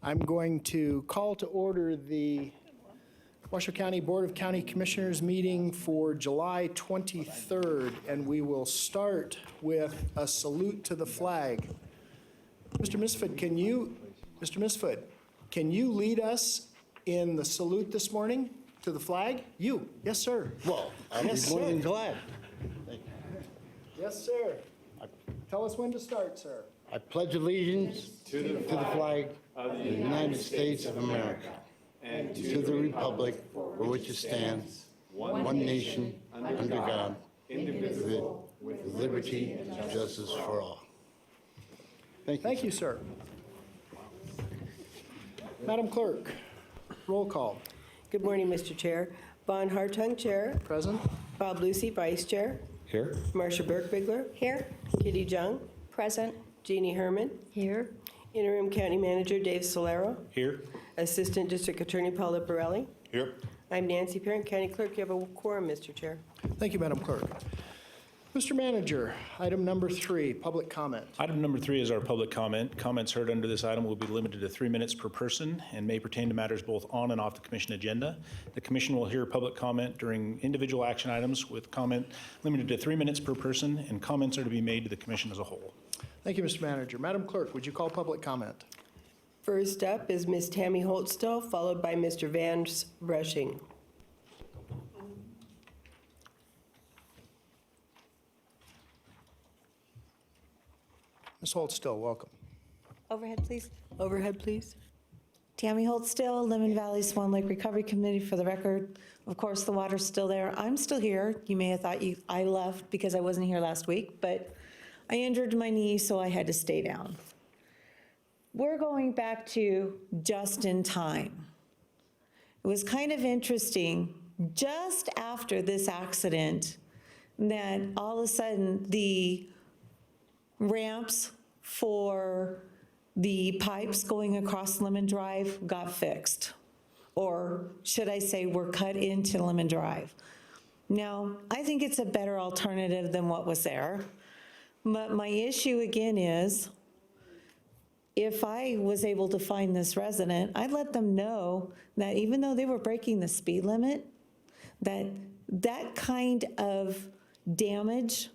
I'm going to call to order the Washoe County Board of County Commissioners meeting for July 23rd, and we will start with a salute to the flag. Mr. Misford, can you lead us in the salute this morning to the flag? You, yes, sir. Well, I'll be Yes, more sir. than glad. Thank you. Yes, sir. Tell us when to start, sir. I pledge allegiance to the flag of the United States of America and to the republic for which it stands, one nation, under God, indivisible, with liberty and justice for all. Thank you. Thank you, sir. Madam Clerk, roll call. Good morning, Mr. Chair. Von Hartung, Chair. Present. Bob Lucy, Vice Chair. Here. Marcia Burke-Bigler. Here. Kitty Jung. Present. Jeannie Herman. Here. Interim County Manager Dave Solero. Here. Assistant District Attorney Paula Borelli. Here. I'm Nancy Parent, County Clerk. You have a quorum, Mr. Chair. Thank you, Madam Clerk. Mr. Manager, item number 3, public comment. Item number 3 is our public comment. Comments heard under this item will be limited to 3 minutes per person and may pertain to matters both on and off the commission agenda. The commission will hear public comment during individual action items with comment limited to 3 minutes per person, and comments are to be made to the commission as a whole. Thank you, Mr. Manager. Madam Clerk, would you call public comment? First up is Ms. Tammy Holtstall, followed by Mr. Vance Rushing. Ms. Holtstill, welcome. Overhead, please. Overhead, please. Tammy Holtstill, Lemon Valley Swan Lake Recovery Committee. For the record, of course, the water's still there. I'm still here. You may have thought I left because I wasn't here last week, but I injured my knee, so I had to stay down. We're going back to just in time. It was kind of interesting, just after this accident, that all of a sudden the ramps for the pipes going across Lemon Drive got fixed. Or should I say were cut into Lemon Drive. Now, I think it's a better alternative than what was there. But my issue again is, if I was able to find this resident, I'd let them know that even though they were breaking the speed limit, that kind of damage,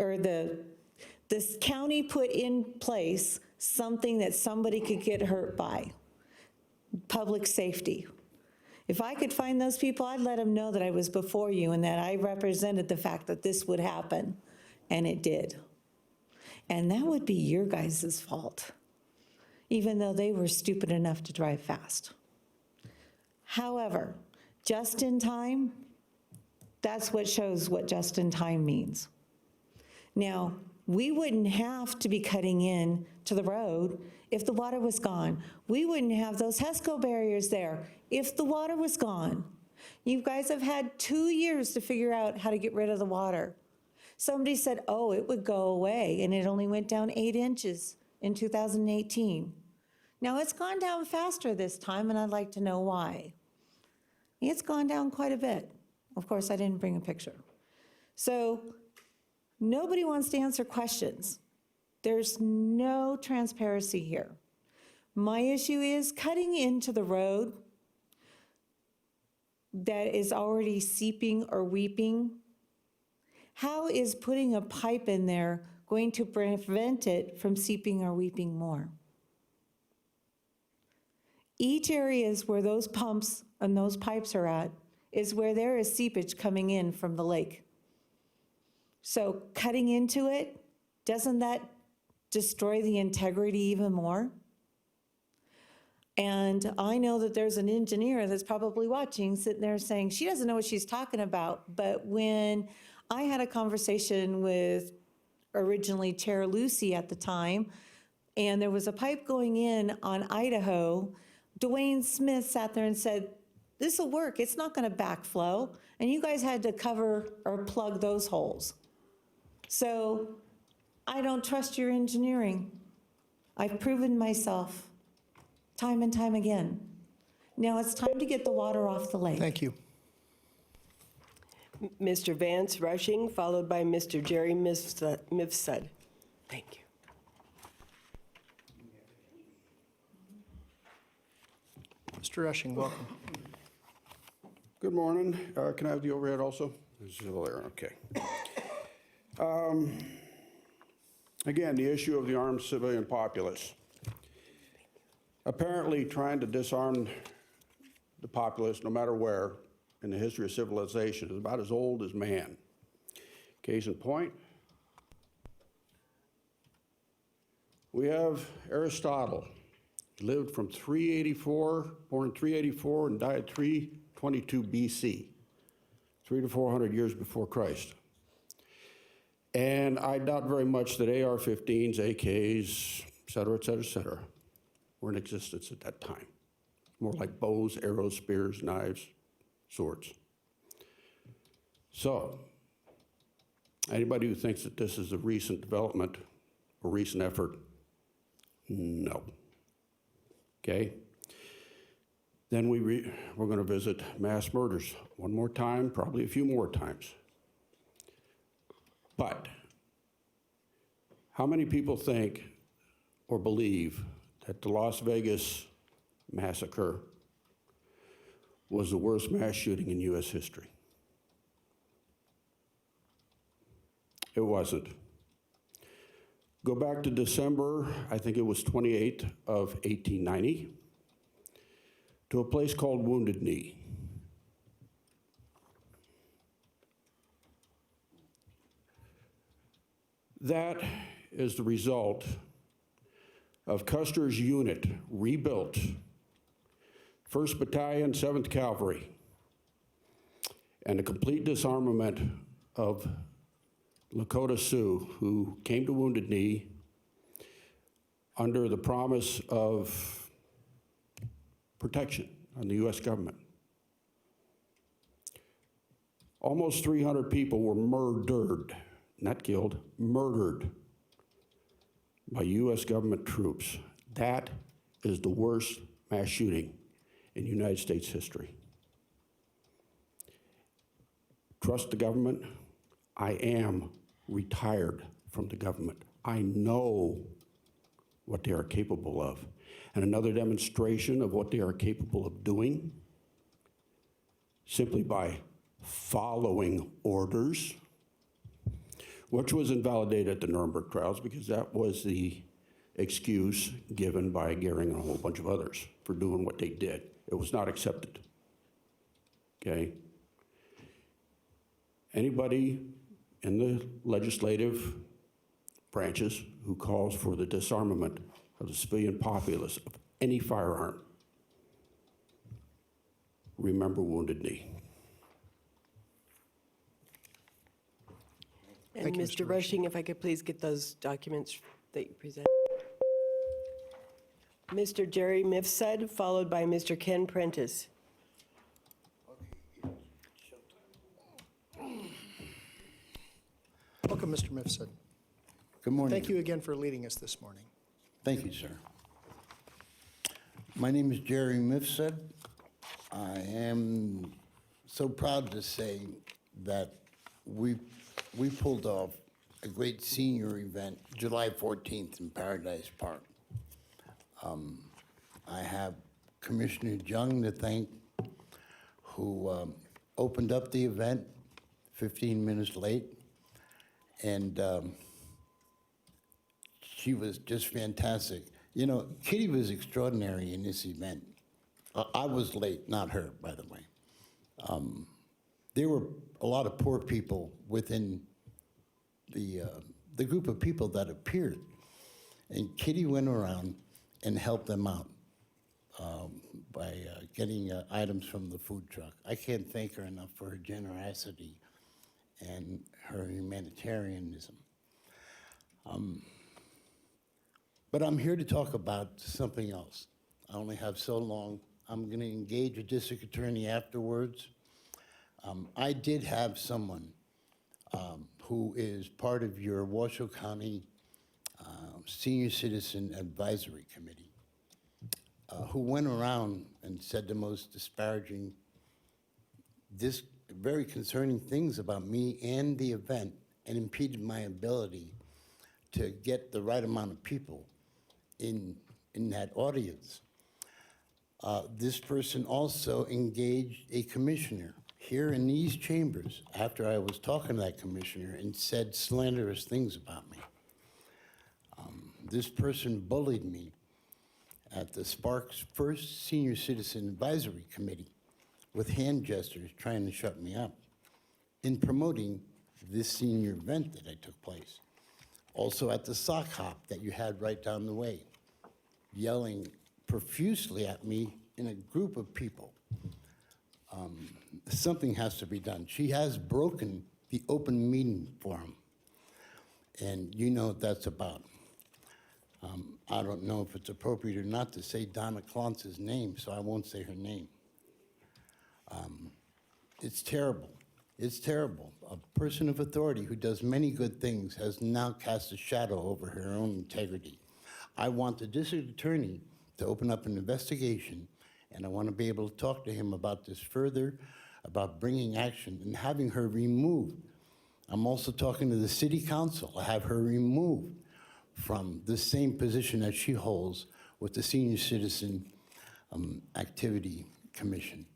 or this county put in place something that somebody could get hurt by, public safety. If I could find those people, I'd let them know that I was before you and that I represented the fact that this would happen, and it did. And that would be your guys' fault, even though they were stupid enough to drive fast. However, just in time, that's what shows what just in time means. Now, we wouldn't have to be cutting in to the road if the water was gone. We wouldn't have those HESCO barriers there if the water was gone. You guys have had 2 years to figure out how to get rid of the water. Somebody said, oh, it would go away, and it only went down 8 inches in 2018. Now, it's gone down faster this time, and I'd like to know why. It's gone down quite a bit. Of course, I didn't bring a picture. So nobody wants to answer questions. There's no transparency here. My issue is cutting into the road that is already seeping or weeping. How is putting a pipe in there going to prevent it from seeping or weeping more? Each areas where those pumps and those pipes are at is where there is seepage coming in from the lake. So cutting into it, doesn't that destroy the integrity even more? And I know that there's an engineer that's probably watching, sitting there saying, she doesn't know what she's talking about. But when I had a conversation with originally Chair Lucy at the time, and there was a pipe going in on Idaho, Dwayne Smith sat there and said, this will work, it's not gonna backflow. And you guys had to cover or plug those holes. So I don't trust your engineering. I've proven myself time and time again. Now it's time to get the water off the lake. Thank you. Mr. Vance Rushing, followed by Mr. Jerry Mifsud. Thank you. Mr. Rushing, welcome. Good morning. Can I have the overhead also? It's still there, okay. Again, the issue of the armed civilian populace. Apparently, trying to disarm the populace, no matter where, in the history of civilization, is about as old as man. Case in point, we have Aristotle. He lived from 384, born in 384 and died 322 BC, 300 to 400 years before Christ. And I doubt very much that AR-15s, AKs, et cetera, were in existence at that time. More like bows, arrows, spears, knives, swords. So, anybody who thinks that this is a recent development or recent effort, no. Okay? Then we're going to visit mass murders one more time, probably a few more times. But how many people think or believe that the Las Vegas massacre was the worst mass shooting in U.S. history? It wasn't. Go back to December, I think it was 28th of 1890, to a place called Wounded Knee. That is the result of Custer's unit, rebuilt, 1st Battalion, 7th Cavalry, and the complete disarmament of Lakota Sioux, who came to Wounded Knee under the promise of protection on the U.S. government. Almost 300 people were murdered, not killed, murdered by U.S. government troops. That is the worst mass shooting in United States history. Trust the government? I am retired from the government. I know what they are capable of. And another demonstration of what they are capable of doing, simply by following orders, which was invalidated at the Nuremberg trials because that was the excuse given by Goering and a whole bunch of others for doing what they did. It was not accepted, okay? Anybody in the legislative branches who calls for the disarmament of the civilian populace of any firearm, remember Wounded Knee. And Thank you, Mr. Mr. Rushing, if I could please get those documents that you presented. Mr. Jerry Mifsud, followed by Mr. Ken Prentice. Welcome, Mr. Mifsud. Good morning. Thank you again for leading us this morning. Thank you, sir. My name is Jerry Mifsud. I am so proud to say that we pulled off a great senior event, July 14th in Paradise Park. I have Commissioner Jung to thank, who opened up the event 15 minutes late, and she was just fantastic. You know, Kitty was extraordinary in this event. I was late, not her, by the way. There were a lot of poor people within the group of people that appeared, and Kitty went around and helped them out by getting items from the food truck. I can't thank her enough for her generosity and her humanitarianism. But I'm here to talk about something else. I only have so long. I'm going to engage a district attorney afterwards. I did have someone who is part of your Washoe County Senior Citizen Advisory Committee, who went around and said the most disparaging, very concerning things about me and the event, and impeded my ability to get the right amount of people in that audience. This person also engaged a commissioner here in these chambers after I was talking to that commissioner and said slanderous things about me. This person bullied me at the Sparks First Senior Citizen Advisory Committee with hand gestures trying to shut me up in promoting this senior event that I took place. Also at the sock hop that you had right down the way, yelling profusely at me in a group of people. Something has to be done. She has broken the open meeting forum, and you know what that's about. I don't know if it's appropriate or not to say Donna Clonce's name, so I won't say her name. It's terrible. It's terrible. A person of authority who does many good things has now cast a shadow over her own integrity. I want the district attorney to open up an investigation, and I want to be able to talk to him about this further, about bringing action and having her removed. I'm also talking to the city council. I have her removed from the same position that she holds with the Senior Citizen Activity Commission.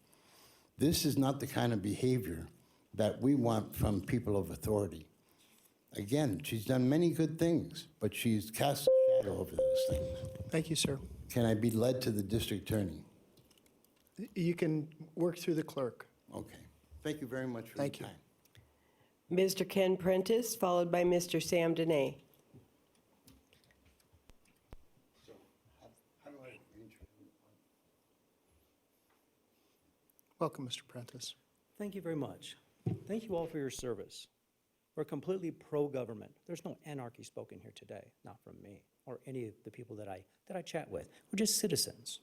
This is not the kind of behavior that we want from people of authority. Again, she's done many good things, but she's cast a shadow over those things. Thank you, sir. Can I be led to the district attorney? You can work through the clerk. Okay. Thank you very much for your Thank you. time. Mr. Ken Prentice, followed by Mr. Sam Dene. Welcome, Mr. Prentice. Thank you very much. Thank you all for your service. We're completely pro-government. There's no anarchy spoken here today, not from me or any of the people that I chat with. We're just citizens.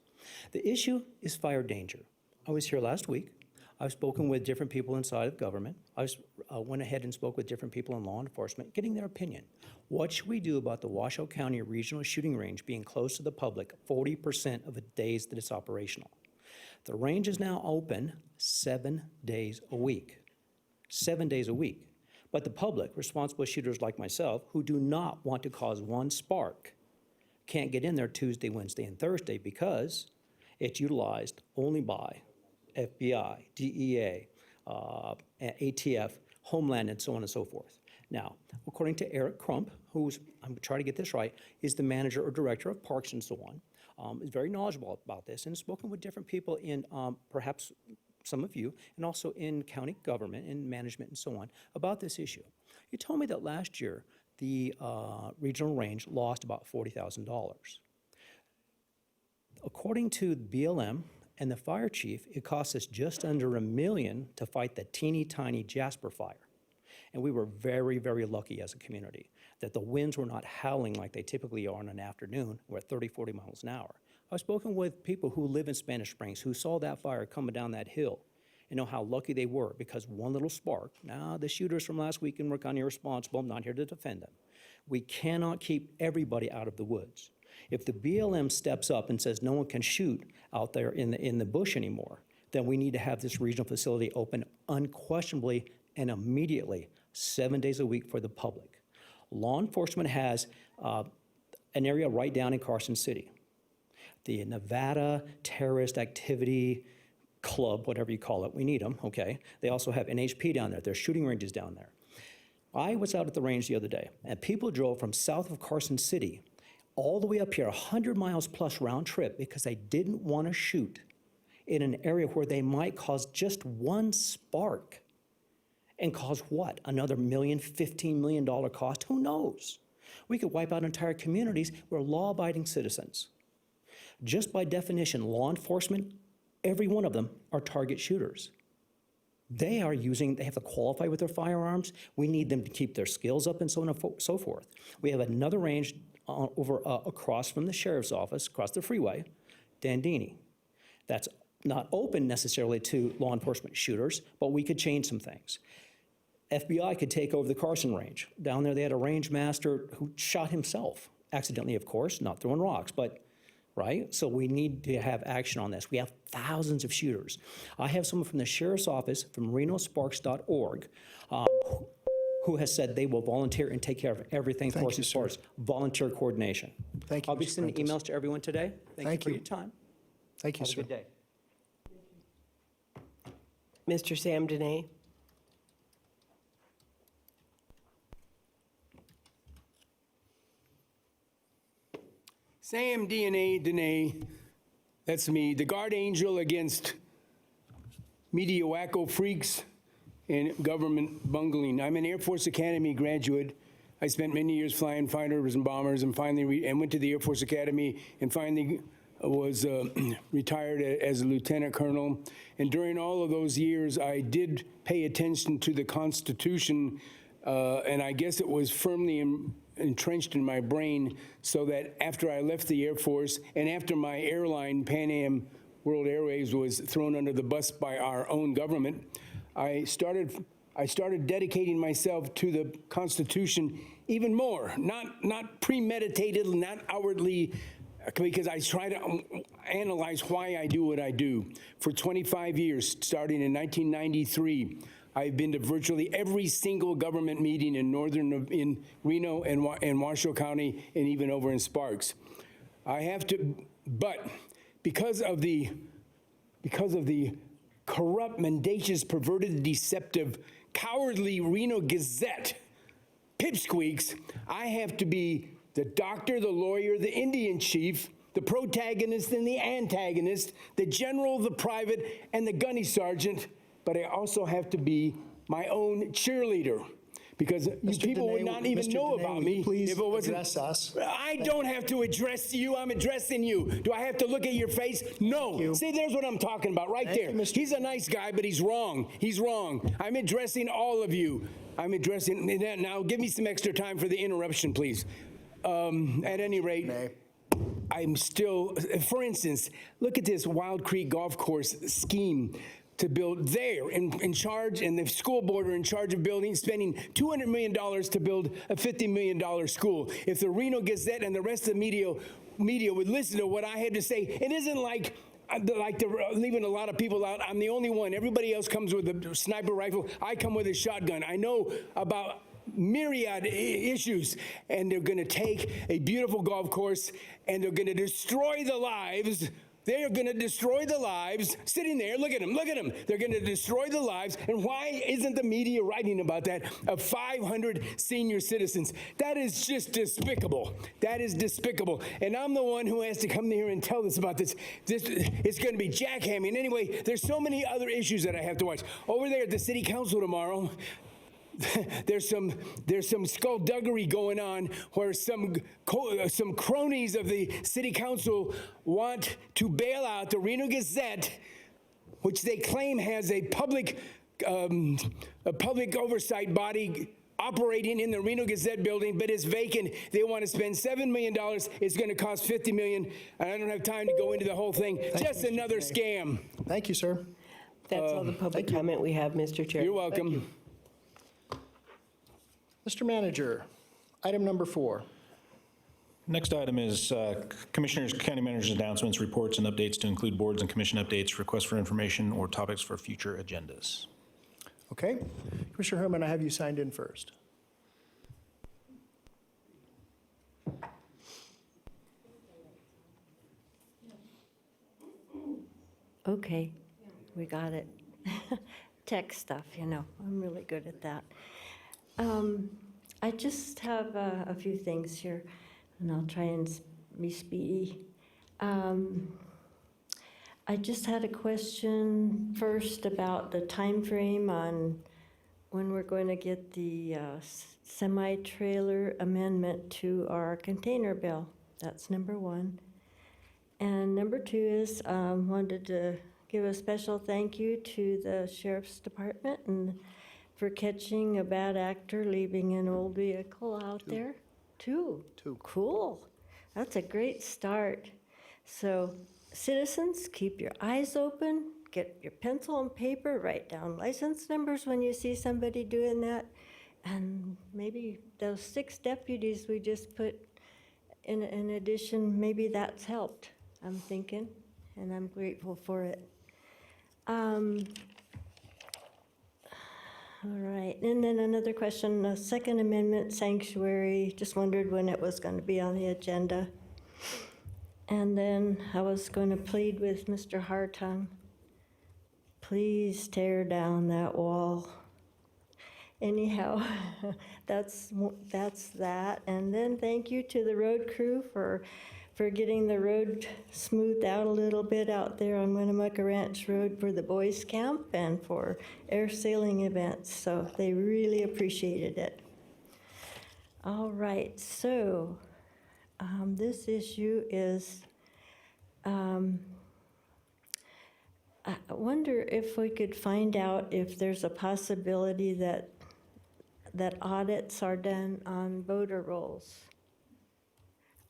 The issue is fire danger. I was here last week. I've spoken with different people inside of government. I went ahead and spoke with different people in law enforcement, getting their opinion. What should we do about the Washoe County Regional Shooting Range being closed to the public 40% of the days that it's operational? The range is now open 7 days a week. 7 days a week. But the public, responsible shooters like myself, who do not want to cause one spark, can't get in there Tuesday, Wednesday, and Thursday because it's utilized only by FBI, DEA, ATF, Homeland, and so on and so forth. Now, according to Eric Crump, who's, I'm trying to get this right, is the manager or director of parks and so on, is very knowledgeable about this and has spoken with different people in perhaps some of you, and also in county government and management and so on, about this issue. You told me that last year, the regional range lost about $40,000. According to BLM and the fire chief, it cost us just under $1 million to fight the teeny tiny Jasper fire. And we were very, very lucky as a community that the winds were not howling like they typically are in an afternoon. We're at 30, 40 miles an hour. I've spoken with people who live in Spanish Springs who saw that fire coming down that hill and know how lucky they were because one little spark. Now, the shooters from last weekend were kind of irresponsible. I'm not here to defend them. We cannot keep everybody out of the woods. If the BLM steps up and says no one can shoot out there in the bush anymore, then we need to have this regional facility open unquestionably and immediately, 7 days a week for the public. Law enforcement has an area right down in Carson City. The Nevada Terrorist Activity Club, whatever you call it, we need them, okay? They also have NHP down there. There's shooting ranges down there. I was out at the range the other day, and people drove from south of Carson City all the way up here, 100 miles plus round trip, because they didn't want to shoot in an area where they might cause just one spark. And cause what? Another $1 million, $15 million cost? Who knows? We could wipe out entire communities. We're law-abiding citizens. Just by definition, law enforcement, every one of them are target shooters. They have to qualify with their firearms. We need them to keep their skills up and so on and so forth. We have another range across from the sheriff's office, across the freeway, Dandini. That's not open necessarily to law enforcement shooters, but we could change some things. FBI could take over the Carson range. Down there they had a range master who shot himself, accidentally of course, not throwing rocks, but, right? So we need to have action on this. We have thousands of shooters. I have someone from the sheriff's office, from renosparks.org, who has said they will volunteer and take care of everything for us as far as volunteer coordination. Thank you, I'll be Mr. sending Prentice. emails to everyone today. Thank you for your time. Thank you, Have a sir. good day. Mr. Sam Dene. Sam Dene, that's me, the guard angel against media wacko freaks and government bungling. I'm an Air Force Academy graduate. I spent many years flying fighters and bombers, and finally went to the Air Force Academy, and finally was retired as a lieutenant colonel. And during all of those years, I did pay attention to the Constitution, and I guess it was firmly entrenched in my brain, so that after I left the Air Force and after my airline, Pan Am World Airways, was thrown under the bus by our own government, I started dedicating myself to the Constitution even more, not premeditated, not outwardly, because I try to analyze why I do what I do. For 25 years, starting in 1993, I've been to virtually every single government meeting in Reno and Washoe County, and even over in Sparks. But because of the corrupt, mendacious, perverted, deceptive, cowardly Reno Gazette pipsqueaks, I have to be the doctor, the lawyer, the Indian chief, the protagonist and the antagonist, the general, the private, and the gunny sergeant, but I also have to be my own cheerleader, because you people would not even know about me if it wasn't. Address us. I don't have to address you. I'm addressing you. Do I have to look at your face? No. you. See, there's what I'm talking about right Thank there. you, Mr. He's a nice guy, but he's wrong. He's wrong. I'm addressing all of you. I'm addressing. Now, give me some extra time for the interruption, please. At any rate, Nay. I'm still, for instance, look at this Wild Creek Golf Course scheme to build there, in charge, and the school board are in charge of building, spending $200 million to build a $50 million school. If the Reno Gazette and the rest of the media would listen to what I had to say, it isn't like they're leaving a lot of people out. I'm the only one. Everybody else comes with a sniper rifle. I come with a shotgun. I know about myriad issues, and they're going to take a beautiful golf course and they're going to destroy the lives. They are going to destroy the lives. Sitting there, look at them, look at them. They're going to destroy the lives. And why isn't the media writing about that? Of 500 senior citizens. That is just despicable. That is despicable. And I'm the one who has to come here and tell us about this. It's going to be jackhammering. Anyway, there's so many other issues that I have to watch. Over there at the city council tomorrow, there's some skullduggery going on where some cronies of the city council want to bail out the Reno Gazette, which they claim has a public oversight body operating in the Reno Gazette building, but it's vacant. They want to spend $7 million. It's going to cost $50 million. And I don't have time to go into the whole thing. Just another scam. Thank you, sir. That's all the public comment we have, Mr. Chair. You're welcome. Mr. Manager, item number 4. Next item is Commissioners, County Managers' announcements, reports, and updates to include boards and commission updates, requests for information, or topics for future agendas. Okay. Commissioner Herman, I have you signed in first. Okay, we got it. Tech stuff, I'm really good at that. I just have a few things here, and I'll try and be speedy. I just had a question first about the time frame on when we're going to get the semi-trailer amendment to our container bill. That's number 1. And number 2 is wanted to give a special thank you to the Sheriff's Department and for catching a bad actor leaving an old vehicle out there. 2. Cool. That's a great start. So citizens, keep your eyes open, get your pencil and paper, write down license numbers when you see somebody doing that. And maybe those 6 deputies we just put in addition, maybe that's helped, I'm thinking, and I'm grateful for it. All right, and then another question, the Second Amendment sanctuary, just wondered when it was going to be on the agenda. And then I was going to plead with Mr. Hartung, please tear down that wall. Anyhow, that's that. And then thank you to the road crew for getting the road smoothed out a little bit out there on Winnemucca Ranch Road for the boys camp and for air sailing events. So they really appreciated it. All right, so this issue is, I wonder if we could find out if there's a possibility that audits are done on voter rolls.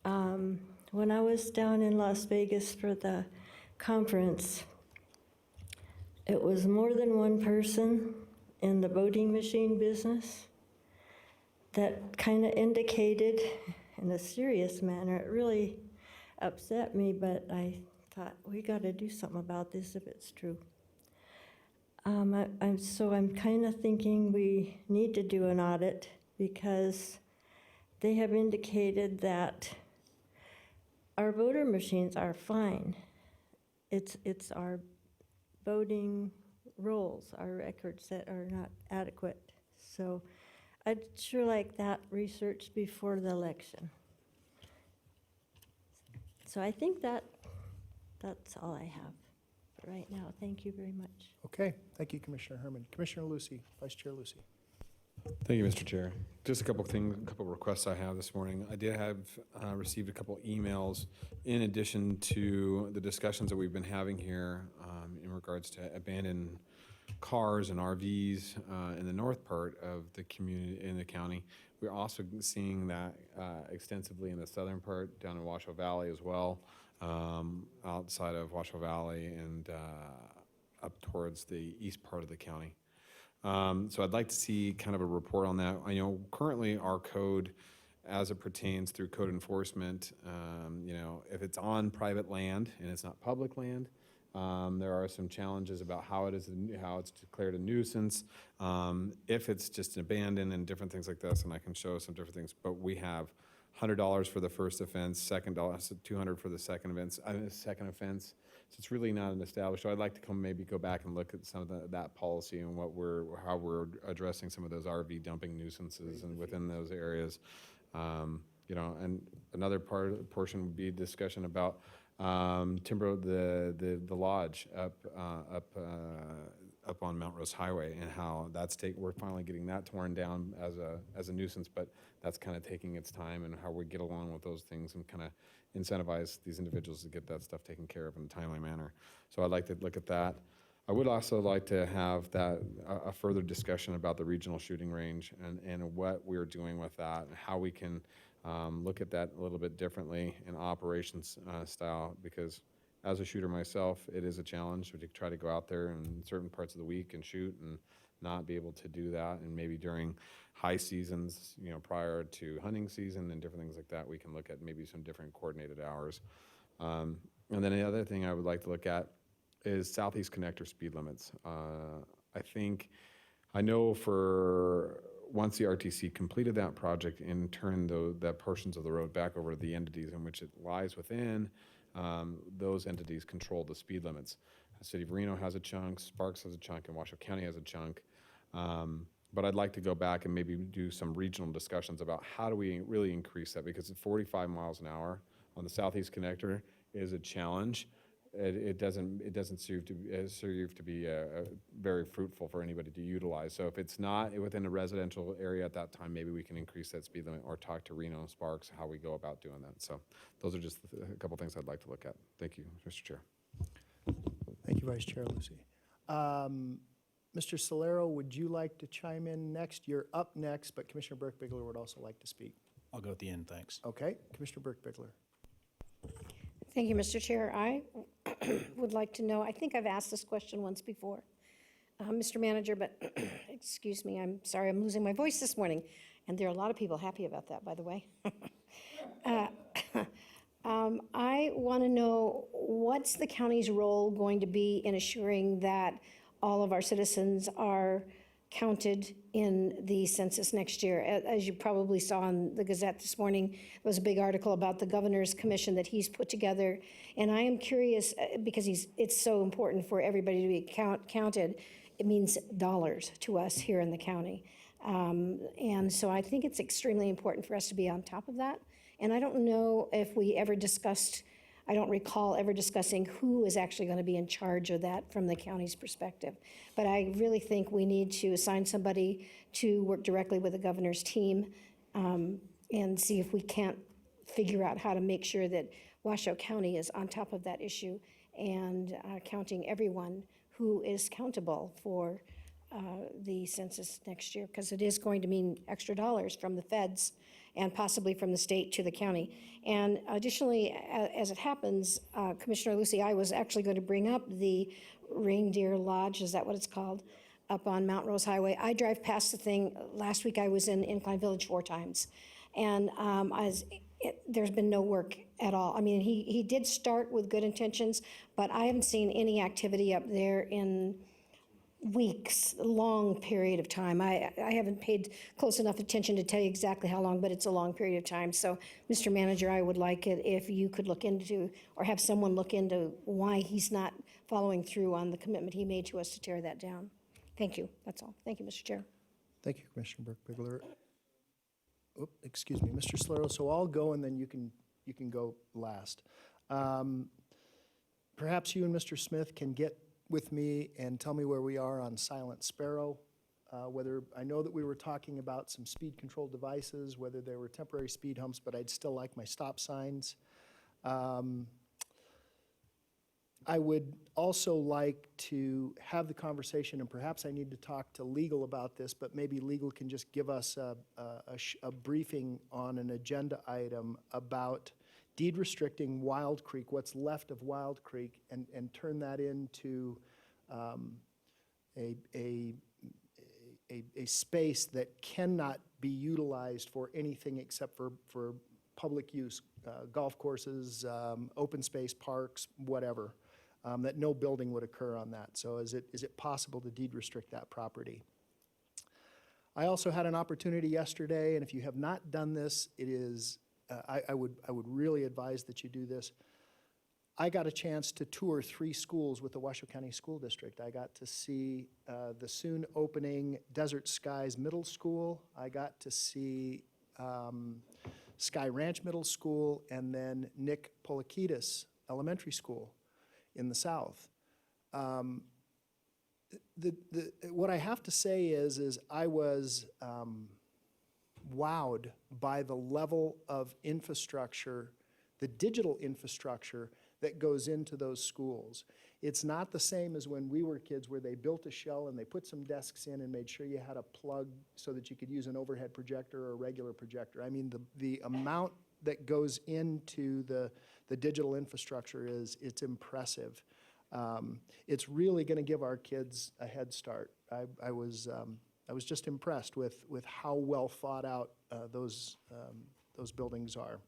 When I was down in Las Vegas for the conference, it was more than one person in the voting machine business that kind of indicated in a serious manner. It really upset me, but I thought, we got to do something about this if it's true. I'm kind of thinking we need to do an audit because they have indicated that our voter machines are fine. It's our voting rolls, our records that are not adequate. So I'd sure like that researched before the election. So I think that's all I have for right now. Thank you very much. Okay, thank you, Commissioner Herman. Commissioner Lucy, Vice Chair Lucy. Thank you, Mr. Chair. Just a couple things, a couple requests I have this morning. I did have received a couple emails in addition to the discussions that we've been having here in regards to abandoned cars and RVs in the north part of the community, in the county. We're also seeing that extensively in the southern part, down in Washoe Valley as well, outside of Washoe Valley and up towards the east part of the county. So I'd like to see kind of a report on that. I know currently our code, as it pertains through code enforcement, if it's on private land and it's not public land, there are some challenges about how it's declared a nuisance, if it's just abandoned and different things like this, and I can show some different things. But we have $100 for the first offense, $200 for the second offense. So it's really not an established. So I'd like to maybe go back and look at some of that policy and how we're addressing some of those RV dumping nuisances and within those areas. And another portion would be discussion about timber, the lodge up on Mount Rose Highway, and how we're finally getting that torn down as a nuisance, but that's kind of taking its time, and how we get along with those things and kind of incentivize these individuals to get that stuff taken care of in a timely manner. So I'd like to look at that. I would also like to have a further discussion about the regional shooting range and what we're doing with that, and how we can look at that a little bit differently in operations style, because as a shooter myself, it is a challenge to try to go out there in certain parts of the week and shoot and not be able to do that. And maybe during high seasons, prior to hunting season and different things like that, we can look at maybe some different coordinated hours. And then the other thing I would like to look at is Southeast Connector speed limits. I know for once the RTC completed that project and turned that portions of the road back over to the entities in which it lies within, those entities control the speed limits. The City of Reno has a chunk, Sparks has a chunk, and Washoe County has a chunk. But I'd like to go back and maybe do some regional discussions about how do we really increase that, because at 45 miles an hour on the Southeast Connector is a challenge. It doesn't serve to be very fruitful for anybody to utilize. So if it's not within a residential area at that time, maybe we can increase that speed limit or talk to Reno and Sparks how we go about doing that. So those are just a couple things I'd like to look at. Thank you, Mr. Chair. Thank you, Vice Chair Lucy. Mr. Solero, would you like to chime in next? You're up next, but Commissioner Burke-Bigler would also like to speak. I'll go at the end, thanks. Okay, Commissioner Burke-Bigler. Thank you, Mr. Chair. I would like to know, I think I've asked this question once before, Mr. Manager, but excuse me, I'm sorry, I'm losing my voice this morning, and there are a lot of people happy about that, by the way. I want to know, what's the county's role going to be in assuring that all of our citizens are counted in the census next year. As you probably saw in the Gazette this morning, there was a big article about the governor's commission that he's put together. And I am curious, because it's so important for everybody to be counted, it means dollars to us here in the county. And so I think it's extremely important for us to be on top of that. And I don't know if we ever discussed, I don't recall ever discussing who is actually going to be in charge of that from the county's perspective. But I really think we need to assign somebody to work directly with the governor's team and see if we can't figure out how to make sure that Washoe County is on top of that issue and counting everyone who is countable for the census next year, because it is going to mean extra dollars from the feds and possibly from the state to the county. And additionally, as it happens, Commissioner Lucy, I was actually going to bring up the Reindeer Lodge, is that what it's called, up on Mount Rose Highway. I drive past the thing. Last week I was in Incline Village 4 times, and there's been no work at all. I mean, he did start with good intentions, but I haven't seen any activity up there in weeks, a long period of time. I haven't paid close enough attention to tell you exactly how long, but it's a long period of time. So, Mr. Manager, I would like it if you could look into, or have someone look into why he's not following through on the commitment he made to us to tear that down. Thank you. That's all. Thank you, Mr. Chair. Thank you, Commissioner Burke-Bigler. Oh, excuse me, Mr. Solero, so I'll go and then you can go last. Perhaps you and Mr. Smith can get with me and tell me where we are on Silent Sparrow, whether, I know that we were talking about some speed control devices, whether there were temporary speed humps, but I'd still like my stop signs. I would also like to have the conversation, and perhaps I need to talk to legal about this, but maybe legal can just give us a briefing on an agenda item about deed restricting Wild Creek, what's left of Wild Creek, and turn that into a space that cannot be utilized for anything except for public use, golf courses, open space parks, whatever, that no building would occur on that. So is it possible to deed restrict that property? I also had an opportunity yesterday, and if you have not done this, it is I would really advise that you do this. I got a chance to tour 3 schools with the Washoe County School District. I got to see the soon opening Desert Skies Middle School. I got to see Sky Ranch Middle School, and then Nick Polakidis Elementary School in the south. What I have to say is I was wowed by the level of infrastructure, the digital infrastructure that goes into those schools. It's not the same as when we were kids, where they built a shell and they put some desks in and made sure you had a plug so that you could use an overhead projector or a regular projector. I mean, the amount that goes into the digital infrastructure it's impressive. It's really going to give our kids a head start. I was just impressed with how well thought out those buildings are.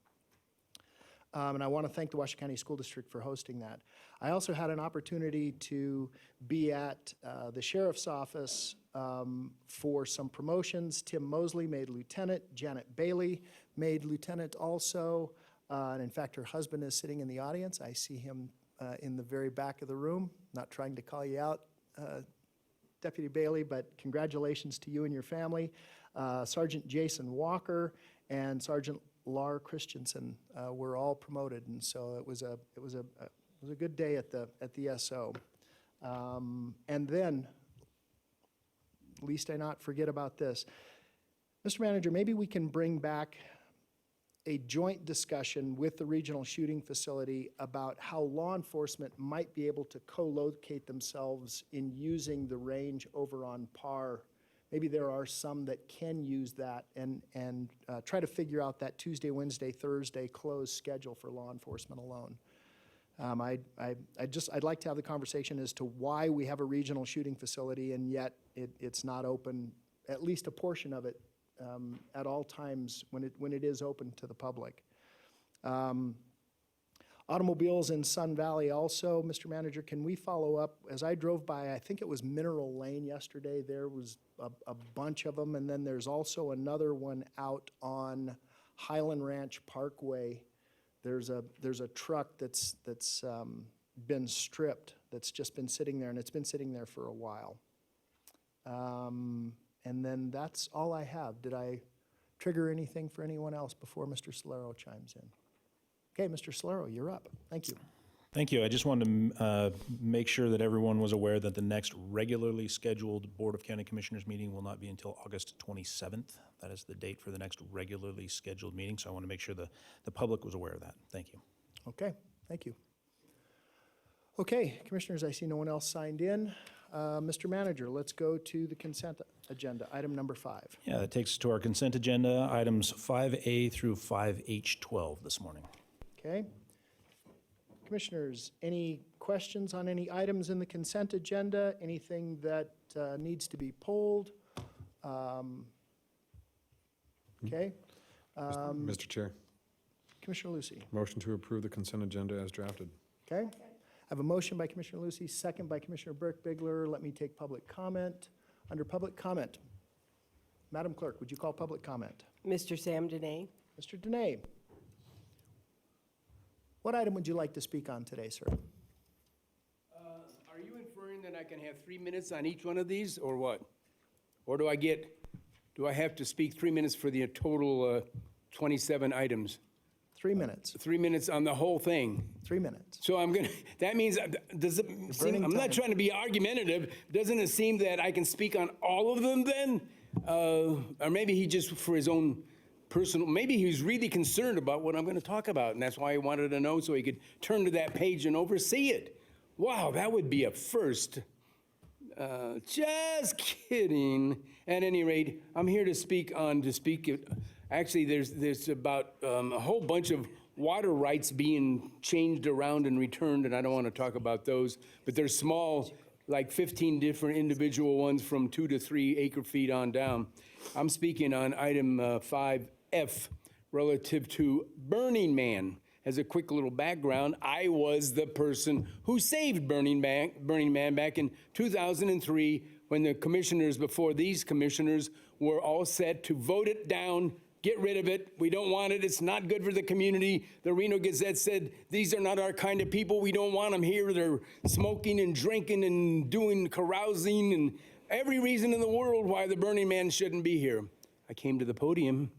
And I want to thank the Washoe County School District for hosting that. I also had an opportunity to be at the Sheriff's Office for some promotions. Tim Mosley made lieutenant, Janet Bailey made lieutenant also, and in fact, her husband is sitting in the audience. I see him in the very back of the room. Not trying to call you out, Deputy Bailey, but congratulations to you and your family. Sergeant Jason Walker and Sergeant Lar Christensen were all promoted, and so it was a good day at the SO. And then, least I not forget about this, Mr. Manager, maybe we can bring back a joint discussion with the regional shooting facility about how law enforcement might be able to co-locate themselves in using the range over on Parr. Maybe there are some that can use that, and try to figure out that Tuesday, Wednesday, Thursday closed schedule for law enforcement alone. I'd like to have the conversation as to why we have a regional shooting facility and yet it's not open, at least a portion of it, at all times when it is open to the public. Automobiles in Sun Valley also. Mr. Manager, can we follow up? As I drove by, I think it was Mineral Lane yesterday, there was a bunch of them. And then there's also another one out on Highland Ranch Parkway. There's a truck that's been stripped, that's just been sitting there, and it's been sitting there for a while. And then that's all I have. Did I trigger anything for anyone else before Mr. Solero chimes in? Okay, Mr. Solero, you're up. Thank you. Thank you. I just wanted to make sure that everyone was aware that the next regularly scheduled Board of County Commissioners meeting will not be until August 27th. That is the date for the next regularly scheduled meeting, so I want to make sure the public was aware of that. Thank you. Okay, thank you. Okay, Commissioners, I see no one else signed in. Mr. Manager, let's go to the consent agenda, item number 5. Yeah, that takes us to our consent agenda, items 5A through 5H12 this morning. Okay. Commissioners, any questions on any items in the consent agenda? Anything that needs to be pulled? Okay. Mr. Chair, Commissioner Lucy. motion to approve the consent agenda as drafted. Okay. I have a motion by Commissioner Lucy, second by Commissioner Burke-Bigler. Let me take public comment. Under public comment, Madam Clerk, would you call public comment? Mr. Sam Dene. Mr. Dene. What item would you like to speak on today, sir? Are you inferring that I can have 3 minutes on each one of these, or what? Or do I have to speak 3 minutes for the total 27 items? 3 minutes. 3 minutes on the whole thing? 3 minutes. So that means, does it seem, I'm not trying to be argumentative, doesn't it seem that I can speak on all of them then? Or maybe he just, for his own personal, maybe he's really concerned about what I'm going to talk about, and that's why he wanted to know so he could turn to that page and oversee it. Wow, that would be a first. Just kidding. At any rate, I'm here to speak. Actually, there's about a whole bunch of water rights being changed around and returned, and I don't want to talk about those, but there's small, like 15 different individual ones from 2 to 3 acre feet on down. I'm speaking on item 5F relative to Burning Man. As a quick little background, I was the person who saved Burning Man back in 2003 when the commissioners before these commissioners were all set to vote it down, get rid of it. We don't want it. It's not good for the community. The Reno Gazette said, these are not our kind of people. We don't want them here. They're smoking and drinking and doing carousing and every reason in the world why the Burning Man shouldn't be here. I came to the podium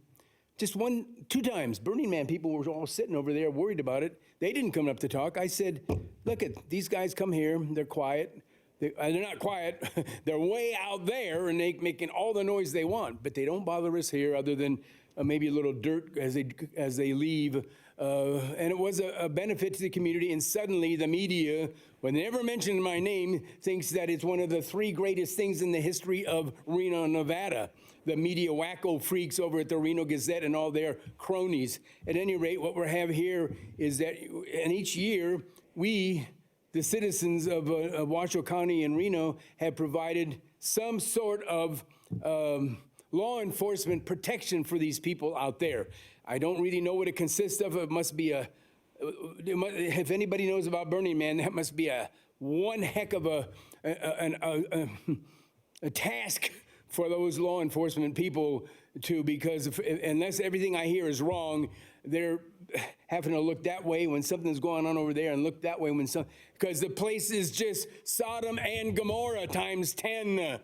just 2 times. Burning Man people were all sitting over there worried about it. They didn't come up to talk. I said, look, these guys come here. They're quiet. They're not quiet. They're way out there and they're making all the noise they want, but they don't bother us here other than maybe a little dirt as they leave. And it was a benefit to the community. And suddenly the media, when they ever mention my name, thinks that it's one of the 3 greatest things in the history of Reno, Nevada. The media wacko freaks over at the Reno Gazette and all their cronies. At any rate, what we have here is that in each year, we, the citizens of Washoe County and Reno, have provided some sort of law enforcement protection for these people out there. I don't really know what it consists of. It must be if anybody knows about Burning Man, that must be one heck of a task for those law enforcement people because unless everything I hear is wrong, they're having to look that way when something's going on over there and look that way because the place is just Sodom and Gomorrah times 10.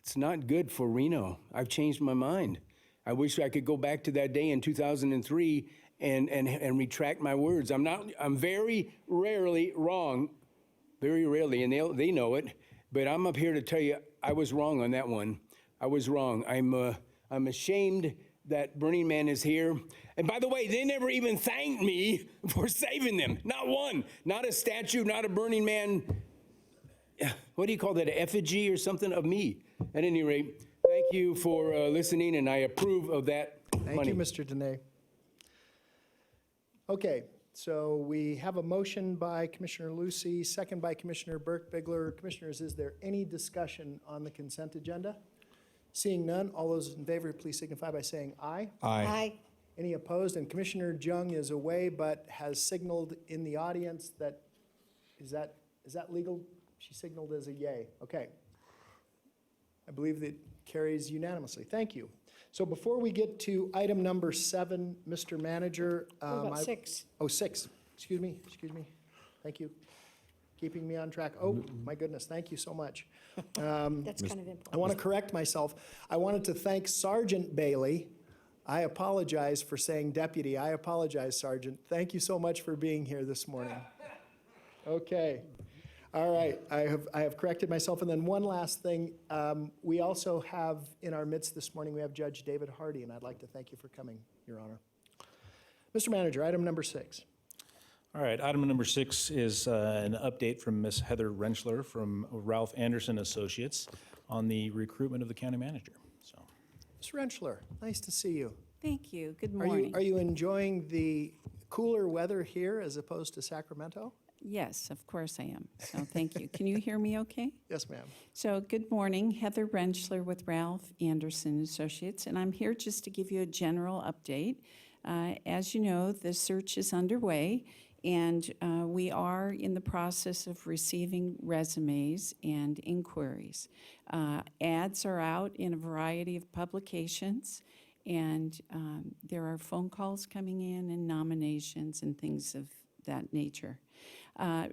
It's not good for Reno. I've changed my mind. I wish I could go back to that day in 2003 and retract my words. I'm very rarely wrong, very rarely, and they know it. But I'm up here to tell you I was wrong on that one. I was wrong. I'm ashamed that Burning Man is here. And by the way, they never even thanked me for saving them. Not one. Not a statue, not a Burning Man. What do you call that, an effigy or something of me? At any rate, thank you for listening, and I approve of that money. Thank you, Mr. Dene. Okay, so we have a motion by Commissioner Lucy, second by Commissioner Burke-Bigler. Commissioners, is there any discussion on the consent agenda? Seeing none, all those in favor, please signify by saying aye. Aye. Any opposed? And Commissioner Jung is away, but has signaled in the audience that, is that legal? She signaled as a yay. Okay. I believe that carries unanimously. Thank you. So before we get to item number 7, Mr. Manager. What about 6? Oh, 6. Excuse me. Thank you. Keeping me on track. Oh, my goodness, thank you so much. That's kind of important. I want to correct myself. I wanted to thank Sergeant Bailey. I apologize for saying deputy. I apologize, Sergeant. Thank you so much for being here this morning. Okay. All right, I have corrected myself. And then one last thing, we also have in our midst this morning, we have Judge David Hardy, and I'd like to thank you for coming, Your Honor. Mr. Manager, item number 6. All right, item number 6 is an update from Ms. Heather Rentschler from Ralph Anderson Associates on the recruitment of the county manager. So, Ms. Rentschler, nice to see you. Thank you. Good morning. Are you enjoying the cooler weather here as opposed to Sacramento? Yes, of course I am. So thank you. Can you hear me okay? Yes, ma'am. So good morning. Heather Rentschler with Ralph Anderson Associates, and I'm here just to give you a general update. As you know, the search is underway, and we are in the process of receiving resumes and inquiries. Ads are out in a variety of publications, and there are phone calls coming in and nominations and things of that nature.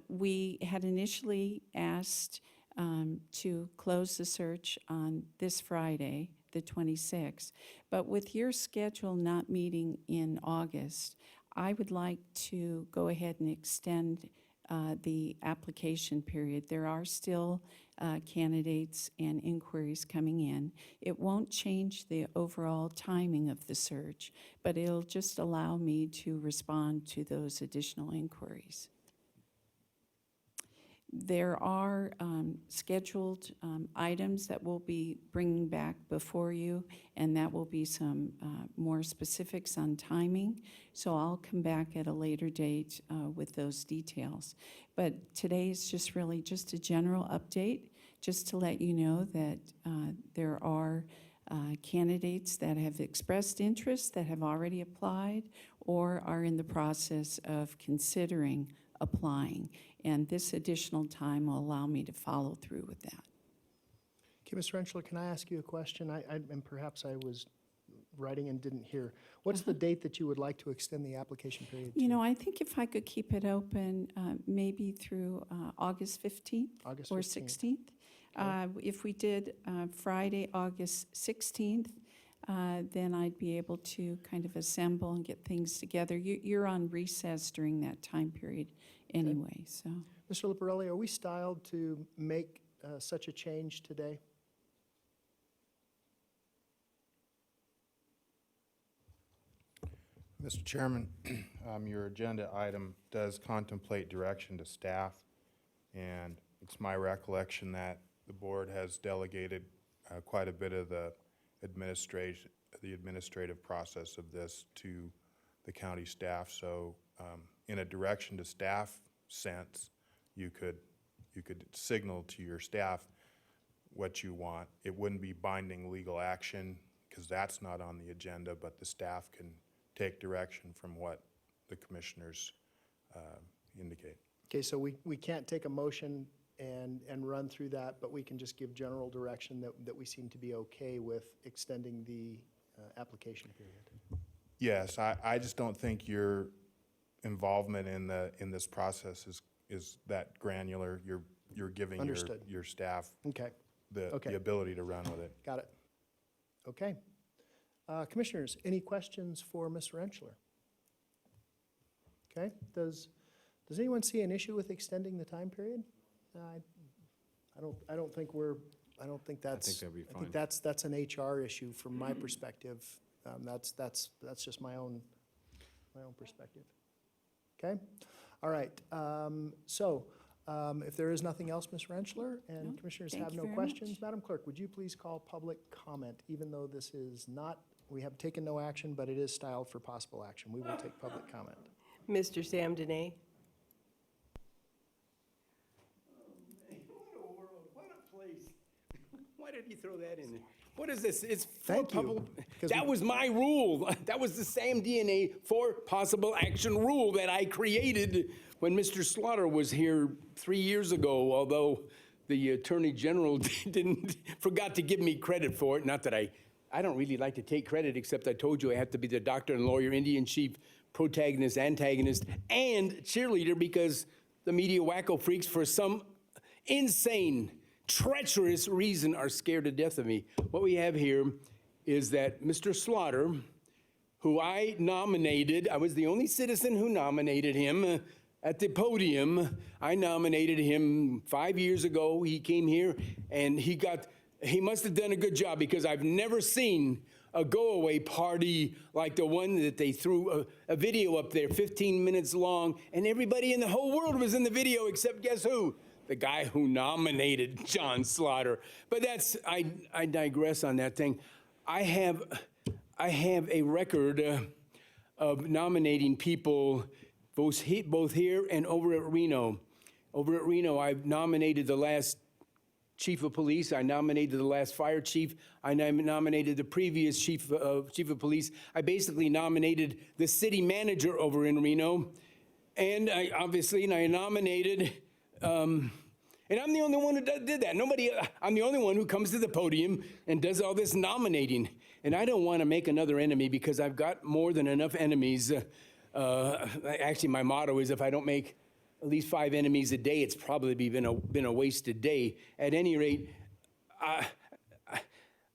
We had initially asked to close the search on this Friday, the 26th, but with your schedule not meeting in August, I would like to go ahead and extend the application period. There are still candidates and inquiries coming in. It won't change the overall timing of the search, but it'll just allow me to respond to those additional inquiries. There are scheduled items that we'll be bringing back before you, and that will be some more specifics on timing. So I'll come back at a later date with those details. But today is just really just a general update, just to let you know that there are candidates that have expressed interest, that have already applied, or are in the process of considering applying. And this additional time will allow me to follow through with that. Okay, Ms. Rentschler, can I ask you a question? And perhaps I was writing and didn't hear. What's the date that you would like to extend the application period to? You know, I think if I could keep it open maybe through August 15th August or 15th. 16th. If we did Friday, August 16th, then I'd be able to kind of assemble and get things together. You're on recess during that time period anyway, so. Mr. Liparelli, are we styled to make such a change today? Mr. Chairman, your agenda item does contemplate direction to staff, and it's my recollection that the board has delegated quite a bit of the administrative process of this to the county staff. So in a direction to staff sense, you could signal to your staff what you want. It wouldn't be binding legal action because that's not on the agenda, but the staff can take direction from what the commissioners indicate. Okay, so we can't take a motion and run through that, but we can just give general direction that we seem to be okay with extending the application period. Yes, I just don't think your involvement in this process is that granular. You're giving Understood. your staff Okay, the Okay. ability to run with it. got it. Okay. Commissioners, any questions for Ms. Rentschler? Okay, does anyone see an issue with extending the time period? I don't think that's. that'd be I fine. think that's an HR issue from my perspective. That's just my own perspective. Okay, all right. If there is nothing else, Ms. Rentschler, and No, commissioners thank have you no very questions, much. Madam Clerk, would you please call public comment, even though this is not, we have taken no action, but it is styled for possible action. We will take public comment. Mr. Sam Dene. What a world, what a place. Why did you throw that in there? What is this? It's for Thank you, public. 'cause That we- was my rule. That was the Sam DNA for possible action rule that I created when Mr. Slaughter was here 3 years ago, although the Attorney General forgot to give me credit for it. Not that I don't really like to take credit, except I told you I have to be the doctor and lawyer, Indian chief, protagonist, antagonist, and cheerleader because the media wacko freaks, for some insane, treacherous reason, are scared to death of me. What we have here is that Mr. Slaughter, who I nominated, I was the only citizen who nominated him at the podium. I nominated him 5 years ago. He came here and he must have done a good job because I've never seen a go-away party like the one that they threw a video up there, 15 minutes long, and everybody in the whole world was in the video except guess who? The guy who nominated John Slaughter. But I digress on that thing. I have a record of nominating people both here and over at Reno. Over at Reno, I've nominated the last chief of police. I nominated the last fire chief. I nominated the previous chief of police. I basically nominated the city manager over in Reno. And I nominated, and I'm the only one who did that. I'm the only one who comes to the podium and does all this nominating. And I don't want to make another enemy because I've got more than enough enemies. Actually, my motto is if I don't make at least 5 enemies a day, it's probably been a wasted day. At any rate,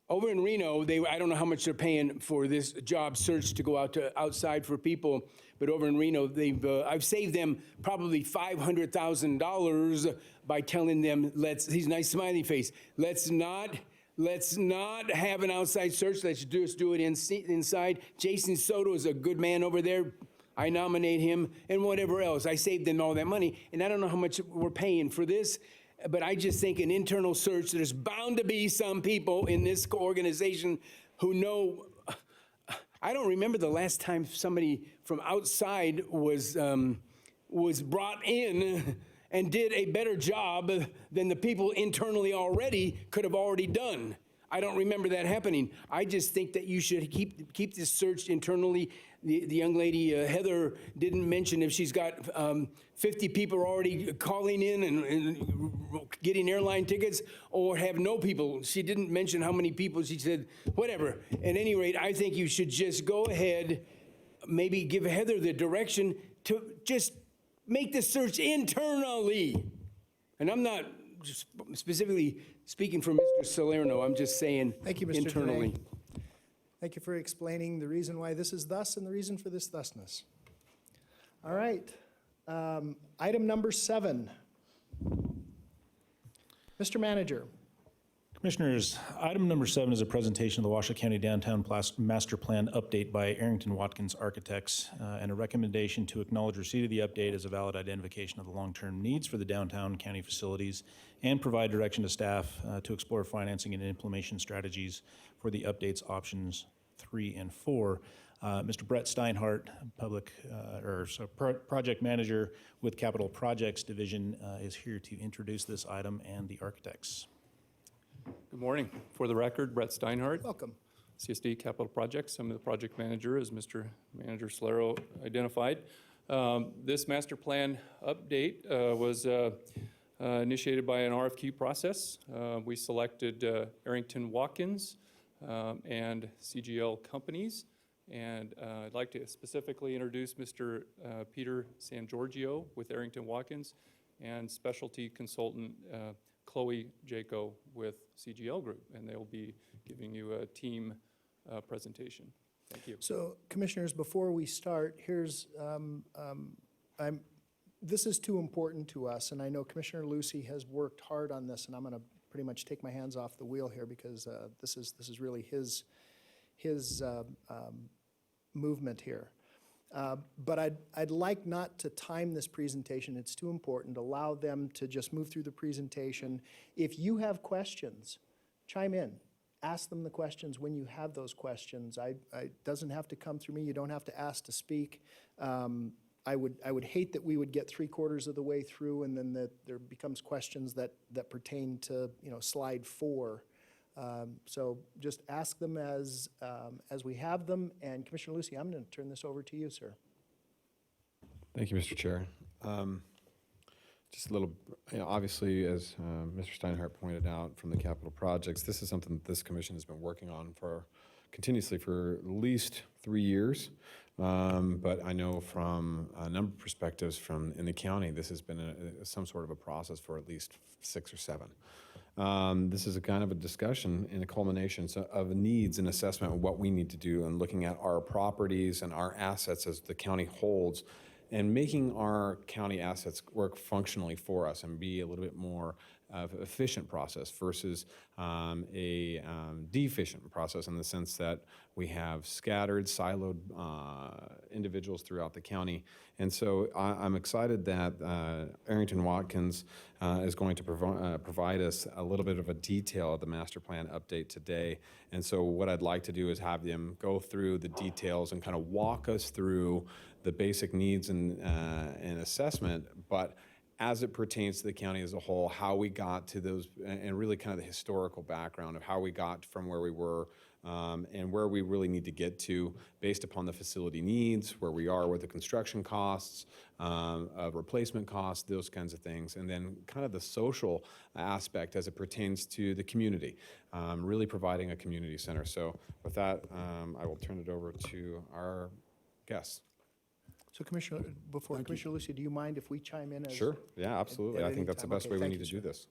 over in Reno, I don't know how much they're paying for this job search to go outside for people, but over in Reno, I've saved them probably $500,000 by telling them, he's a nice smiley face, let's not have an outside search. Let's just do it inside. Jason Soto is a good man over there. I nominate him, and whatever else. I saved them all that money, and I don't know how much we're paying for this, but I just think an internal search, there's bound to be some people in this organization who know. I don't remember the last time somebody from outside was brought in and did a better job than the people internally could have already done. I don't remember that happening. I just think that you should keep this search internally. The young lady, Heather, didn't mention if she's got 50 people already calling in and getting airline tickets or have no people. She didn't mention how many people. She said, whatever. At any rate, I think you should just go ahead, maybe give Heather the direction to just make the search internally. And I'm not specifically speaking for Mr. Salerno. I'm just saying Thank you, Mr. internally. Denay. Thank you for explaining the reason why this is thus and the reason for this thusness. All right. Item number 7. Mr. Manager. Commissioners, item number 7 is a presentation of the Washoe County Downtown Master Plan update by Arrington Watkins Architects and a recommendation to acknowledge receipt of the update as a valid identification of the long-term needs for the downtown county facilities and provide direction to staff to explore financing and implementation strategies for the updates options 3 and 4. Mr. Brett Steinhardt, project manager with Capital Projects Division, is here to introduce this item and the architects. Good morning. For the record, Brett Steinhardt. Welcome. CSD Capital Projects. I'm the project manager, as Mr. Manager Solero identified. This master plan update was initiated by an RFQ process. We selected Arrington Watkins and CGL companies. And I'd like to specifically introduce Mr. Peter Sangiorgio with Arrington Watkins and specialty consultant Chloe Jaco with CGL Group, and they'll be giving you a team presentation. Thank you. So, Commissioners, before we start, here's, this is too important to us, and I know Commissioner Lucy has worked hard on this, and I'm going to pretty much take my hands off the wheel here because this is really his movement here. But I'd like not to time this presentation. It's too important. Allow them to just move through the presentation. If you have questions, chime in. Ask them the questions when you have those questions. It doesn't have to come through me. You don't have to ask to speak. I would hate that we would get 3/4 of the way through and then that there becomes questions that pertain to slide 4. So just ask them as we have them. And Commissioner Lucy, I'm going to turn this over to you, sir. Thank you, Mr. Chair. Just a little, obviously, as Mr. Steinhardt pointed out from the capital projects, this is something that this commission has been working on continuously for at least 3 years. But I know from a number of perspectives in the county, this has been some sort of a process for at least 6 or 7. This is a kind of a discussion and a culmination of needs and assessment of what we need to do and looking at our properties and our assets as the county holds and making our county assets work functionally for us and be a little bit more of an efficient process versus a deficient process in the sense that we have scattered, siloed individuals throughout the county. And so I'm excited that Arrington Watkins is going to provide us a little bit of a detail of the master plan update today. And so what I'd like to do is have them go through the details and kind of walk us through the basic needs and assessment, but as it pertains to the county as a whole, how we got to those, and really kind of the historical background of how we got from where we were and where we really need to get to based upon the facility needs, where we are with the construction costs, replacement costs, those kinds of things, and then kind of the social aspect as it pertains to the community, really providing a community center. So with that, I will turn it over to our guests. So Commissioner, Commissioner Lucy, do you mind if we chime in? Sure, yeah, absolutely. at I any think that's the time? best Okay, way we thank need you, to do sir. this.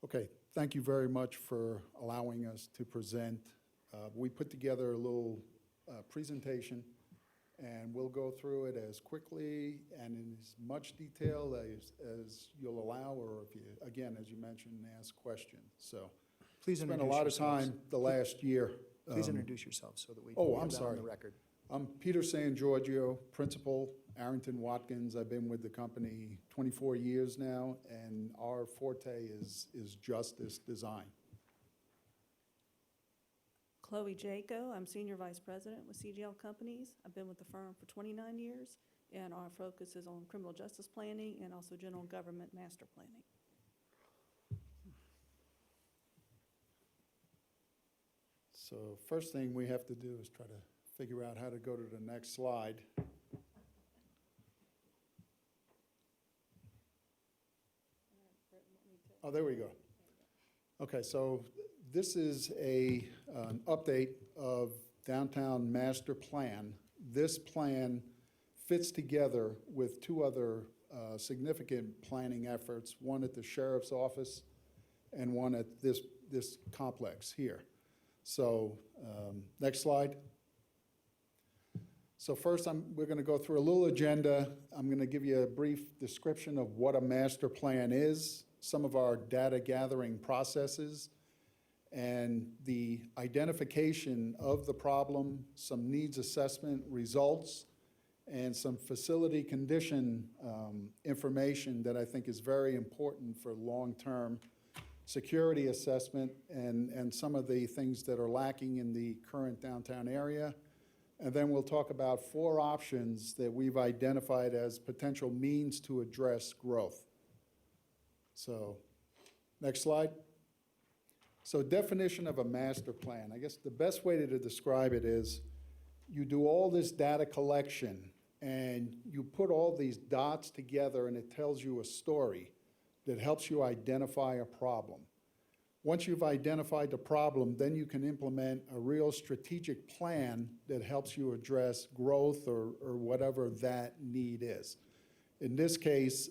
Okay, thank you very much for allowing us to present. We put together a little presentation, and we'll go through it as quickly and in as much detail as you'll allow, or if you, again, as you mentioned, ask questions. So Please spent a introduce lot of yourselves. time the last year. Please introduce yourselves so that we Oh, have I'm that sorry. on the record. I'm Peter San Giorgio, principal, Arrington Watkins. I've been with the company 24 years now, and our forte is justice design. Chloe Jaco, I'm Senior Vice President with CGL Companies. I've been with the firm for 29 years, and our focus is on criminal justice planning and also general government master planning. So first thing we have to do is try to figure out how to go to the next slide. Oh, there we go. Okay, so this is an update of downtown master plan. This plan fits together with 2 other significant planning efforts, one at the sheriff's office and one at this complex here. So next slide. So first, we're going to go through a little agenda. I'm going to give you a brief description of what a master plan is, some of our data gathering processes, and the identification of the problem, some needs assessment results, and some facility condition information that I think is very important for long-term security assessment and some of the things that are lacking in the current downtown area. And then we'll talk about 4 options that we've identified as potential means to address growth. So, next slide. So, definition of a master plan. I guess the best way to describe it is you do all this data collection and you put all these dots together and it tells you a story that helps you identify a problem. Once you've identified the problem, then you can implement a real strategic plan that helps you address growth or whatever that need is. In this case,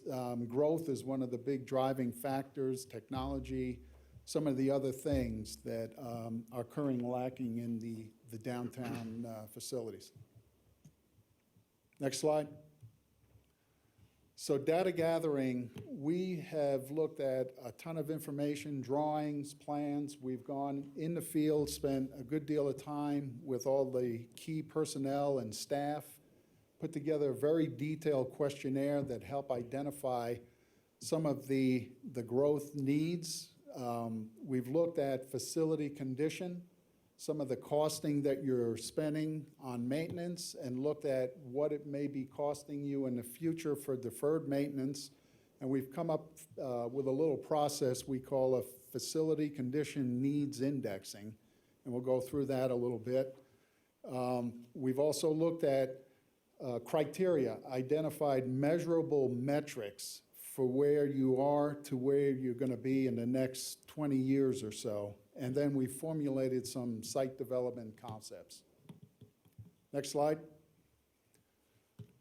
growth is one of the big driving factors, technology, some of the other things that are currently lacking in the downtown facilities. Next slide. So data gathering, we have looked at a ton of information, drawings, plans. We've gone in the field, spent a good deal of time with all the key personnel and staff, put together a very detailed questionnaire that help identify some of the growth needs. We've looked at facility condition, some of the costing that you're spending on maintenance, and looked at what it may be costing you in the future for deferred maintenance. And we've come up with a little process we call a facility condition needs indexing, and we'll go through that a little bit. We've also looked at criteria, identified measurable metrics for where you are to where you're going to be in the next 20 years or so. And then we formulated some site development concepts. Next slide.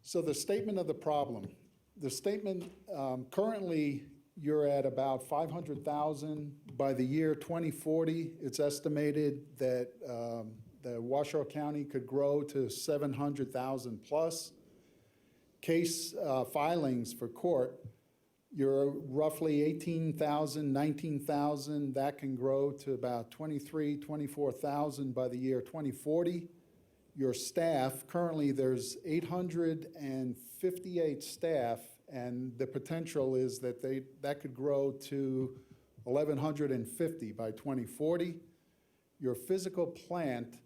So the statement of the problem. The statement, currently you're at about 500,000. By the year 2040, it's estimated that the Washoe County could grow to 700,000 plus. Case filings for court, you're roughly 18,000, 19,000. That can grow to about 23, 24,000 by the year 2040. Your staff, currently there's 858 staff, and the potential is that that could grow to 1,150 by 2040. Your physical plant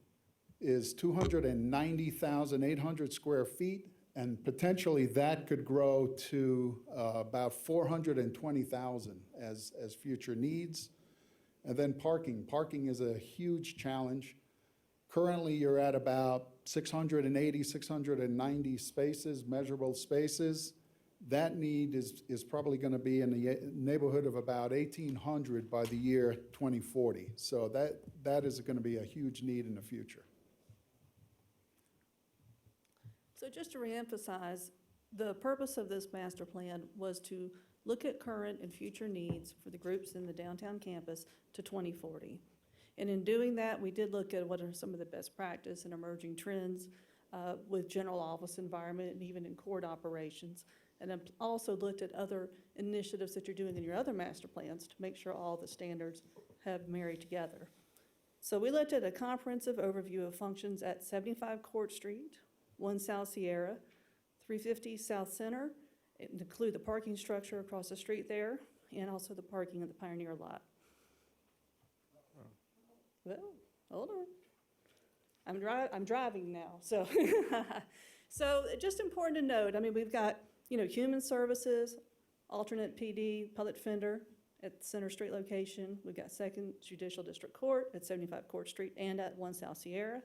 is 290,800 square feet, and potentially that could grow to about 420,000 as future needs. And then parking. Parking is a huge challenge. Currently, you're at about 680, 690 spaces, measurable spaces. That need is probably going to be in the neighborhood of about 1,800 by the year 2040. So that is going to be a huge need in the future. So just to reemphasize, the purpose of this master plan was to look at current and future needs for the groups in the downtown campus to 2040. And in doing that, we did look at what are some of the best practice and emerging trends with general office environment and even in court operations. And then also looked at other initiatives that you're doing in your other master plans to make sure all the standards have married together. So we looked at a comprehensive overview of functions at 75 Court Street, 1 South Sierra, 350 South Center. It include the parking structure across the street there, and also the parking at the Pioneer lot. Well, hold on. I'm driving now, so. So just important to note, I mean, we've got, human services, alternate PD, public defender at the Center Street location. We've got 2nd Judicial District Court at 75 Court Street and at 1 South Sierra.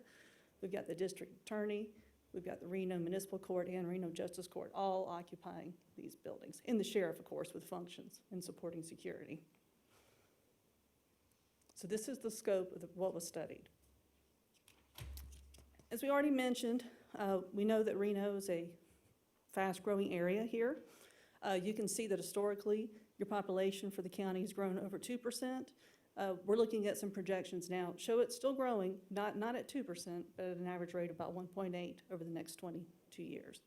We've got the district attorney. We've got the Reno Municipal Court and Reno Justice Court all occupying these buildings. And the sheriff, of course, with functions and supporting security. So this is the scope of what was studied. As we already mentioned, we know that Reno is a fast-growing area here. You can see that historically, your population for the county has grown over 2%. We're looking at some projections now. Show it's still growing, not at 2%, but at an average rate of about 1.8 over the next 22 years.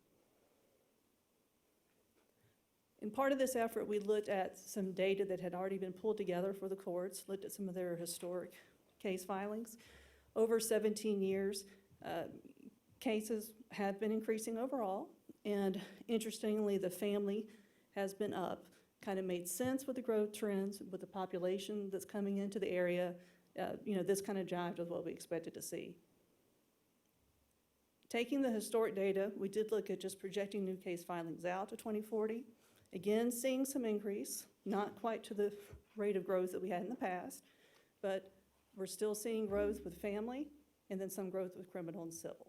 In part of this effort, we looked at some data that had already been pulled together for the courts, looked at some of their historic case filings. Over 17 years, cases have been increasing overall, and interestingly, the family has been up. Kind of made sense with the growth trends, with the population that's coming into the area. This kind of jived with what we expected to see. Taking the historic data, we did look at just projecting new case filings out to 2040. Again, seeing some increase, not quite to the rate of growth that we had in the past, but we're still seeing growth with family and then some growth with criminal and civil.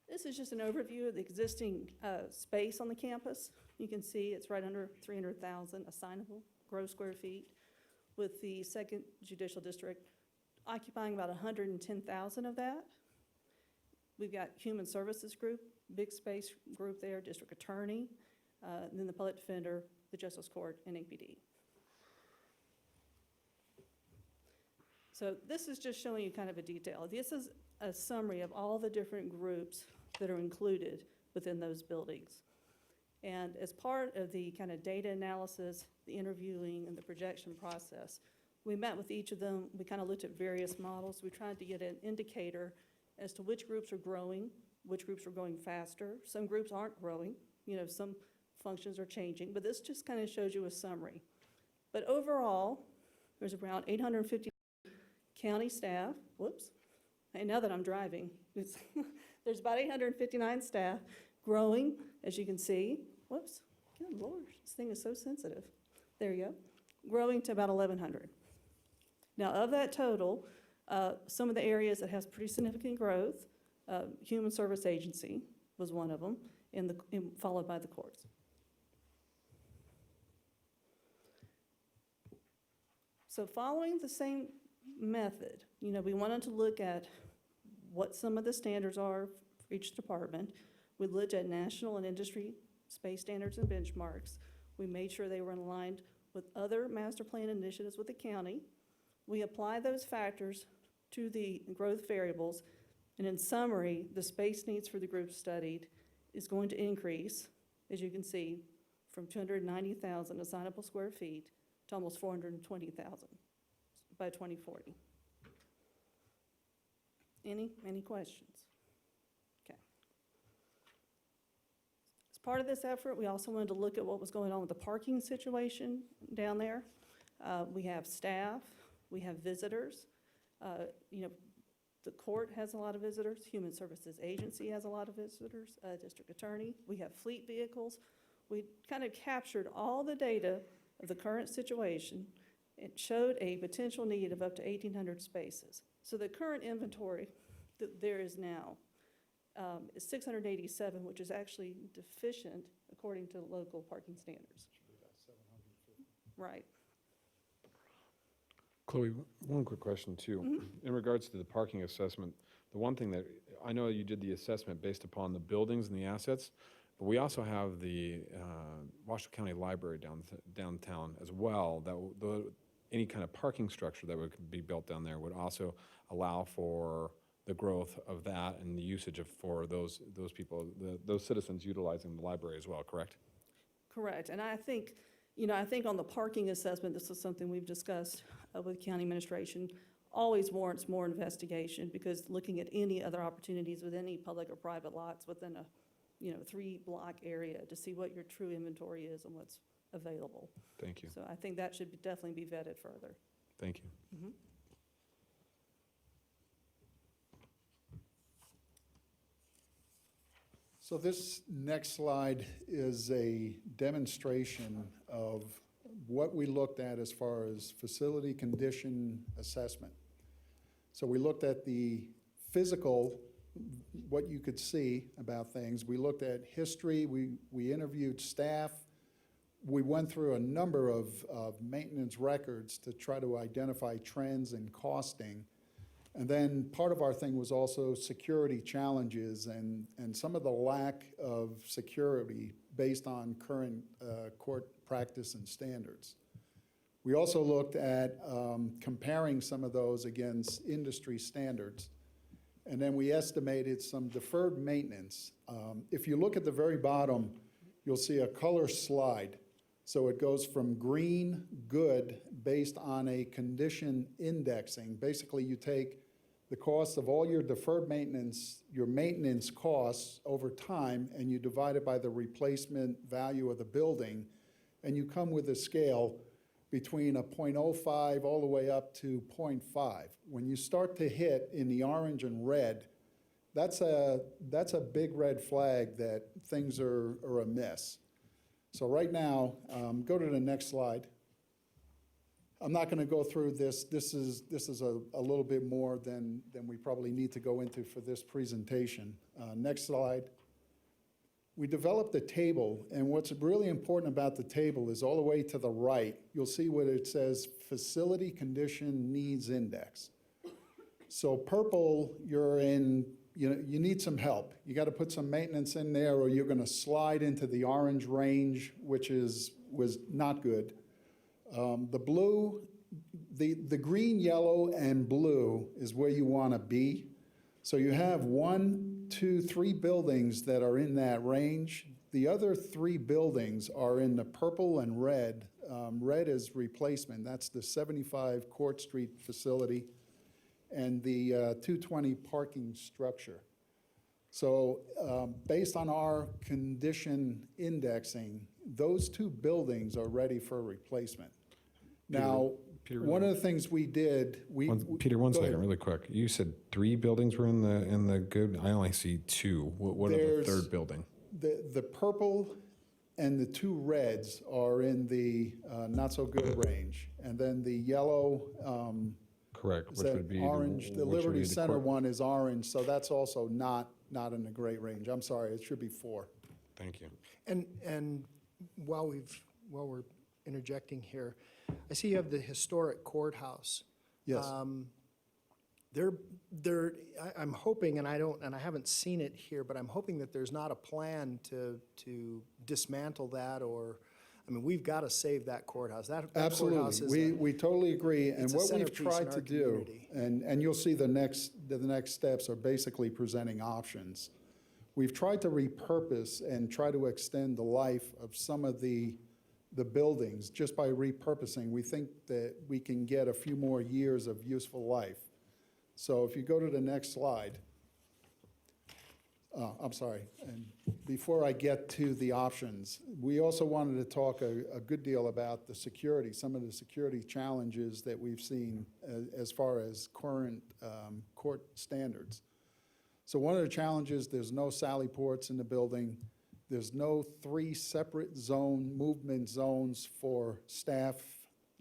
This is just an overview of the existing space on the campus. You can see it's right under 300,000 assignable gross square feet, with the 2nd Judicial District occupying about 110,000 of that. We've got Human Services Group, big space group there, District Attorney, and then the Public Defender, the Justice Court, and APD. So this is just showing you kind of a detail. This is a summary of all the different groups that are included within those buildings. And as part of the kind of data analysis, the interviewing, and the projection process, we met with each of them. We kind of looked at various models. We tried to get an indicator as to which groups are growing, which groups are growing faster. Some groups aren't growing. Some functions are changing, but this just kind of shows you a summary. But overall, there's around 850 county staff, whoops, and now that I'm driving, there's about 859 staff growing, as you can see, whoops, good Lord, this thing is so sensitive. There you go, growing to about 1,100. Now, of that total, some of the areas that has pretty significant growth, Human Service Agency was one of them, followed by the courts. So following the same method, we wanted to look at what some of the standards are for each department. We looked at national and industry space standards and benchmarks. We made sure they were aligned with other master plan initiatives with the county. We apply those factors to the growth variables, and in summary, the space needs for the group studied is going to increase, as you can see, from 290,000 assignable square feet to almost 420,000 by 2040. Any questions? Okay. As part of this effort, we also wanted to look at what was going on with the parking situation down there. We have staff, we have visitors. The court has a lot of visitors. Human Services Agency has a lot of visitors. District Attorney. We have fleet vehicles. We kind of captured all the data of the current situation. It showed a potential need of up to 1,800 spaces. So the current inventory that there is now is 687, which is actually deficient according to local parking standards. Right. Chloe, one quick question too. In regards to the parking assessment, the one thing that, I know you did the assessment based upon the buildings and the assets, but we also have the Washoe County Library downtown as well, that any kind of parking structure that would be built down there would also allow for the growth of that and the usage for those people, those citizens utilizing the library as well, correct? Correct, and I think on the parking assessment, this is something we've discussed with county administration, always warrants more investigation, because looking at any other opportunities with any public or private lots within a 3-block area to see what your true inventory is and what's available. Thank you. So I think that should definitely be vetted further. Thank you. Mm-hmm. So this next slide is a demonstration of what we looked at as far as facility condition assessment. So we looked at the physical, what you could see about things. We looked at history. We interviewed staff. We went through a number of maintenance records to try to identify trends in costing. And then part of our thing was also security challenges and some of the lack of security based on current court practice and standards. We also looked at comparing some of those against industry standards. And then we estimated some deferred maintenance. If you look at the very bottom, you'll see a color slide. So it goes from green, good, based on a condition indexing. Basically, you take the cost of all your deferred maintenance, your maintenance costs over time, and you divide it by the replacement value of the building, and you come with a scale between a 0.05 all the way up to 0.5. When you start to hit in the orange and red, that's a big red flag that things are amiss. So right now, go to the next slide. I'm not going to go through this. This is a little bit more than we probably need to go into for this presentation. Next slide. We developed a table, and what's really important about the table is all the way to the right, you'll see what it says, Facility Condition Needs Index. So purple, you're in, you need some help. You got to put some maintenance in there, or you're going to slide into the orange range, which was not good. The blue, the green, yellow, and blue is where you want to be. So you have 1, 2, 3 buildings that are in that range. The other 3 buildings are in the purple and red. Red is replacement. That's the 75 Court Street facility and the 220 parking structure. So based on our condition indexing, those two buildings are ready for replacement. Now, Peter, one of the things we did, Peter, one go second, ahead. really quick. You said 3 buildings were in the good. I only see 2. What are the There's- third building? The purple and the 2 reds are in the not-so-good range. And then the yellow, Correct. is Which that would be orange? The which would Liberty be the Center court- one is orange, so that's also not in the great range. I'm sorry, it should be 4. Thank you. And while we're interjecting here, I see you have the historic courthouse. Yes. I'm hoping, and I haven't seen it here, but I'm hoping that there's not a plan to dismantle that, or, I mean, we've got to save that courthouse. That courthouse is Absolutely, we totally agree, and it's a what we've centerpiece in tried our to do, community. and you'll see the next steps are basically presenting options. We've tried to repurpose and try to extend the life of some of the buildings just by repurposing. We think that we can get a few more years of useful life. So if you go to the next slide. I'm sorry, and before I get to the options, we also wanted to talk a good deal about the security, some of the security challenges that we've seen as far as current court standards. So one of the challenges, there's no sally ports in the building. There's no 3 separate movement zones for staff,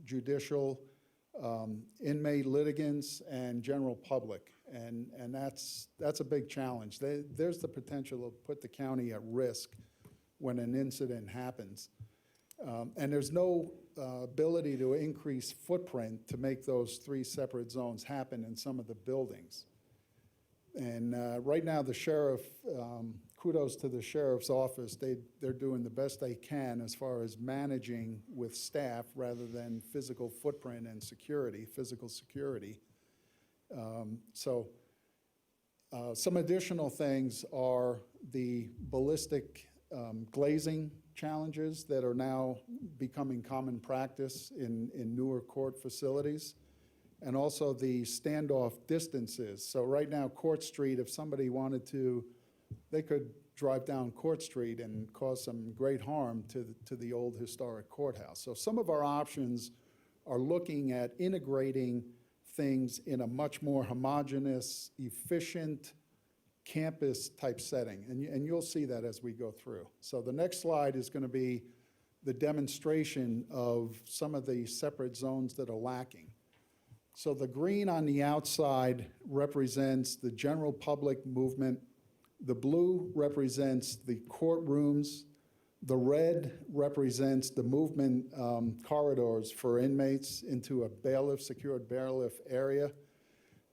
judicial, inmate litigants, and general public. And that's a big challenge. There's the potential to put the county at risk when an incident happens. And there's no ability to increase footprint to make those 3 separate zones happen in some of the buildings. And right now, the sheriff, kudos to the sheriff's office, they're doing the best they can as far as managing with staff rather than physical footprint and physical security. Some additional things are the ballistic glazing challenges that are now becoming common practice in newer court facilities, and also the standoff distances. So right now, Court Street, if somebody wanted to, they could drive down Court Street and cause some great harm to the old historic courthouse. So some of our options are looking at integrating things in a much more homogeneous, efficient campus-type setting, and you'll see that as we go through. So the next slide is going to be the demonstration of some of the separate zones that are lacking. So the green on the outside represents the general public movement. The blue represents the courtrooms. The red represents the movement corridors for inmates into a secured bailiff area.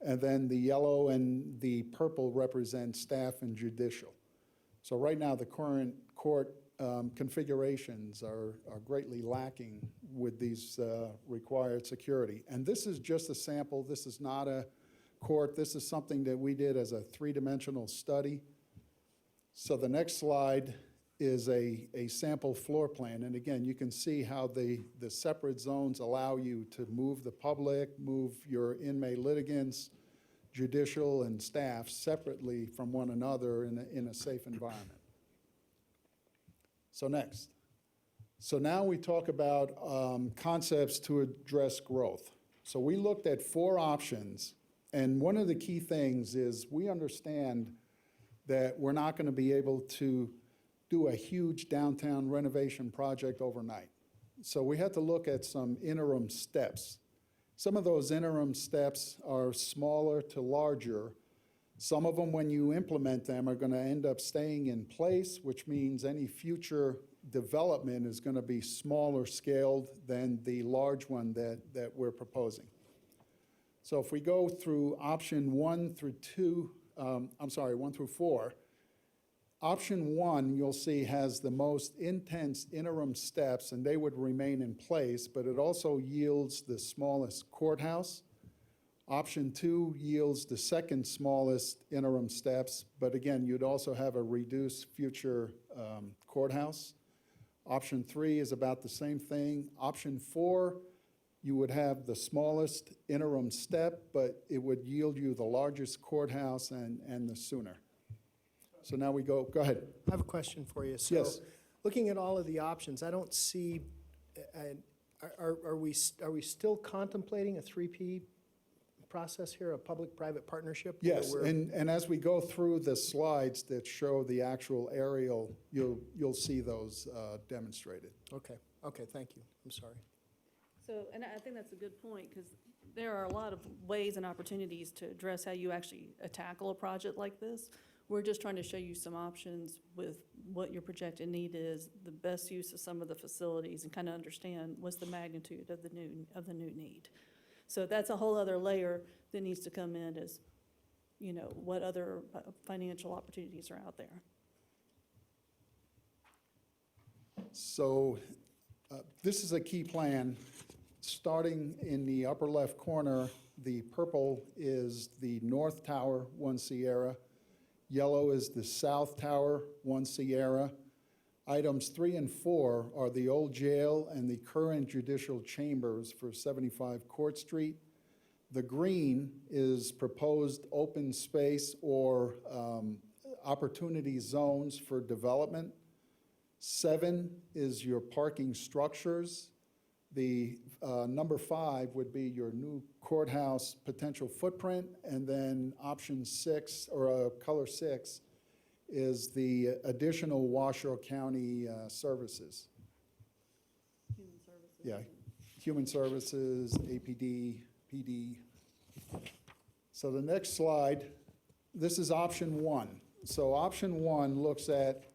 And then the yellow and the purple represent staff and judicial. So right now, the current court configurations are greatly lacking with these required security. And this is just a sample. This is not a court. This is something that we did as a 3-dimensional study. So the next slide is a sample floor plan. And again, you can see how the separate zones allow you to move the public, move your inmate litigants, judicial, and staff separately from one another in a safe environment. So next. So now we talk about concepts to address growth. So we looked at 4 options, and one of the key things is we understand that we're not going to be able to do a huge downtown renovation project overnight. So we had to look at some interim steps. Some of those interim steps are smaller to larger. Some of them, when you implement them, are going to end up staying in place, which means any future development is going to be smaller scaled than the large one that we're proposing. So if we go through option 1 through 4, option 1, you'll see, has the most intense interim steps, and they would remain in place, but it also yields the smallest courthouse. Option 2 yields the second smallest interim steps, but again, you'd also have a reduced future courthouse. Option 3 is about the same thing. Option 4, you would have the smallest interim step, but it would yield you the largest courthouse and the sooner. So now we go ahead. I have a question for you. So, Yes. looking at all of the options, I don't see, are we still contemplating a 3P process here, a public-private partnership? where Yes, we're- and as we go through the slides that show the actual aerial, you'll see those demonstrated. Okay, thank you. I'm sorry. So, and I think that's a good point, because there are a lot of ways and opportunities to address how you actually tackle a project like this. We're just trying to show you some options with what your projected need is, the best use of some of the facilities, and kind of understand what's the magnitude of the new need. So that's a whole other layer that needs to come in as, you know, what other financial opportunities are out there. So this is a key plan. Starting in the upper left corner, the purple is the North Tower, 1 Sierra. Yellow is the South Tower, 1 Sierra. Items 3 and 4 are the old jail and the current judicial chambers for 75 Court Street. The green is proposed open space or opportunity zones for development. 7 is your parking structures. The number 5 would be your new courthouse potential footprint, and then option 6, or color 6, is the additional Washoe County services. Human services. Yeah, human services, APD, PD. So the next slide, this is option 1. So option 1 looks at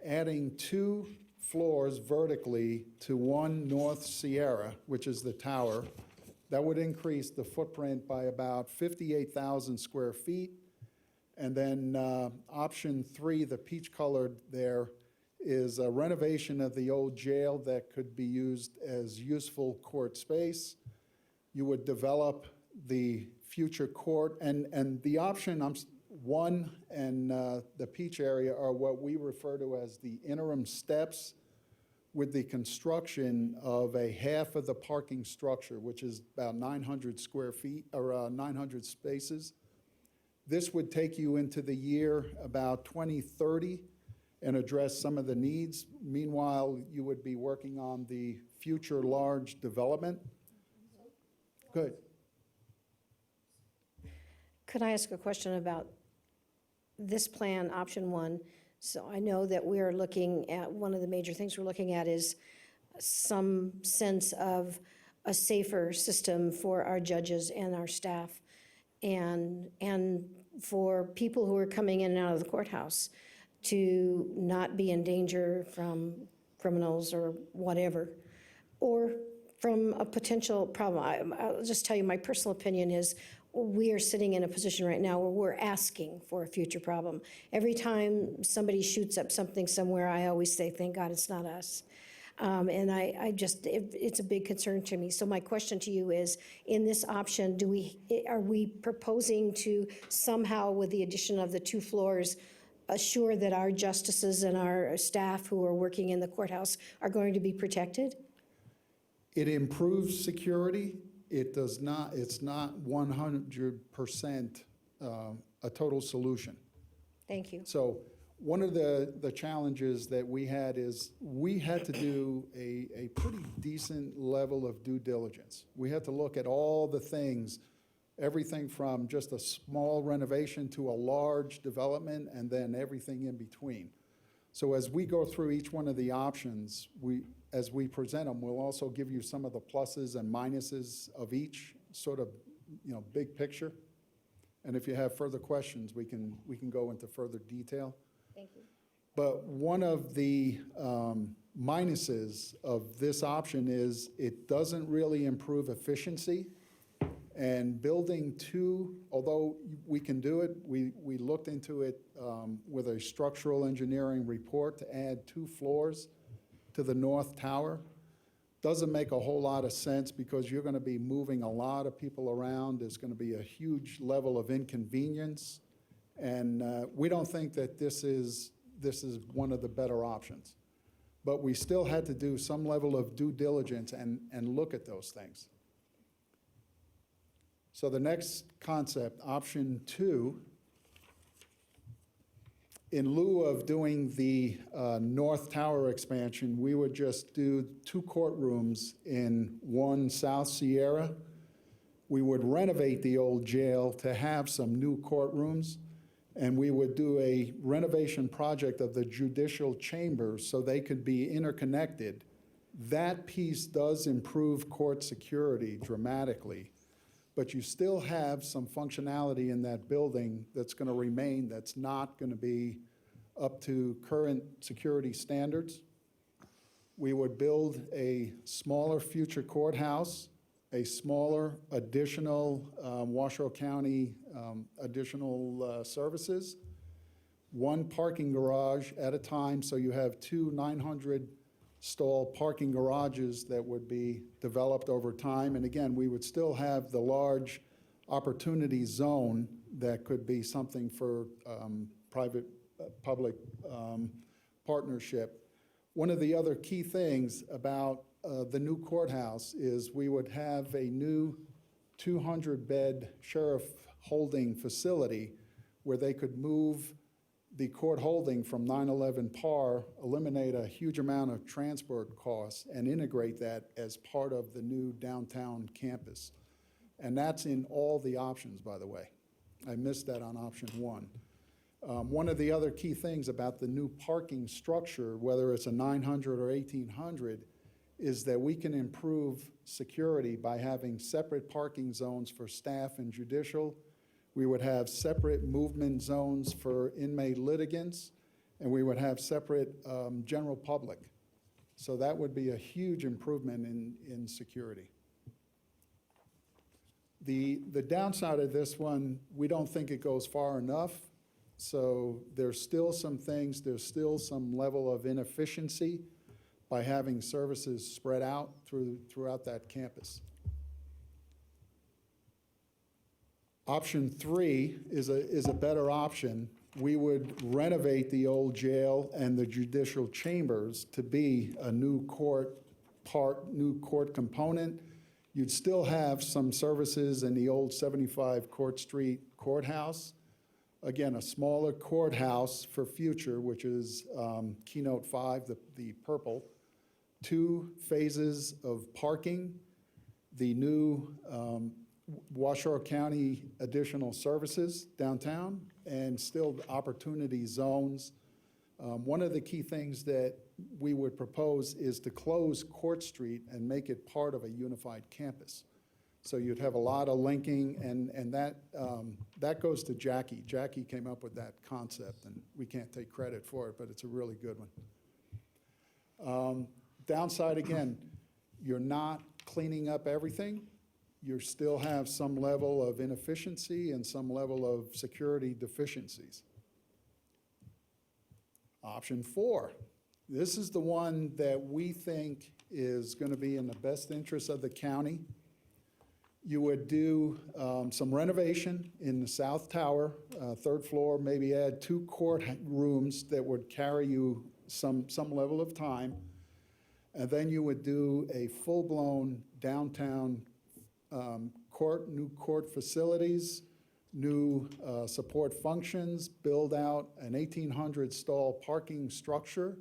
adding 2 floors vertically to 1 North Sierra, which is the tower. That would increase the footprint by about 58,000 square feet. And then option 3, the peach colored there, is a renovation of the old jail that could be used as useful court space. You would develop the future court, and the option 1 and the peach area are what we refer to as the interim steps, with the construction of a half of the parking structure, which is about 900 square feet, or 900 spaces. This would take you into the year about 2030 and address some of the needs. Meanwhile, you would be working on the future large development. Good. Could I ask a question about this plan, option 1? So I know that we're looking at, one of the major things we're looking at is some sense of a safer system for our judges and our staff, and for people who are coming in and out of the courthouse to not be in danger from criminals or whatever, or from a potential problem. I'll just tell you, my personal opinion is we are sitting in a position right now where we're asking for a future problem. Every time somebody shoots up something somewhere, I always say, thank God it's not us. And it's a big concern to me. So my question to you is, in this option, are we proposing to somehow, with the addition of the 2 floors, assure that our justices and our staff who are working in the courthouse are going to be protected? It improves security. It does not, it's not 100% a total solution. Thank you. So one of the challenges that we had is we had to do a pretty decent level of due diligence. We had to look at all the things, everything from just a small renovation to a large development, and then everything in between. So as we go through each one of the options, as we present them, we'll also give you some of the pluses and minuses of each, sort of, big picture. And if you have further questions, we can go into further detail. Thank you. But one of the minuses of this option is it doesn't really improve efficiency. And building 2, although we can do it, we looked into it with a structural engineering report to add 2 floors to the North Tower. Doesn't make a whole lot of sense because you're going to be moving a lot of people around. There's going to be a huge level of inconvenience. And we don't think that this is one of the better options. But we still had to do some level of due diligence and look at those things. So the next concept, option 2, In lieu of doing the North Tower expansion, we would just do 2 courtrooms in 1 South Sierra. We would renovate the old jail to have some new courtrooms, and we would do a renovation project of the judicial chambers so they could be interconnected. That piece does improve court security dramatically, but you still have some functionality in that building that's going to remain, that's not going to be up to current security standards. We would build a smaller future courthouse, a smaller additional Washoe County additional services, 1 parking garage at a time, so you have 2 900-stall parking garages that would be developed over time. And again, we would still have the large opportunity zone that could be something for private-public partnership. One of the other key things about the new courthouse is we would have a new 200-bed sheriff holding facility where they could move the court holding from 911 PAR, eliminate a huge amount of transport costs, and integrate that as part of the new downtown campus. And that's in all the options, by the way. I missed that on option 1. One of the other key things about the new parking structure, whether it's a 900 or 1800, is that we can improve security by having separate parking zones for staff and judicial. We would have separate movement zones for inmate litigants, and we would have separate general public. So that would be a huge improvement in security. The downside of this one, we don't think it goes far enough. So there's still some things, there's still some level of inefficiency by having services spread out throughout that campus. Option 3 is a better option. We would renovate the old jail and the judicial chambers to be a new court component. You'd still have some services in the old 75 Court Street courthouse. Again, a smaller courthouse for future, which is Keynote 5, the purple. 2 phases of parking, the new Washoe County additional services downtown, and still opportunity zones. One of the key things that we would propose is to close Court Street and make it part of a unified campus. So you'd have a lot of linking, and that goes to Jackie. Jackie came up with that concept, and we can't take credit for it, but it's a really good one. Downside, again, you're not cleaning up everything. You still have some level of inefficiency and some level of security deficiencies. Option 4. This is the one that we think is going to be in the best interest of the county. You would do some renovation in the South Tower, 3rd floor, maybe add 2 court rooms that would carry you some level of time. And then you would do a full-blown downtown new court facilities, new support functions, build out an 1,800-stall parking structure,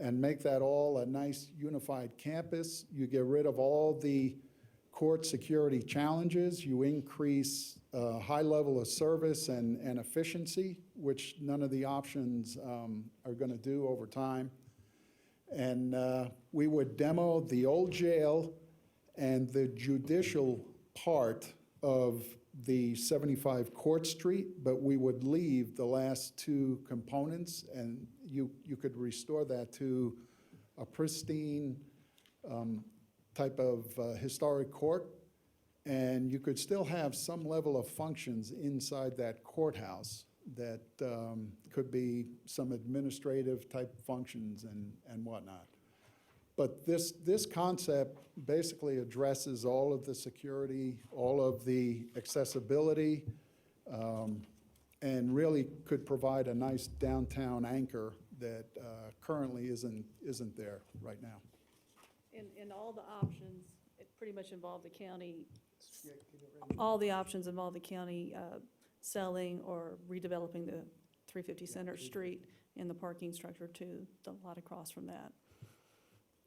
and make that all a nice unified campus. You get rid of all the court security challenges. You increase high level of service and efficiency, which none of the options are going to do over time. And we would demo the old jail and the judicial part of the 75 Court Street, but we would leave the last 2 components, and you could restore that to a pristine type of historic court, and you could still have some level of functions inside that courthouse that could be some administrative type functions and whatnot. But this concept basically addresses all of the security, all of the accessibility, and really could provide a nice downtown anchor that currently isn't there right now. And all the options, it pretty much involve the county, all the options involve the county selling or redeveloping the 350 Center Street and the parking structure to the lot across from that.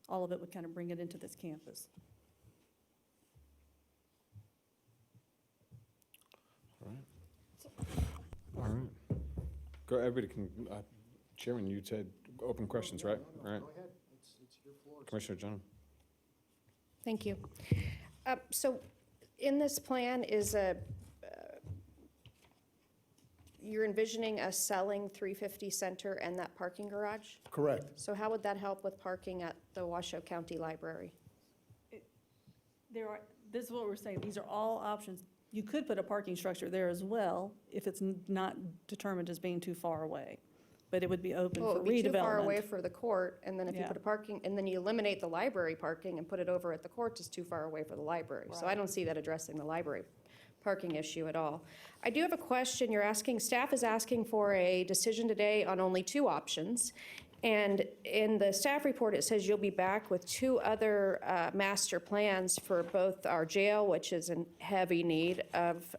All of it would kind of bring it into this campus. All right. Go, everybody can, Chairman, you said open questions, right? All right. Go ahead, it's your floor. Commissioner John. Thank you. So in this plan is you're envisioning us selling 350 Center and that parking garage? Correct. So how would that help with parking at the Washoe County Library? This is what we're saying, these are all options. You could put a parking structure there as well if it's not determined as being too far away, but it would be open Well, for it would be too far redevelopment. away for the court, and then if you Yeah. put a parking, and then you eliminate the library parking and put it over at the court, it's too far away for the library. So I don't see that addressing the library parking issue at all. I do have a question. Staff is asking for a decision today on only two options. And in the staff report, it says you'll be back with two other master plans for both our jail, which is in heavy need of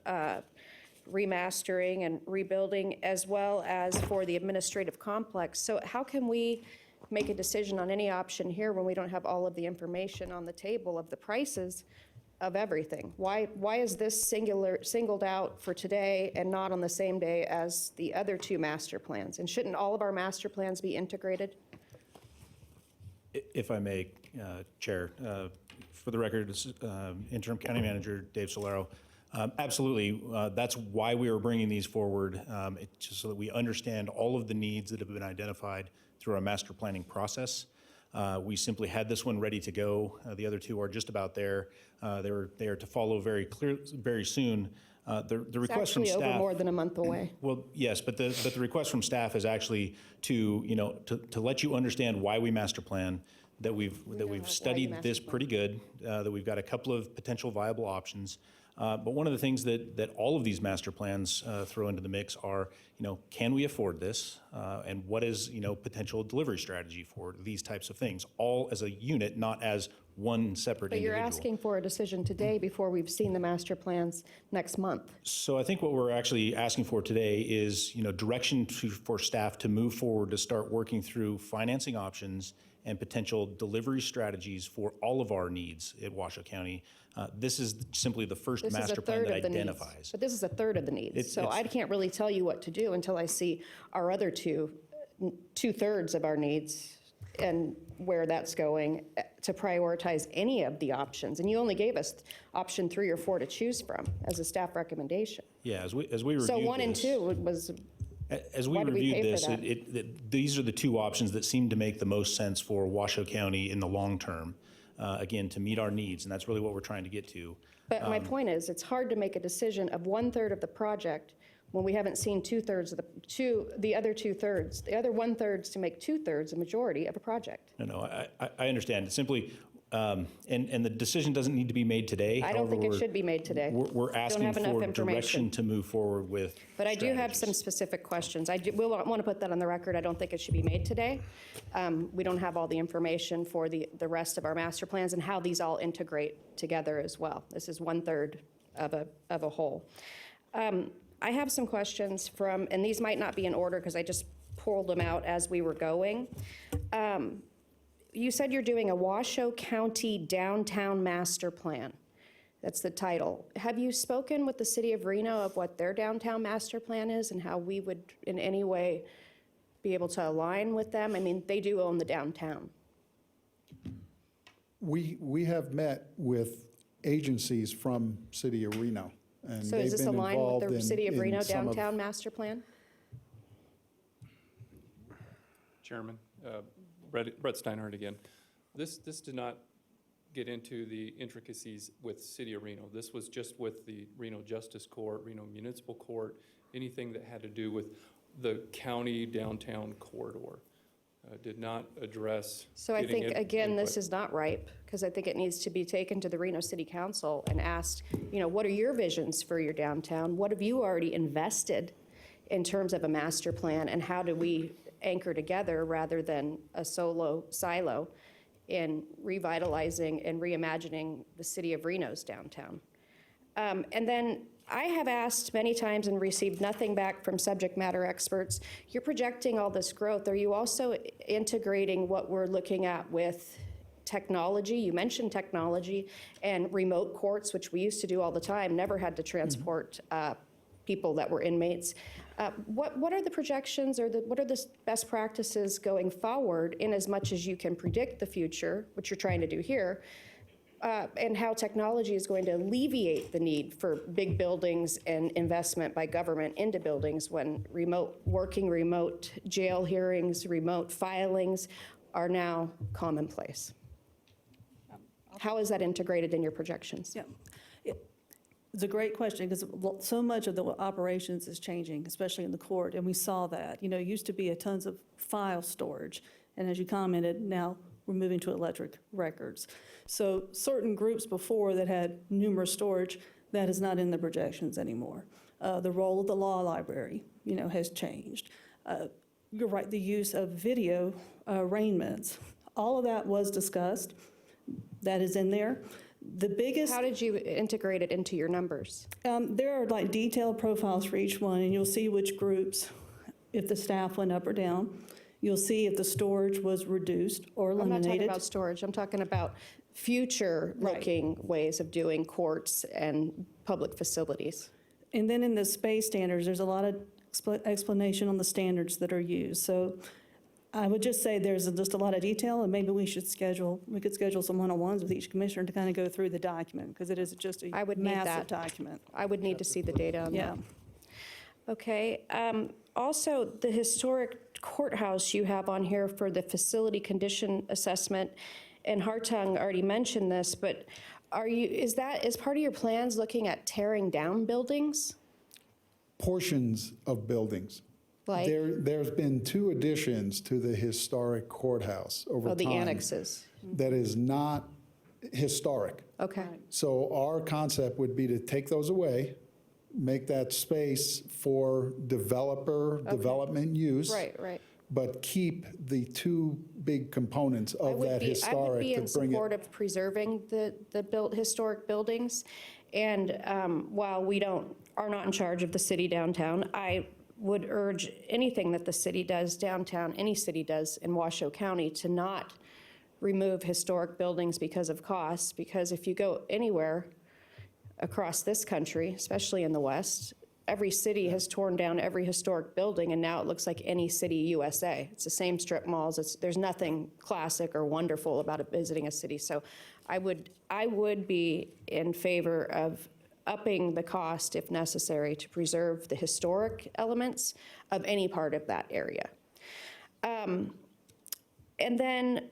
remastering and rebuilding, as well as for the administrative complex. So how can we make a decision on any option here when we don't have all of the information on the table of the prices of everything? Why is this singled out for today and not on the same day as the other two master plans? And shouldn't all of our master plans be integrated? If I may, Chair, for the record, this is, Interim County Manager Dave Solero. Absolutely, that's why we are bringing these forward, just so that we understand all of the needs that have been identified through our master planning process. We simply had this one ready to go. The other two are just about there. They are to follow very soon. The request from It's staff. actually over more than a month away. Well, yes, but the request from staff is actually to let you understand why we master plan, that we've studied this pretty good, that we've got a couple of potential viable options. But one of the things that all of these master plans throw into the mix are, can we afford this? And what is, potential delivery strategy for these types of things, all as a unit, not as one separate But you're individual. asking for a decision today before we've seen the master plans next month. So I think what we're actually asking for today is, direction for staff to move forward to start working through financing options and potential delivery strategies for all of our needs at Washoe County. This is simply the first This is a master plan third that of the needs. identifies. But this is a third of the needs. So I can't really tell you what to do until I see our other two-thirds of our needs and where that's going to prioritize any of the options. And you only gave us option 3 or 4 to choose from as a staff recommendation. Yeah, as we reviewed So 1 and this- 2 was, As we Why did we reviewed pay for this, that? these are the two options that seem to make the most sense for Washoe County in the long term, again, to meet our needs, and that's really what we're trying to get to. but my point is, it's hard to make a decision of 1/3 of the project when we haven't seen 2/3 of the other 2/3, the other 1/3 to make 2/3 a majority of a project. No, I understand. Simply, and the decision doesn't need to be made today. I don't think it However, should be made today. We're Don't asking have enough for information. direction to move forward with But I do have strategies. some specific questions. We'll want to put that on the record. I don't think it should be made today. We don't have all the information for the rest of our master plans and how these all integrate together as well. This is 1/3 of a whole. I have some questions from, and these might not be in order because I just pulled them out as we were going. You said you're doing a Washoe County Downtown Master Plan. That's the title. Have you spoken with the city of Reno of what their downtown master plan is and how we would in any way be able to align with them? I mean, they do own the downtown. We have met with agencies from City of Reno, and So is they've this been aligned with involved the city of in Reno some of- downtown master plan? Chairman, Brett Steinhardt again. This did not get into the intricacies with City of Reno. This was just with the Reno Justice Court, Reno Municipal Court, anything that had to do with the county downtown corridor. Did not address. So I getting think, again, this is not ripe, because I think it needs to be taken to the Reno City Council and asked, what are your visions for your downtown? What have you already invested in terms of a master plan, and how do we anchor together rather than a silo in revitalizing and reimagining the city of Reno's downtown? And then I have asked many times and received nothing back from subject matter experts. You're projecting all this growth. Are you also integrating what we're looking at with technology? You mentioned technology and remote courts, which we used to do all the time, never had to transport people that were inmates. What are the projections, or what are the best practices going forward, in as much as you can predict the future, which you're trying to do here, and how technology is going to alleviate the need for big buildings and investment by government into buildings when remote jail hearings, remote filings are now commonplace? How is that integrated in your projections? Yeah. It's a great question, because so much of the operations is changing, especially in the court, and we saw that. You know, it used to be a tons of file storage, and as you commented, now we're moving to electric records. So certain groups before that had numerous storage, that is not in the projections anymore. The role of the law library, you know, has changed. You're right, the use of video arraignments, all of that was discussed. That is in there. The biggest. How did you integrate it into your numbers? There are like detailed profiles for each one, and you'll see which groups, if the staff went up or down. You'll see if the storage was reduced or eliminated. I'm not talking about storage. I'm talking about future-looking ways of doing courts and public facilities. And then in the space standards, there's a lot of explanation on the standards that are used. So I would just say there's just a lot of detail, and maybe we could schedule some one-on-ones with each commissioner to kind of go through the document, because it is just a massive document. I would need to see the data on that. Yeah. Okay. Also, the historic courthouse you have on here for the facility condition assessment, and Hartung already mentioned this, but is part of your plans looking at tearing down buildings? Portions of buildings. Like? There's been 2 additions to the historic courthouse over time. The annexes. That is not historic. Okay. So our concept would be to take those away, make that space for development use. Right. But keep the 2 big components of that historic I would be in to bring support it. of preserving the historic buildings. And while we are not in charge of the city downtown, I would urge anything that the city does downtown, any city does in Washoe County, to not remove historic buildings because of costs. Because if you go anywhere across this country, especially in the West, every city has torn down every historic building, and now it looks like any city USA. It's the same strip malls. There's nothing classic or wonderful about visiting a city. So I would be in favor of upping the cost, if necessary, to preserve the historic elements of any part of that area. And then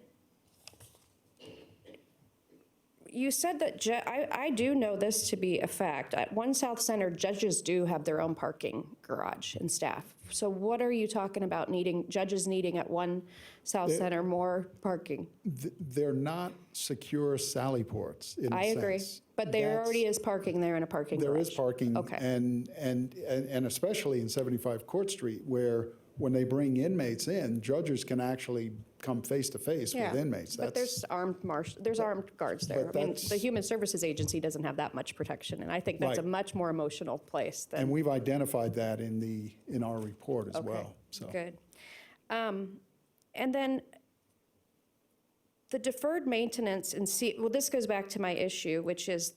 you said that, I do know this to be a fact. At One South Center, judges do have their own parking garage and staff. So what are you talking about judges needing at One South Center more parking? They're not secure sally ports in a sense. I agree, but there already is parking there in a parking garage. There is parking. Okay. And especially in 75 Court Street, where when they bring inmates in, judges can actually come face to face with inmates. But there's armed guards there. I mean, the Human Services Agency doesn't have that much protection, and I think that's a much more emotional place than. And we've identified that in our report as well. So. Good. And then the deferred maintenance this goes back to my issue, which is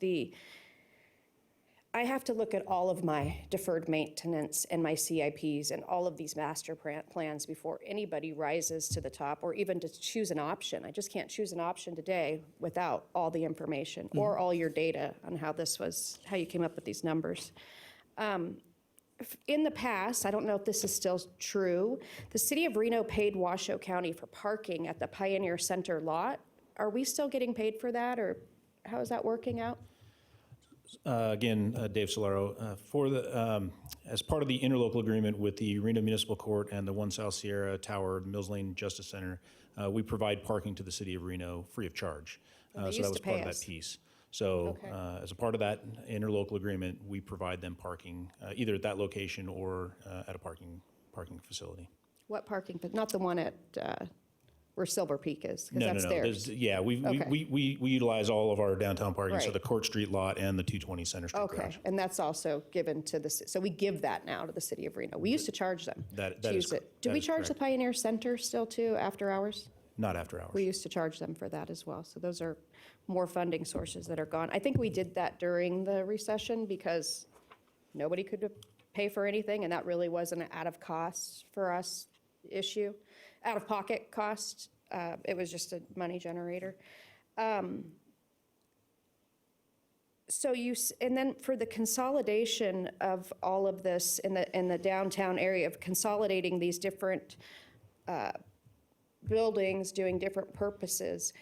I have to look at all of my deferred maintenance and my CIPs and all of these master plans before anybody rises to the top, or even to choose an option. I just can't choose an option today without all the information or all your data on how you came up with these numbers. In the past, I don't know if this is still true, the city of Reno paid Washoe County for parking at the Pioneer Center lot. Are we still getting paid for that, or how is that working out? Again, Dave Solero, as part of the interlocal agreement with the Reno Municipal Court and the One South Sierra Tower Mills Lane Justice Center, we provide parking to the city of Reno free of charge. So that was part of that piece. So as a part of that interlocal agreement, we provide them parking either at that location or at a parking facility. What parking? But not the one at where Silver Peak is? Because No, that's no. theirs. Yeah, Okay. we utilize all of our downtown parking, so Right. the Court Street lot and the 220 Center Street Okay, garage. and that's also given to the, so we give that now to the city of Reno. We used to charge them That to is use cor- it. Do that we is charge the correct. Pioneer Center still too, after hours? Not after hours. We used to charge them for that as well. So those are more funding sources that are gone. I think we did that during the recession because nobody could pay for anything, and that really wasn't an out-of-cost for us issue, out-of-pocket cost. It was just a money generator. So and then for the consolidation of all of this in the downtown area, of consolidating these different buildings, doing different purposes,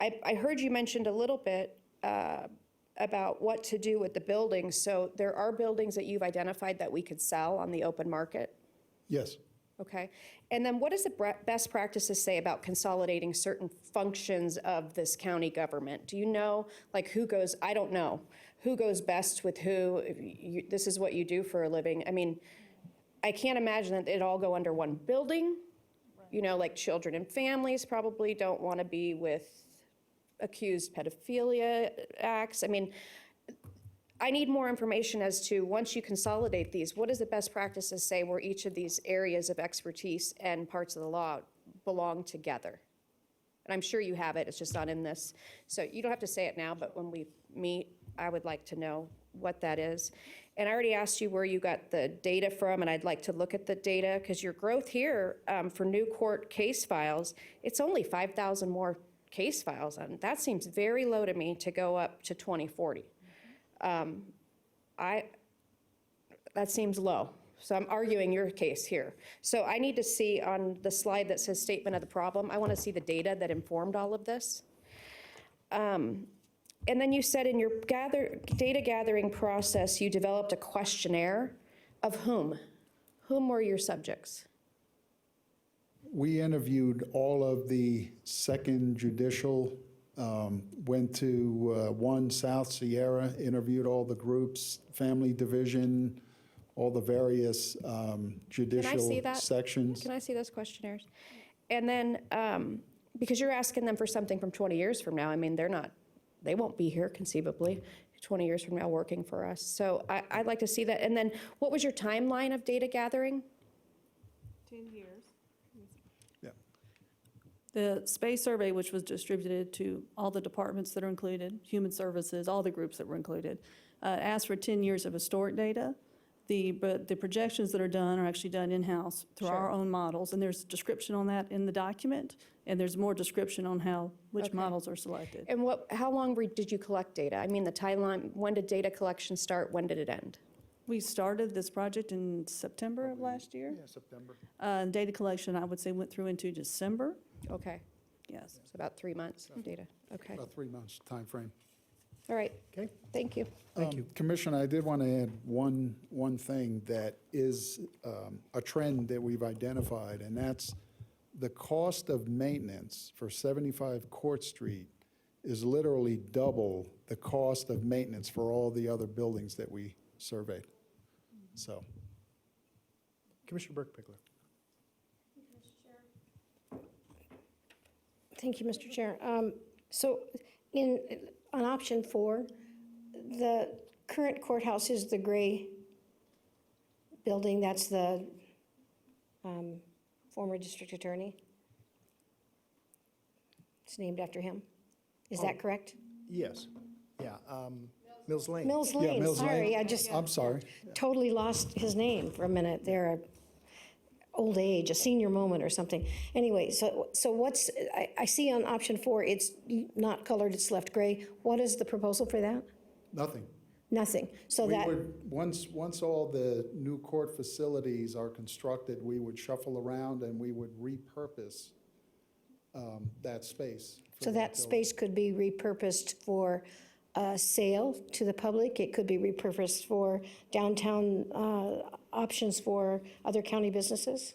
I heard you mentioned a little bit about what to do with the buildings. So there are buildings that you've identified that we could sell on the open market? Yes. Okay. And then what does the best practices say about consolidating certain functions of this county government? Do you know, like, who goes, I don't know, who goes best with who? If this is what you do for a living. I mean, I can't imagine that it'd all go under one building. You know, like children and families probably don't want to be with accused pedophilia acts. I mean, I need more information as to, once you consolidate these, what does the best practices say where each of these areas of expertise and parts of the law belong together? And I'm sure you have it, it's just not in this. So you don't have to say it now, but when we meet, I would like to know what that is. And I already asked you where you got the data from, and I'd like to look at the data, because your growth here for new court case files, it's only 5,000 more case files, and that seems very low to me to go up to 2040. That seems low. So I'm arguing your case here. So I need to see on the slide that says statement of the problem, I want to see the data that informed all of this. And then you said in your data gathering process, you developed a questionnaire of whom? Whom were your subjects? We interviewed all of the Second Judicial, went to 1 South Sierra, interviewed all the groups, Family Division, all the various judicial sections. Can I see those questionnaires? And then, because you're asking them for something from 20 years from now, I mean, they won't be here conceivably 20 years from now working for us. So I'd like to see that. And then what was your timeline of data gathering? 10 years. Yeah. The space survey, which was distributed to all the departments that are included, human services, all the groups that were included, asked for 10 years of historic data. But the projections that are done are actually done in-house through our own models, and there's description on that in the document, and there's more description on which models are selected. And how long did you collect data? I mean, the timeline, when did data collection start? When did it end? We started this project in September of last year. Yeah, September. Data collection, I would say, went through into December. Okay, Yes. so about 3 months of data. Okay, About 3 months timeframe. all right. Okay. Thank you. Thank you. Commissioner, I did want to add one thing that is a trend that we've identified, and that's the cost of maintenance for 75 Court Street is literally double the cost of maintenance for all the other buildings that we surveyed. So, Commissioner Burke-Pickler. Thank you, Mr. Chair. So on option 4, the current courthouse is the gray building. That's the former district attorney. It's named after him. Is that correct? Yes, yeah, Mills Lane. Mills yeah, Lane, Mills sorry. Lane. I just I'm sorry. totally lost his name for a minute. They're old age, a senior moment or something. Anyway, so what's, I see on option 4, it's not colored, it's left gray. What is the proposal for that? Nothing. Nothing. So We that, would, once all the new court facilities are constructed, we would shuffle around and we would repurpose that space. for so that building. space could be repurposed for sale to the public. It could be repurposed for downtown options for other county businesses.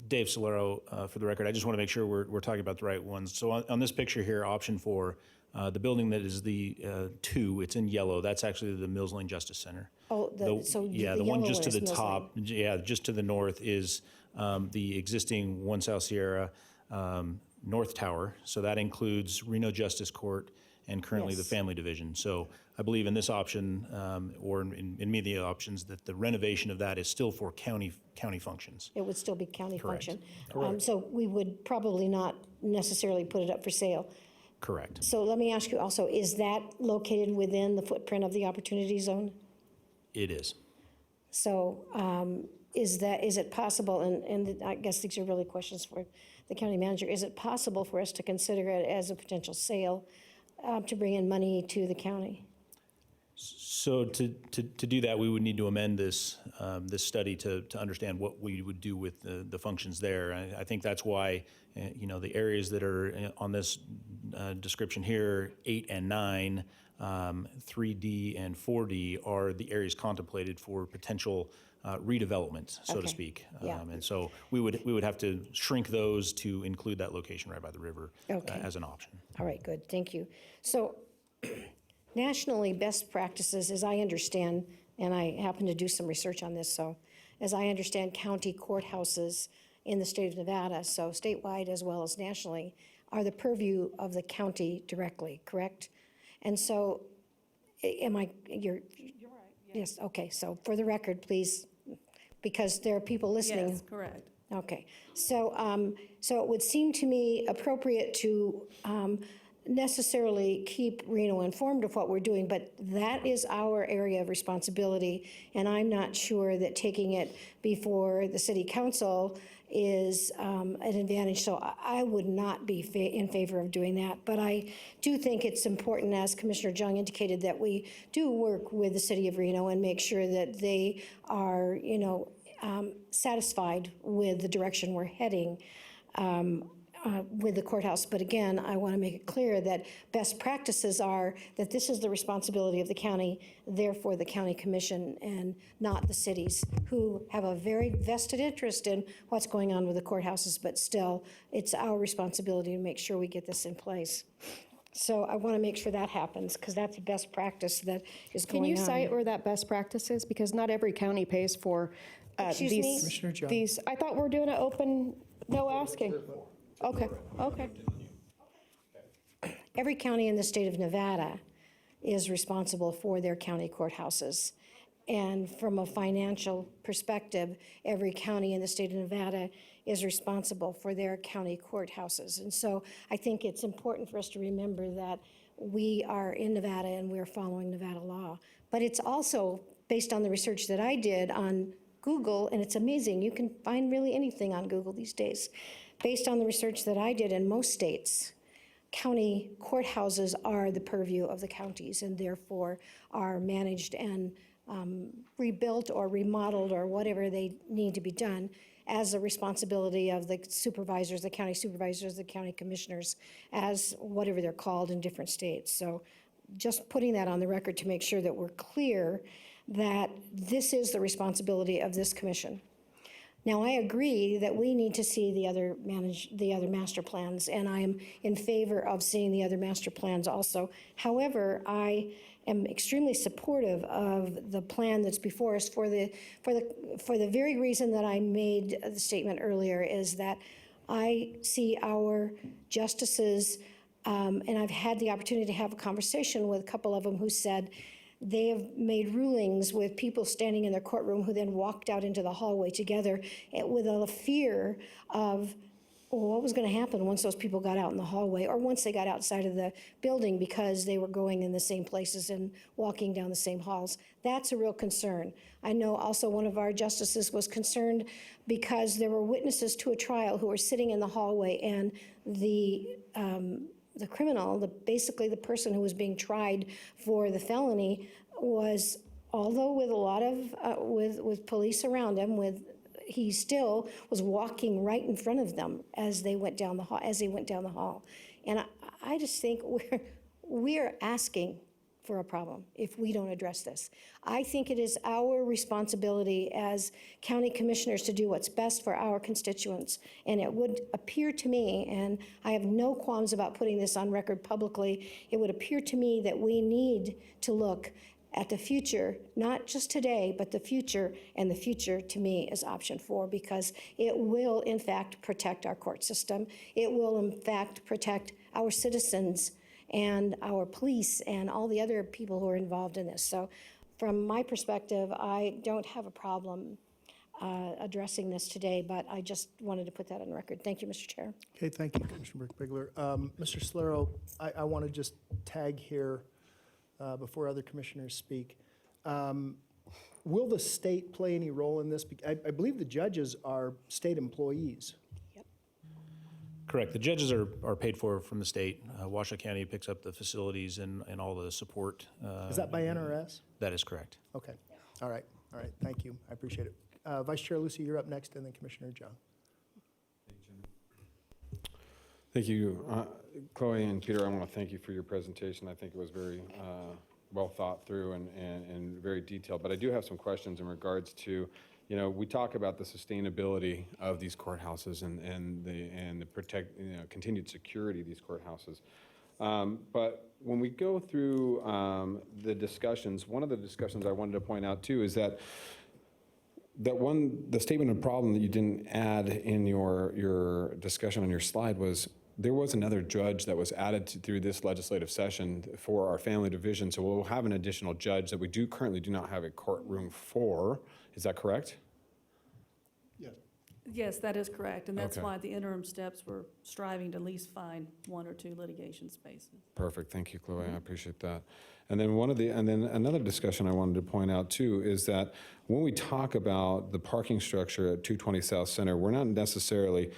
Dave Solero, for the record, I just want to make sure we're talking about the right ones. So on this picture here, option 4, the building that is the 2, it's in yellow, that's actually the Mills Lane Justice Center. Oh, so Yeah, the the one yellow just to is the Mills top, yeah, just to the north is the existing 1 South Sierra North Tower. So that includes Reno Justice Court and currently the Yes. Family Division. So I believe in this option, or in many of the options, that the renovation of that is still for county functions. It would still be county Correct. function. So we would probably not necessarily put it up for sale. Correct. So let me ask you also, is that located within the footprint of the Opportunity Zone? It is. So is it possible, and I guess these are really questions for the county manager, is it possible for us to consider it as a potential sale to bring in money to the county? So to do that, we would need to amend this study to understand what we would do with the functions there. I think that's why, the areas that are on this description here, 8 and 9, 3D and 4D, are the areas contemplated for potential redevelopment, so to Okay. speak. Yeah. And so we would have to shrink those to include that location right by the river Okay. as an option. All right, good, thank you. So nationally, best practices, as I understand, and I happen to do some research on this, so as I understand, county courthouses in the state of Nevada, so statewide as well as nationally, are the purview of the county directly, correct? And so, you're right. Yes, okay, so for the record, please, because there are people listening. Yes, correct. Okay, so, so it would seem to me appropriate to necessarily keep Reno informed of what we're doing, but that is our area of responsibility, and I'm not sure that taking it before the city council is an advantage, so I would not be in favor of doing that. But I do think it's important, as Commissioner Jung indicated, that we do work with the city of Reno and make sure that they are, satisfied with the direction we're heading with the courthouse. But again, I want to make it clear that best practices are that this is the responsibility of the county, therefore the county commission, and not the cities, who have a very vested interest in what's going on with the courthouses, but still, it's our responsibility to make sure we get this in place. So I want to make sure that happens, because that's the best practice that is going Can on. you cite where that best practice is? Because not every county pays for Excuse me? these. Commissioner Jung. These, I thought we're doing an open, no asking. Okay, okay. Every county in the state of Nevada is responsible for their county courthouses. And from a financial perspective, every county in the state of Nevada is responsible for their county courthouses. And so I think it's important for us to remember that we are in Nevada and we're following Nevada law. But it's also based on the research that I did on Google, and it's amazing. You can find really anything on Google these days. Based on the research that I did in most states, county courthouses are the purview of the counties and therefore are managed and rebuilt or remodeled or whatever they need to be done as a responsibility of the supervisors, the county commissioners, as whatever they're called in different states. So just putting that on the record to make sure that we're clear that this is the responsibility of this commission. Now, I agree that we need to see the other master plans, and I am in favor of seeing the other master plans also. However, I am extremely supportive of the plan that's before us for the very reason that I made the statement earlier, is that I see our justices, and I've had the opportunity to have a conversation with a couple of them who said they have made rulings with people standing in their courtroom who then walked out into the hallway together with a fear of what was going to happen once those people got out in the hallway or once they got outside of the building because they were going in the same places and walking down the same halls. That's a real concern. I know also one of our justices was concerned because there were witnesses to a trial who were sitting in the hallway, and the criminal, basically the person who was being tried for the felony, was, although with a lot of with police around him, he still was walking right in front of them as they went down the hall. And I just think we're asking for a problem if we don't address this. I think it is our responsibility as county commissioners to do what's best for our constituents. And it would appear to me, and I have no qualms about putting this on record publicly, it would appear to me that we need to look at the future, not just today, but the future, and the future to me is option 4 because it will in fact protect our court system. It will in fact protect our citizens and our police and all the other people who are involved in this. So from my perspective, I don't have a problem addressing this today, but I just wanted to put that on record. Thank you, Mr. Chair. Okay, thank you, Commissioner Burke-Bigler. Mr. Solero, I want to just tag here before other commissioners speak. Will the state play any role in this? I believe the judges are state employees. Correct. The judges are paid for from the state. Washoe County picks up the facilities and all the support. Is that by NRS? That is correct. Okay. All right. Thank you. I appreciate it. Vice Chair Lucy, you're up next, and then Commissioner Jung. Thank you. Chloe and Peter, I want to thank you for your presentation. I think it was very well thought through and very detailed. But I do have some questions in regards to, we talk about the sustainability of these courthouses and the continued security of these courthouses. But when we go through the discussions, one of the discussions I wanted to point out too is that the statement of problem that you didn't add in your discussion on your slide was there was another judge that was added through this legislative session for our family division. So we'll have an additional judge that we currently do not have a courtroom for. Is that correct? Yes, that is correct, and that's Okay. why the interim steps were striving to at least find 1 or 2 litigation spaces. Perfect. Thank you, Chloe. I appreciate that. And then another discussion I wanted to point out too is that when we talk about the parking structure at 220 South Center, we're not necessarily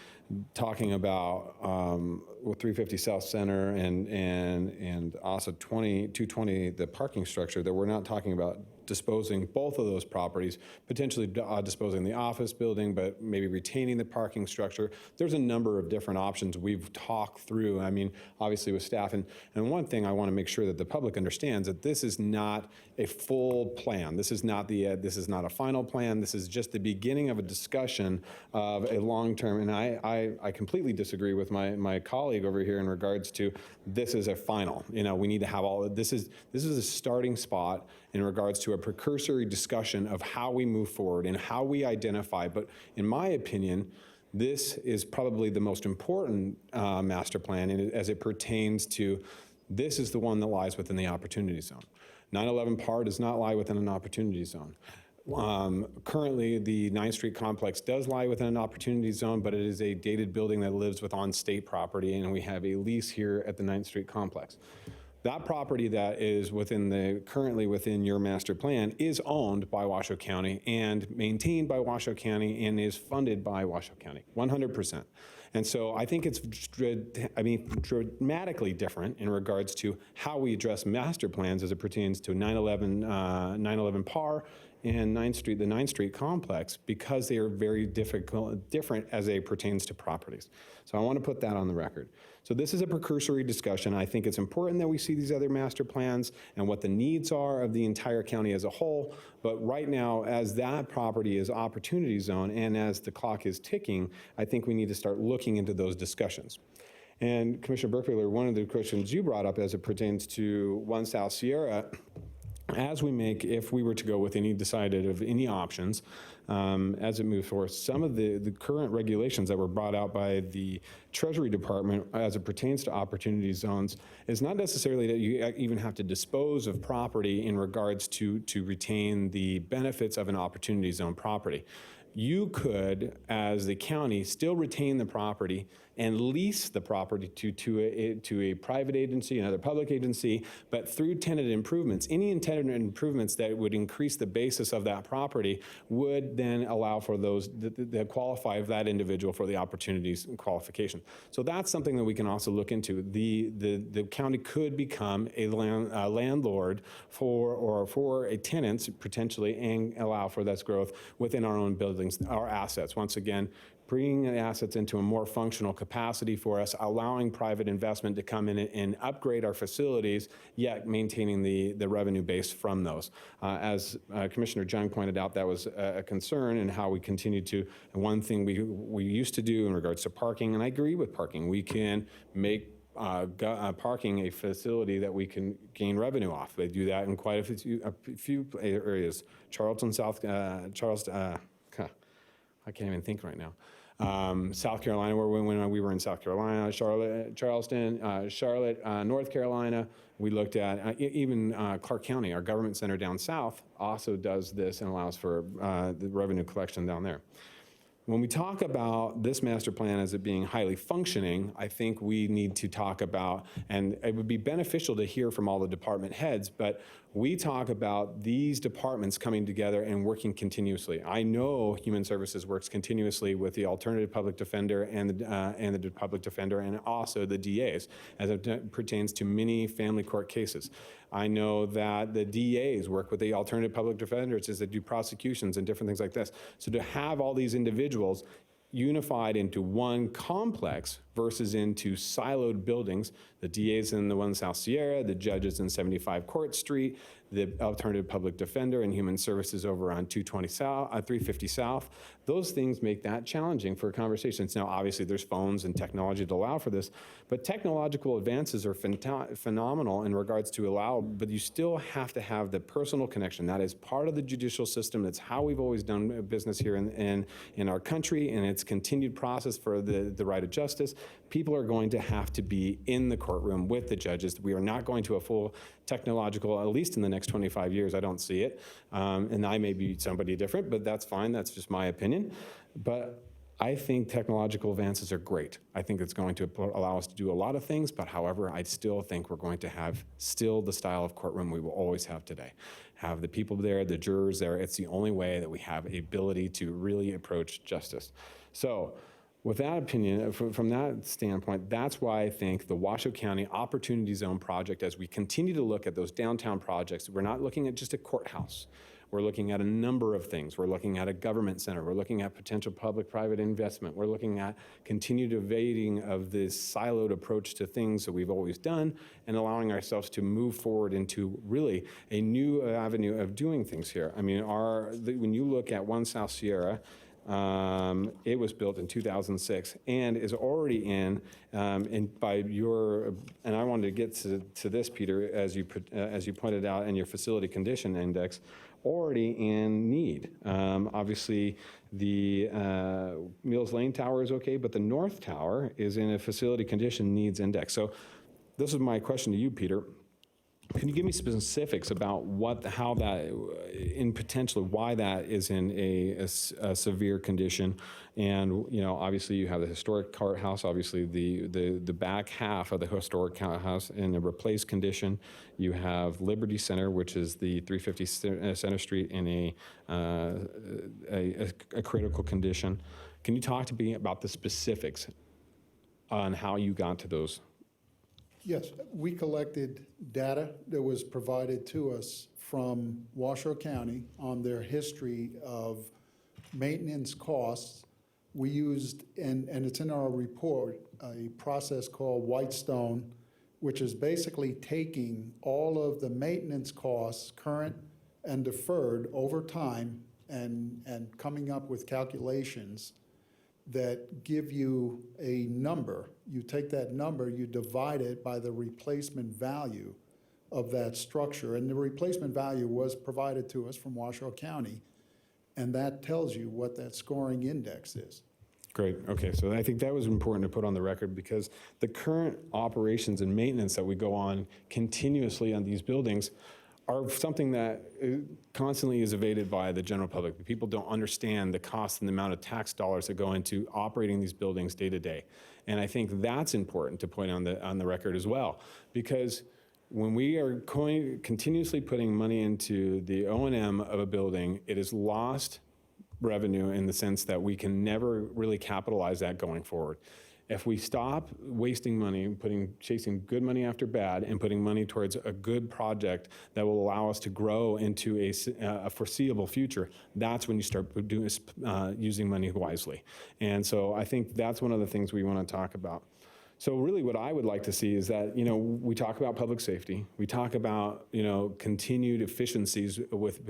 talking about 350 South Center and also 220, the parking structure, that we're not talking about disposing both of those properties, potentially disposing the office building, but maybe retaining the parking structure. There's a number of different options we've talked through, obviously with staff. And one thing I want to make sure that the public understands that this is not a full plan. This is not a final plan. This is just the beginning of a discussion of a long-term, and I completely disagree with my colleague over here in regards to this is a final. We need to have this is a starting spot in regards to a precursory discussion of how we move forward and how we identify. But in my opinion, this is probably the most important master plan as it pertains to this is the one that lies within the opportunity zone. 911 PAR does not lie within an opportunity zone. Currently, the 9th Street complex does lie within an opportunity zone, but it is a dated building that lives on state property, and we have a lease here at the 9th Street complex. That property that is currently within your master plan is owned by Washoe County and maintained by Washoe County and is funded by Washoe County, 100%. And so I think it's dramatically different in regards to how we address master plans as it pertains to 911 PAR and 9th Street, the 9th Street complex, because they are very different as it pertains to properties. So I want to put that on the record. So this is a precursory discussion. I think it's important that we see these other master plans and what the needs are of the entire county as a whole. But right now, as that property is opportunity zone and as the clock is ticking, I think we need to start looking into those discussions. And Commissioner Burke-Bigler, one of the questions you brought up as it pertains to 1 South Sierra, if we were to go with any options, as it moves forward, some of the current regulations that were brought out by the Treasury Department as it pertains to opportunity zones is not necessarily that you even have to dispose of property in regards to retain the benefits of an opportunity zone property. You could, as the county, still retain the property and lease the property to a private agency, another public agency, but through tenant improvements, any tenant improvements that would increase the basis of that property would then allow for those that qualify that individual for the opportunities and qualification. So that's something that we can also look into. The county could become a landlord for a tenant potentially and allow for this growth within our own buildings, our assets. Once again, bringing the assets into a more functional capacity for us, allowing private investment to come in and upgrade our facilities, yet maintaining the revenue base from those. As Commissioner Jung pointed out, that was a concern in how we continue to, and one thing we used to do in regards to parking, and I agree with parking, we can make parking a facility that we can gain revenue off. They do that in quite a few areas. Charleston, I can't even think right now. South Carolina, when we were in South Carolina, Charleston, Charlotte, North Carolina. We looked at even Clark County, our government center down south, also does this and allows for the revenue collection down there. When we talk about this master plan as it being highly functioning, I think we need to talk about, and it would be beneficial to hear from all the department heads, but we talk about these departments coming together and working continuously. I know Human Services works continuously with the alternative public defender and the public defender and also the DAs as it pertains to many family court cases. I know that the DAs work with the alternative public defenders as they do prosecutions and different things like this. So to have all these individuals unified into one complex versus into siloed buildings, the DAs in the one in South Sierra, the judges in 75 Court Street, the alternative public defender and human services over on 220 South, 350 South. Those things make that challenging for conversations. Now, obviously, there's phones and technology to allow for this, but technological advances are phenomenal in regards to allow, but you still have to have the personal connection. That is part of the judicial system. That's how we've always done business here in our country, and it's continued process for the right of justice. People are going to have to be in the courtroom with the judges. We are not going to a full technological, at least in the next 25 years, I don't see it. And I may be somebody different, but that's fine. That's just my opinion. But I think technological advances are great. I think it's going to allow us to do a lot of things, but however, I still think we're going to have still the style of courtroom we will always have today. Have the people there, the jurors there. It's the only way that we have a ability to really approach justice. So, with that opinion, from that standpoint, that's why I think the Washoe County Opportunity Zone project, as we continue to look at those downtown projects, we're not looking at just a courthouse. We're looking at a number of things. We're looking at a government center. We're looking at potential public-private investment. We're looking at continued evading of this siloed approach to things that we've always done and allowing ourselves to move forward into really a new avenue of doing things here. I mean, when you look at 1 South Sierra, it was built in 2006 and is already and I wanted to get to this, Peter, as you pointed out in your facility condition index, already in need. Obviously, the Mills Lane Tower is okay, but the North Tower is in a facility condition needs index. So this is my question to you, Peter. Can you give me specifics about how that, in potentially why that is in a severe condition? And obviously you have the historic courthouse, obviously the back half of the historic courthouse in a replaced condition. You have Liberty Center, which is the 350 Center Street in a critical condition. Can you talk to me about the specifics on how you got to those? Yes, we collected data that was provided to us from Washoe County on their history of maintenance costs. We used, and it's in our report, a process called Whitestone, which is basically taking all of the maintenance costs, current and deferred over time, and coming up with calculations that give you a number. You take that number, you divide it by the replacement value of that structure. And the replacement value was provided to us from Washoe County, and that tells you what that scoring index is. Great. Okay, so I think that was important to put on the record because the current operations and maintenance that we go on continuously on these buildings are something that constantly is evaded by the general public. People don't understand the cost and the amount of tax dollars that go into operating these buildings day to day. And I think that's important to point on the record as well, because when we are continuously putting money into the O&M of a building, it is lost revenue in the sense that we can never really capitalize that going forward. If we stop wasting money, chasing good money after bad, and putting money towards a good project that will allow us to grow into a foreseeable future, that's when you start using money wisely. And so I think that's one of the things we want to talk about. So really what I would like to see is that, we talk about public safety. We talk about, continued efficiencies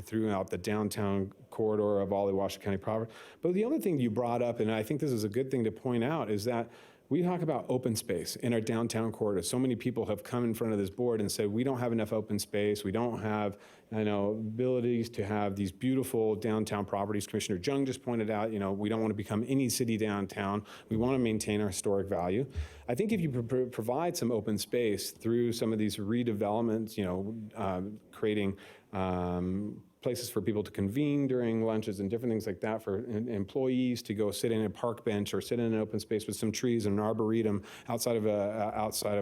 throughout the downtown corridor of all the Washoe County property. But the other thing you brought up, and I think this is a good thing to point out, is that we talk about open space in our downtown corridor. So many people have come in front of this board and said, we don't have enough open space. We don't have, abilities to have these beautiful downtown properties. Commissioner Jung just pointed out, we don't want to become any city downtown. We want to maintain our historic value. I think if you provide some open space through some of these redevelopments, creating places for people to convene during lunches and different things like that, for employees to go sit in a park bench or sit in an open space with some trees and an arboretum outside of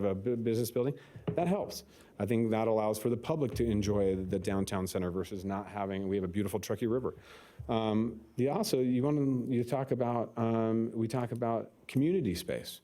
a business building, that helps. I think that allows for the public to enjoy the downtown center versus not having. We have a beautiful Truckee River. We talk about community space.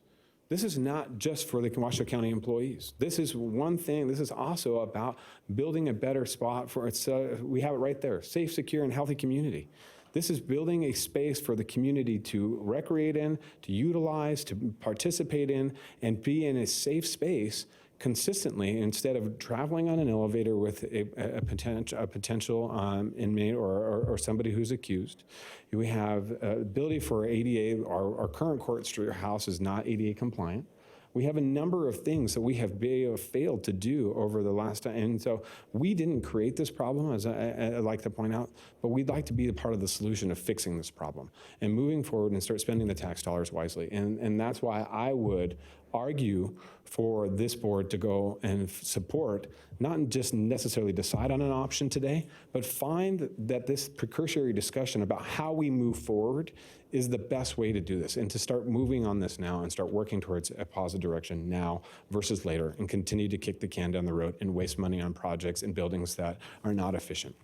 This is not just for the Washoe County employees. This is one thing. This is also about building a better spot for it. We have it right there: safe, secure, and healthy community. This is building a space for the community to recreate in, to utilize, to participate in, and be in a safe space consistently, instead of traveling on an elevator with a potential inmate or somebody who's accused. We have ability for ADA. Our current courthouse is not ADA compliant. We have a number of things that we have failed to do over the last time. And so we didn't create this problem, as I like to point out, but we'd like to be a part of the solution of fixing this problem and moving forward and start spending the tax dollars wisely. And that's why I would argue for this board to go and support, not just necessarily decide on an option today, but find that this precursory discussion about how we move forward is the best way to do this, and to start moving on this now and start working towards a positive direction now versus later, and continue to kick the can down the road and waste money on projects and buildings that are not efficient.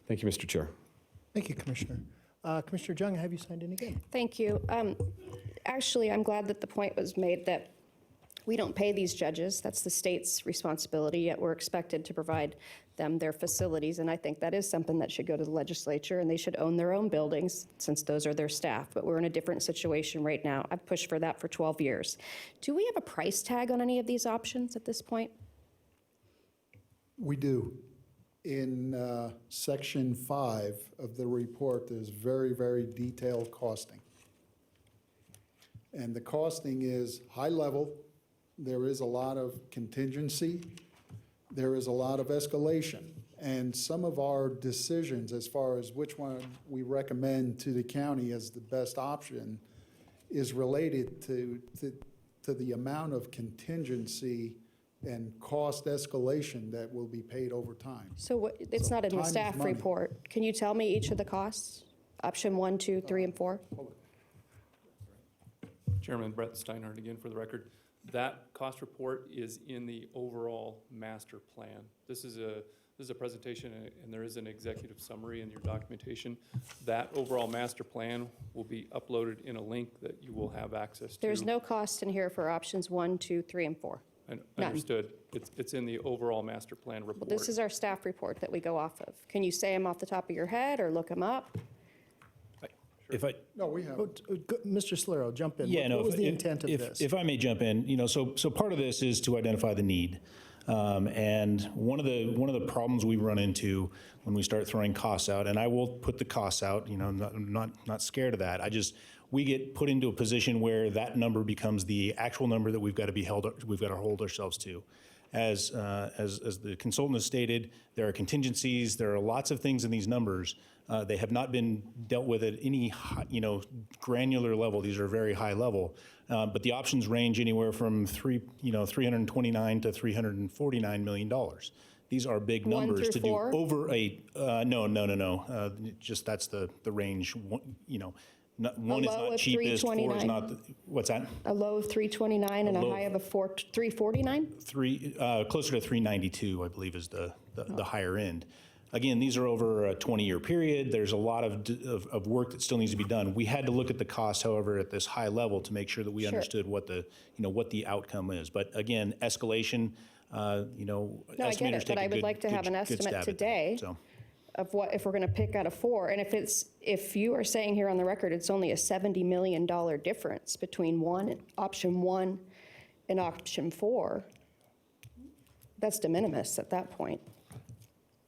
Thank you, Mr. Chair. Thank you, Commissioner. Commissioner Jung, have you signed in again? Thank you. Actually, I'm glad that the point was made that we don't pay these judges. That's the state's responsibility, yet we're expected to provide them their facilities. And I think that is something that should go to the legislature, and they should own their own buildings since those are their staff. But we're in a different situation right now. I've pushed for that for 12 years. Do we have a price tag on any of these options at this point? We do. In section 5 of the report, there's very, very detailed costing. And the costing is high level. There is a lot of contingency. There is a lot of escalation. And some of our decisions as far as which one we recommend to the county as the best option is related to the amount of contingency and cost escalation that will be paid over time. So it's not in the time is staff money. report. Can you tell me each of the costs? Option 1, 2, 3, and 4? Chairman Brett Steinhardt again for the record. That cost report is in the overall master plan. This is a presentation, and there is an executive summary in your documentation. That overall master plan will be uploaded in a link that you will have access to. There's no cost in here for options 1, 2, 3, and 4. Understood. It's in the overall master plan report. Well, this is our staff report that we go off of. Can you say them off the top of your head or look them up? If I, No, we have. Mr. Solero, jump in. yeah, What was the intent of this? If I may jump in, so part of this is to identify the need. And one of the problems we run into when we start throwing costs out, and I will put the costs out, I'm not scared of that. We get put into a position where that number becomes the actual number that we've got to hold ourselves to. As the consultant has stated, there are contingencies, there are lots of things in these numbers. They have not been dealt with at any granular level. These are very high level, but the options range anywhere from $329 to $349 million. These are big numbers to do over a no. Just that's the range. One is not cheapest, 4 is not. What's that? A low of 329 and a high of 349? Closer to 392, I believe, is the higher end. Again, these are over a 20-year period. There's a lot of work that still needs to be done. We had to look at the cost, however, at this high level to make sure that we understood what the outcome is. But again, escalation, No, I get it, but I would like to have an estimate today of what, if we're going to pick out a 4. And if you are saying here on the record it's only a $70 million difference between option 1 and option 4, that's de minimis at that point.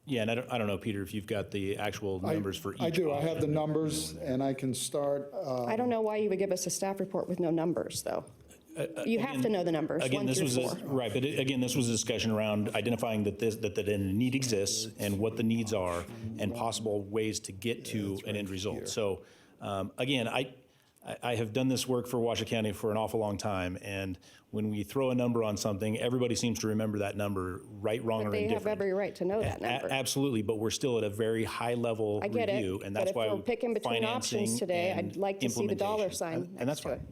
Yeah, and I don't know, Peter, if you've got the actual numbers for each. I do, I have the numbers, and I can start. I don't know why you would give us a staff report with no numbers, though. You have to know the numbers, Again, 1 this through was 4. right, but again, this was a discussion around identifying that a need exists and what the needs are and possible ways to get to an end result. So again, I have done this work for Washoe County for an awful long time, and when we throw a number on something, everybody seems to remember that number, right, wrong, or They have indifferent. every right to know that number. Absolutely, but we're still at a very high level I get it, review, and that's but why if we're picking between options financing today, and I'd like to see the dollar sign and that's next to fine. it.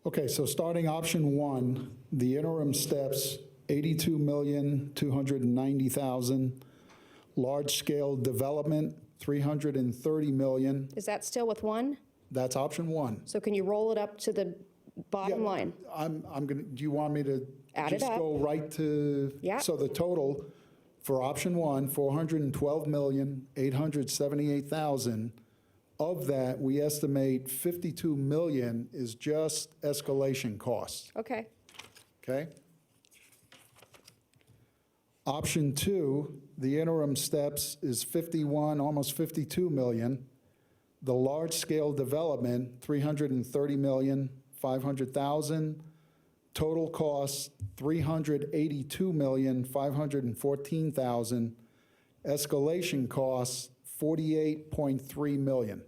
Okay, so starting option 1, the interim steps, $82,290,000. Large-scale development, $330 million. Is that still with 1? That's option 1. So can you roll it up to the bottom line? I'm gonna, do you want me to Add it just up. go right to? Yeah. So the total for option 1, $412,878,000. Of that, we estimate $52 million is just escalation costs, Okay. okay? Option 2, the interim steps is 51, almost 52 million. The large-scale development, 330 million, 500,000. Total costs, 382 million, 514,000. Escalation costs, 48.3 million.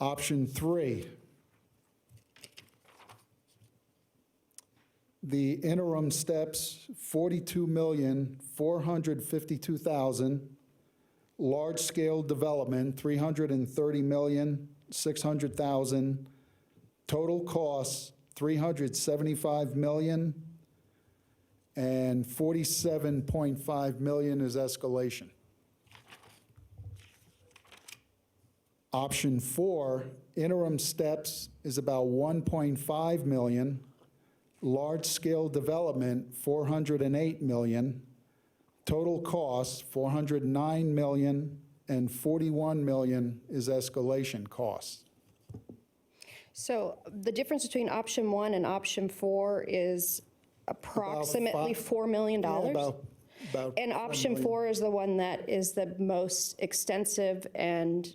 Option 3, the interim steps, 42,452,000. Large-scale development, 330,600,000. Total costs, 375 million, and 47.5 million is escalation. Option 4, interim steps is about 1.5 million. Large-scale development, 408 million. Total costs, 409 million, and 41 million is escalation costs. So the difference between option 1 and option 4 is approximately $4 million? Yeah, about And 4 option million. 4 is the one that is the most extensive and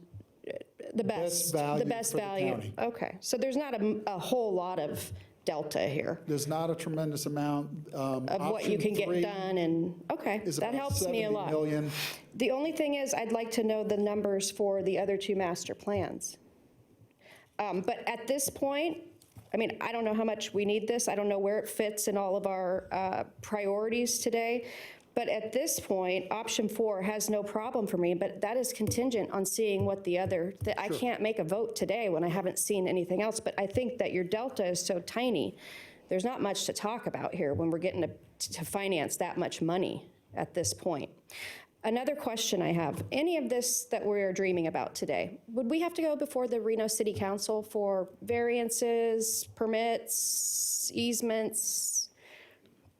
the best? value The best for the value. county. Okay, so there's not a whole lot of delta here There's not a tremendous amount. of what you can get done, and, okay, that helps me a lot. 70 million. The only thing is, I'd like to know the numbers for the other 2 master plans. But at this point, I mean, I don't know how much we need this. I don't know where it fits in all of our priorities today. But at this point, option 4 has no problem for me, but that is contingent on seeing what the other, I can't make a vote today when I haven't seen anything else. But I think that your delta is so tiny, there's not much to talk about here when we're getting to finance that much money at this point. Another question I have, any of this that we're dreaming about today, would we have to go before the Reno City Council for variances, permits, easements,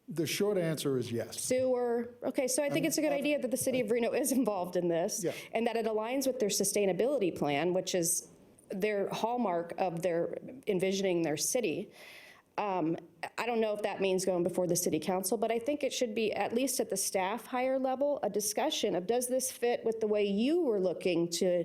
The short answer is yes. sewer? Okay, so I think it's a good idea that the city of Reno is involved in this, Yeah. and that it aligns with their sustainability plan, which is their hallmark of their envisioning their city. I don't know if that means going before the city council, but I think it should be, at least at the staff higher level, a discussion of, does this fit with the way you were looking to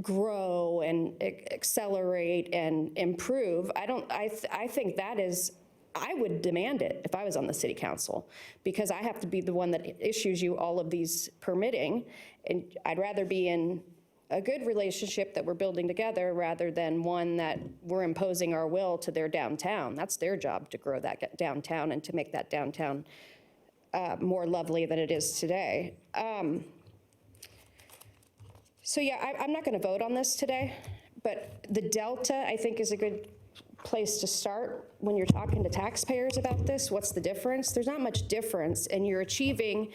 grow and accelerate and improve? I think that is, I would demand it if I was on the city council, because I have to be the one that issues you all of these permitting, and I'd rather be in a good relationship that we're building together rather than one that we're imposing our will to their downtown. That's their job, to grow that downtown and to make that downtown more lovely than it is today. So yeah, I'm not going to vote on this today, but the delta, I think, is a good place to start when you're talking to taxpayers about this. What's the difference? There's not much difference, and you're achieving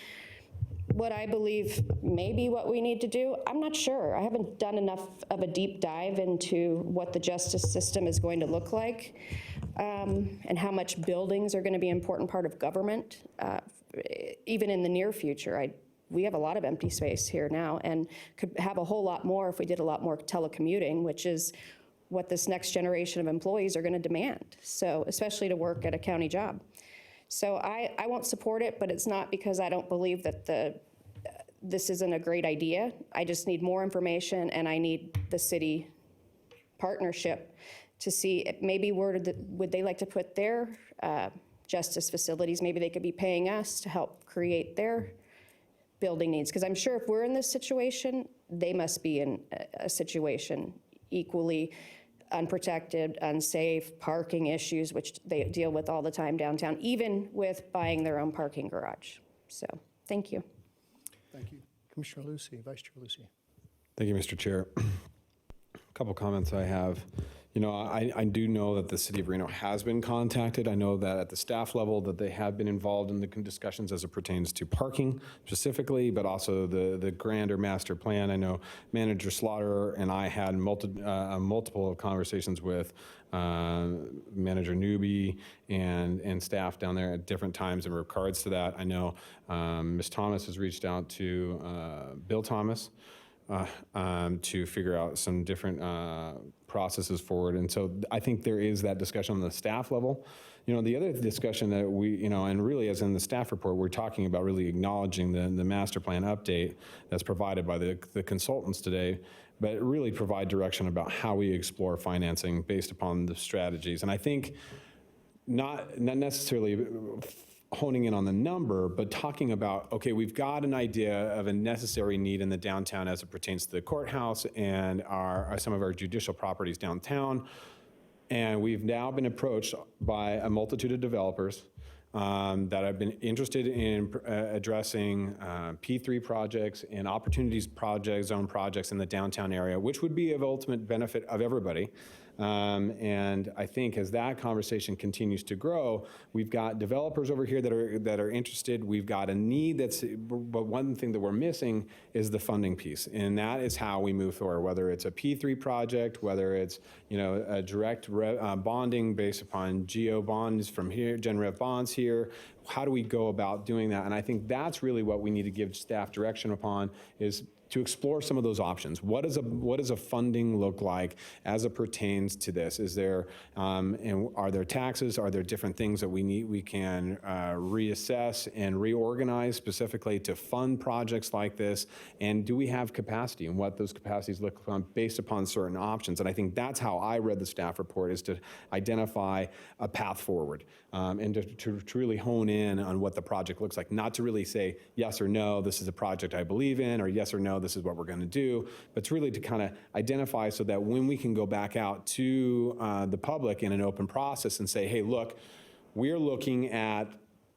what I believe may be what we need to do. I'm not sure. I haven't done enough of a deep dive into what the justice system is going to look like, and how much buildings are going to be an important part of government, even in the near future. We have a lot of empty space here now, and could have a whole lot more if we did a lot more telecommuting, which is what this next generation of employees are going to demand, so especially to work at a county job. So I won't support it, but it's not because I don't believe that this isn't a great idea. I just need more information, and I need the city partnership to see maybe where would they like to put their justice facilities. Maybe they could be paying us to help create their building needs. Because I'm sure if we're in this situation, they must be in a situation equally unprotected, unsafe, parking issues, which they deal with all the time downtown, even with buying their own parking garage. So, thank you. Thank you. Commissioner Lucy, Vice Chair Lucy. Thank you, Mr. Chair. A couple comments I have. You know, I do know that the city of Reno has been contacted. I know that at the staff level that they have been involved in the discussions as it pertains to parking specifically, but also the grander master plan. I know Manager Slaughter and I had multiple conversations with Manager Newby and staff down there at different times in regards to that. I know Ms. Thomas has reached out to Bill Thomas to figure out some different processes forward. And so I think there is that discussion on the staff level. You know, the other discussion that we, you know, and really as in the staff report, we're talking about really acknowledging the master plan update that's provided by the consultants today, but really provide direction about how we explore financing based upon the strategies. And I think not necessarily honing in on the number, but talking about, okay, we've got an idea of a necessary need in the downtown as it pertains to the courthouse and some of our judicial properties downtown. And we've now been approached by a multitude of developers that have been interested in addressing P3 projects and opportunities projects, zone projects in the downtown area, which would be of ultimate benefit of everybody. And I think as that conversation continues to grow, we've got developers over here that are interested. We've got a need but one thing that we're missing is the funding piece. And that is how we move forward, whether it's a P3 project, whether it's, you know, a direct bonding based upon GO bonds from here, GenRev bonds here. How do we go about doing that? And I think that's really what we need to give staff direction upon, is to explore some of those options. What does a funding look like as it pertains to this? Is there, and are there taxes? Are there different things that we can reassess and reorganize specifically to fund projects like this? And do we have capacity, and what those capacities look like based upon certain options? And I think that's how I read the staff report, is to identify a path forward and to really hone in on what the project looks like, not to really say yes or no, this is a project I believe in, or yes or no, this is what we're going to do, but it's really to kind of identify so that when we can go back out to the public in an open process and say, hey, look, we're looking at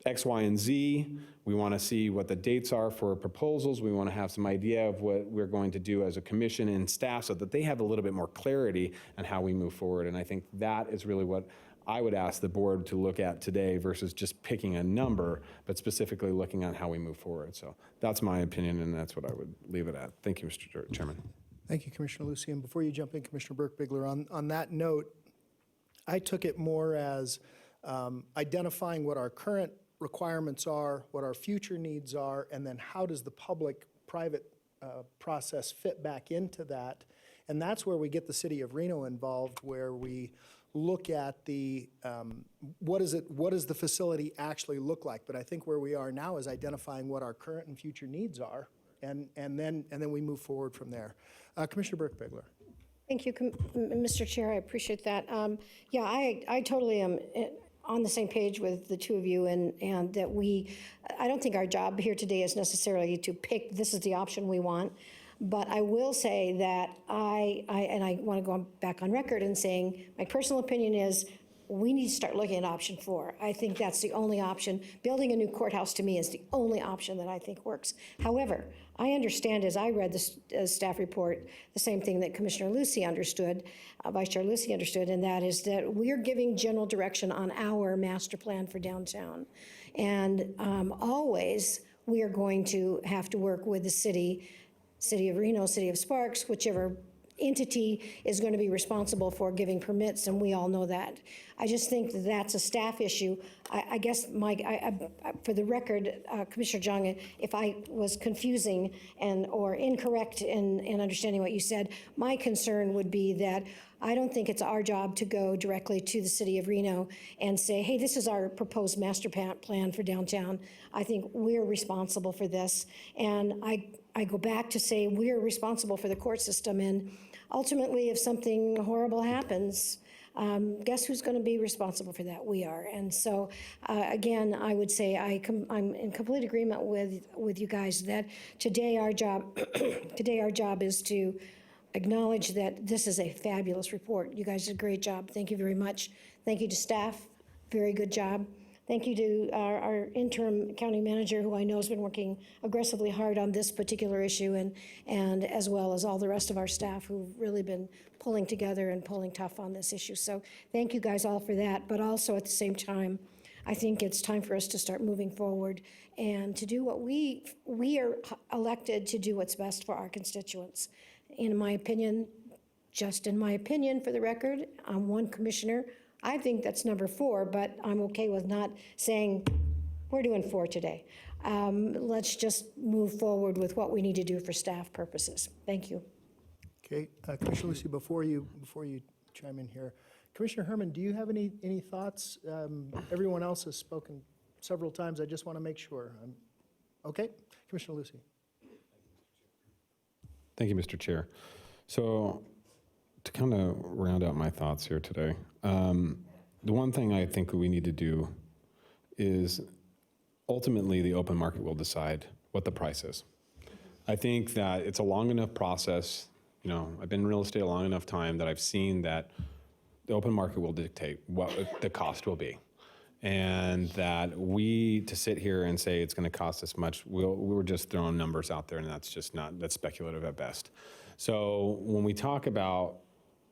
X, Y, and Z. We want to see what the dates are for proposals. We want to have some idea of what we're going to do as a commission and staff so that they have a little bit more clarity on how we move forward. And I think that is really what I would ask the board to look at today versus just picking a number, but specifically looking at how we move forward. So that's my opinion, and that's what I would leave it at. Thank you, Mr. Chairman. Thank you, Commissioner Lucy. And before you jump in, Commissioner Burke-Bigler, on that note, I took it more as identifying what our current requirements are, what our future needs are, and then how does the public-private process fit back into that. And that's where we get the city of Reno involved, where we look at the, what does the facility actually look like? But I think where we are now is identifying what our current and future needs are, and then we move forward from there. Commissioner Burke-Bigler. Thank you, Mr. Chair. I appreciate that. Yeah, I totally am on the same page with the two of you, and that I don't think our job here today is necessarily to pick, this is the option we want. But I will say that I want to go back on record and saying my personal opinion is we need to start looking at option 4. I think that's the only option. Building a new courthouse to me is the only option that I think works. However, I understand, as I read the staff report, the same thing that Commissioner Lucy understood, Vice Chair Lucy understood, and that is that we're giving general direction on our master plan for downtown. And always we are going to have to work with the City of Reno, City of Sparks, whichever entity is going to be responsible for giving permits, and we all know that. I just think that that's a staff issue. I guess, Mike, for the record, Commissioner Jung, if I was confusing or incorrect in understanding what you said, my concern would be that I don't think it's our job to go directly to the city of Reno and say, hey, this is our proposed master plan for downtown. I think we're responsible for this. And I go back to say we're responsible for the court system. And ultimately, if something horrible happens, guess who's going to be responsible for that? We are. And so, again, I would say I'm in complete agreement with you guys that today our job is to acknowledge that this is a fabulous report. You guys did a great job. Thank you very much. Thank you to staff. Very good job. Thank you to our interim county manager, who I know has been working aggressively hard on this particular issue, and as well as all the rest of our staff who've really been pulling together and pulling tough on this issue. So thank you guys all for that. But also at the same time, I think it's time for us to start moving forward and to do what we are elected to do what's best for our constituents. In my opinion, just in my opinion, for the record, I'm one commissioner. I think that's number 4, but I'm okay with not saying we're doing 4 today. Let's just move forward with what we need to do for staff purposes. Thank you. Okay, Commissioner Lucy, before you chime in here, Commissioner Herman, do you have any thoughts? Everyone else has spoken several times. I just want to make sure. Okay, Commissioner Lucy. Thank you, Mr. Chair. So to kind of round out my thoughts here today, the one thing I think we need to do is ultimately the open market will decide what the price is. I think that it's a long enough process. You know, I've been in real estate a long enough time that I've seen that the open market will dictate what the cost will be. And that to sit here and say it's going to cost this much, we're just throwing numbers out there, and that's speculative at best. So when we talk about,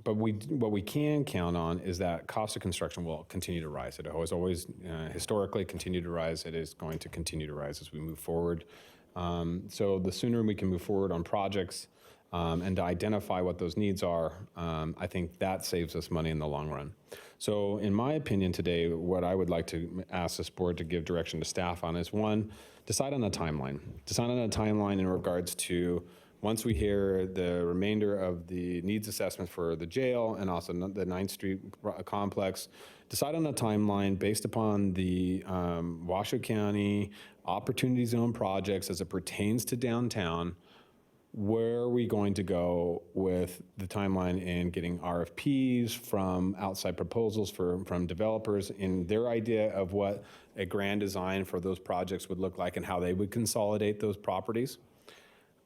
what we can count on is that cost of construction will continue to rise. It has always historically continued to rise. It is going to continue to rise as we move forward. So the sooner we can move forward on projects and to identify what those needs are, I think that saves us money in the long run. So in my opinion today, what I would like to ask this board to give direction to staff on is, 1, decide on a timeline. Decide on a timeline in regards to, once we hear the remainder of the needs assessment for the jail and also the 9th Street complex, decide on a timeline based upon the Washoe County Opportunity Zone projects as it pertains to downtown. Where are we going to go with the timeline in getting RFPs from outside proposals from developers in their idea of what a grand design for those projects would look like and how they would consolidate those properties?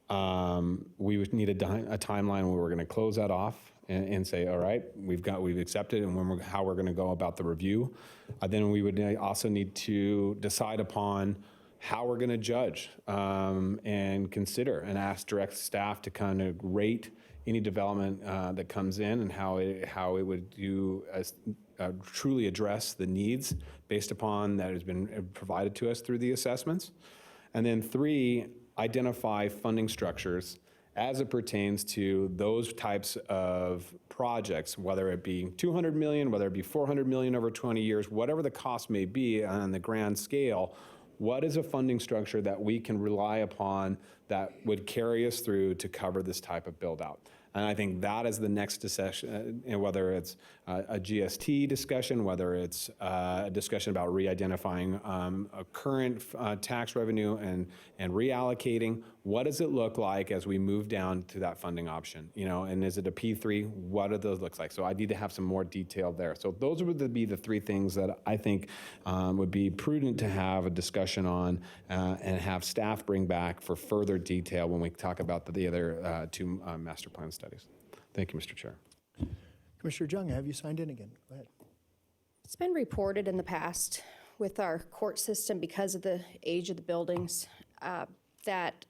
We would need a timeline where we're going to close that off and say, all right, we've accepted, and how we're going to go about the review. Then we would also need to decide upon how we're going to judge and consider and ask direct staff to kind of rate any development that comes in and how it would truly address the needs based upon that has been provided to us through the assessments. And then 3, identify funding structures as it pertains to those types of projects, whether it be $200 million, whether it be $400 million over 20 years, whatever the cost may be on the grand scale. What is a funding structure that we can rely upon that would carry us through to cover this type of build out? And I think that is the next discussion, whether it's a GST discussion, whether it's a discussion about re-identifying a current tax revenue and reallocating. What does it look like as we move down to that funding option? You know, and is it a P3? What do those look like? So I need to have some more detail there. So those would be the 3 things that I think would be prudent to have a discussion on and have staff bring back for further detail when we talk about the other 2 master plan studies. Thank you, Mr. Chair. Commissioner Jung, have you signed in again? Go ahead. It's been reported in the past with our court system, because of the age of the buildings, that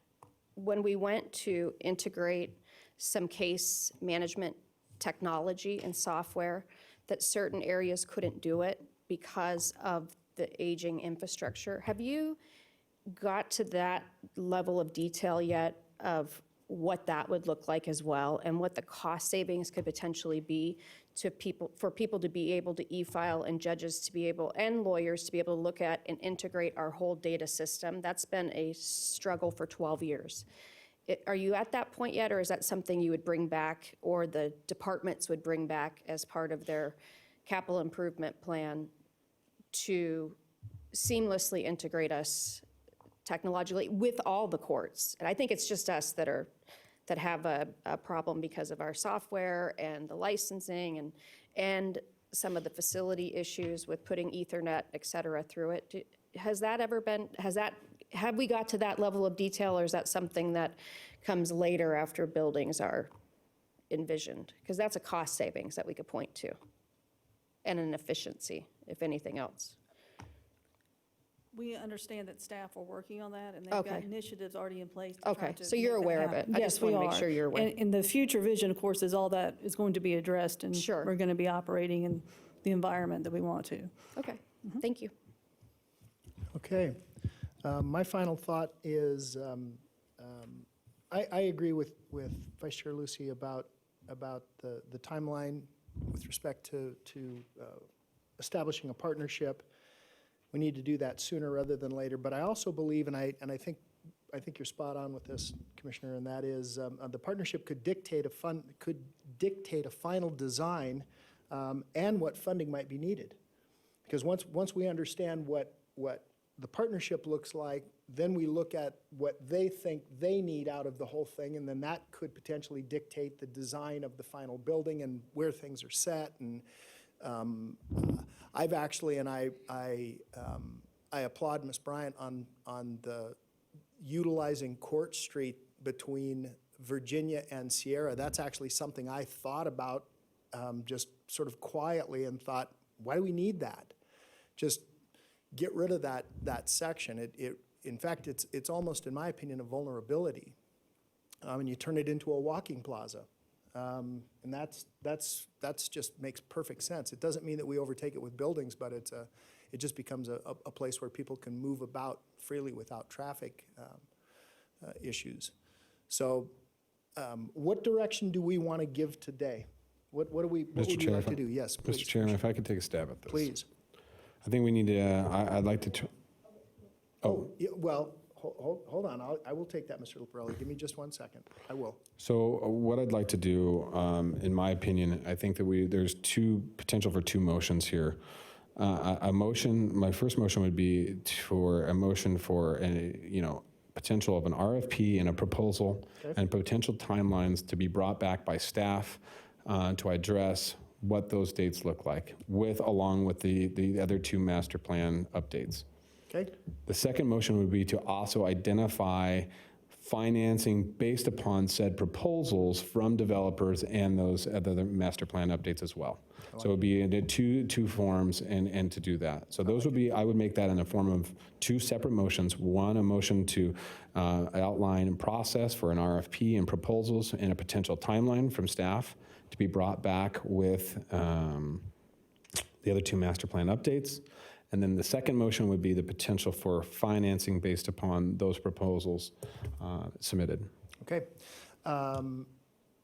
when we went to integrate some case management technology and software, that certain areas couldn't do it because of the aging infrastructure. Have you got to that level of detail yet of what that would look like as well, and what the cost savings could potentially be for people to be able to e-file, and judges to be able, and lawyers to be able to look at and integrate our whole data system? That's been a struggle for 12 years. Are you at that point yet, or is that something you would bring back, or the departments would bring back as part of their capital improvement plan to seamlessly integrate us technologically with all the courts? And I think it's just us that have a problem because of our software and the licensing and some of the facility issues with putting Ethernet, et cetera, through it. Have we got to that level of detail, or is that something that comes later after buildings are envisioned? Because that's a cost savings that we could point to, and an efficiency, if anything else. We understand that staff are working on that, and they've Okay. got initiatives already in place to try Okay, to so you're make that aware of it. happen. I Yes, just want we to make are. sure you're aware. And the future vision, of course, is all that is going to be addressed, and Sure. we're going to be operating in the environment that we want to. Okay, thank you. Okay. My final thought is, I agree with Vice Chair Lucy about the timeline with respect to establishing a partnership. We need to do that sooner rather than later. But I also believe, and I think you're spot on with this, Commissioner, and that is the partnership could dictate a final design and what funding might be needed. Because once we understand what the partnership looks like, then we look at what they think they need out of the whole thing, and then that could potentially dictate the design of the final building and where things are set. And I've actually, and I applaud Ms. Bryant on the utilizing Court Street between Virginia and Sierra. That's actually something I thought about just sort of quietly, and thought, why do we need that? Just get rid of that section. In fact, it's almost, in my opinion, a vulnerability. And you turn it into a walking plaza. And that's just makes perfect sense. It doesn't mean that we overtake it with buildings, but it just becomes a place where people can move about freely without traffic issues. So what direction do we want to give today? What would we like to do? Yes, please. Mr. Chairman, if I could take a stab at this. Please. I think we need to, I'd like to, Yeah, well, hold on. I will take that, Mr. Luparelli. Give me just 1 second. I will. So what I'd like to do, in my opinion, I think that there's potential for two motions here. A motion, my first motion would be for a motion for potential of an RFP and a proposal, and potential timelines to be brought back by staff to address what those dates look like, along with the other two master plan updates. Okay. The second motion would be to also identify financing based upon said proposals from developers and those other master plan updates as well. So it would be in two forms and to do that. So those would be, I would make that in the form of two separate motions. One, a motion to outline and process for an RFP and proposals and a potential timeline from staff to be brought back with the other two master plan updates. And then the second motion would be the potential for financing based upon those proposals submitted. Okay. And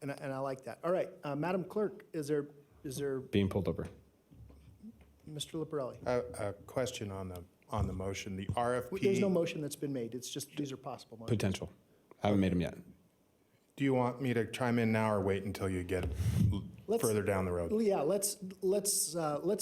I like that. All right, Madam Clerk, is there Being pulled over. Mr. Luparelli? A question on the motion, the RFP. There's no motion that's been made. It's just, these are possible motions. Potential. Haven't made them yet. Do you want me to chime in now or wait until you get further down the road? Yeah, let's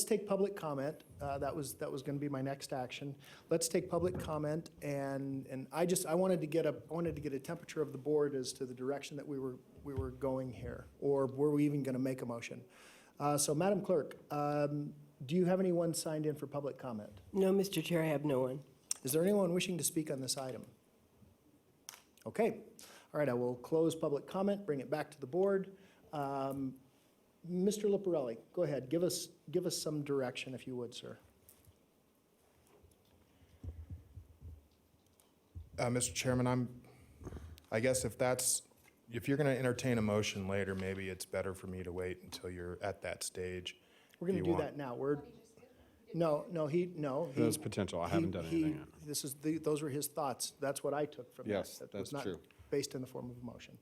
take public comment. That was going to be my next action. Let's take public comment, and I wanted to get a temperature of the board as to the direction that we were going here, or were we even going to make a motion? So, Madam Clerk, do you have anyone signed in for public comment? No, Mr. Chair, I have no one. Is there anyone wishing to speak on this item? Okay. All right, I will close public comment, bring it back to the board. Mr. Luparelli, go ahead. Give us some direction, if you would, sir. Mr. Chairman, I guess if you're going to entertain a motion later, maybe it's better for me to wait until you're at that stage. We're going to do that now. No. There's potential. I haven't done anything yet. Those were his thoughts. That's what I took from that. Yes, That that's was not true. based in the form of a motion.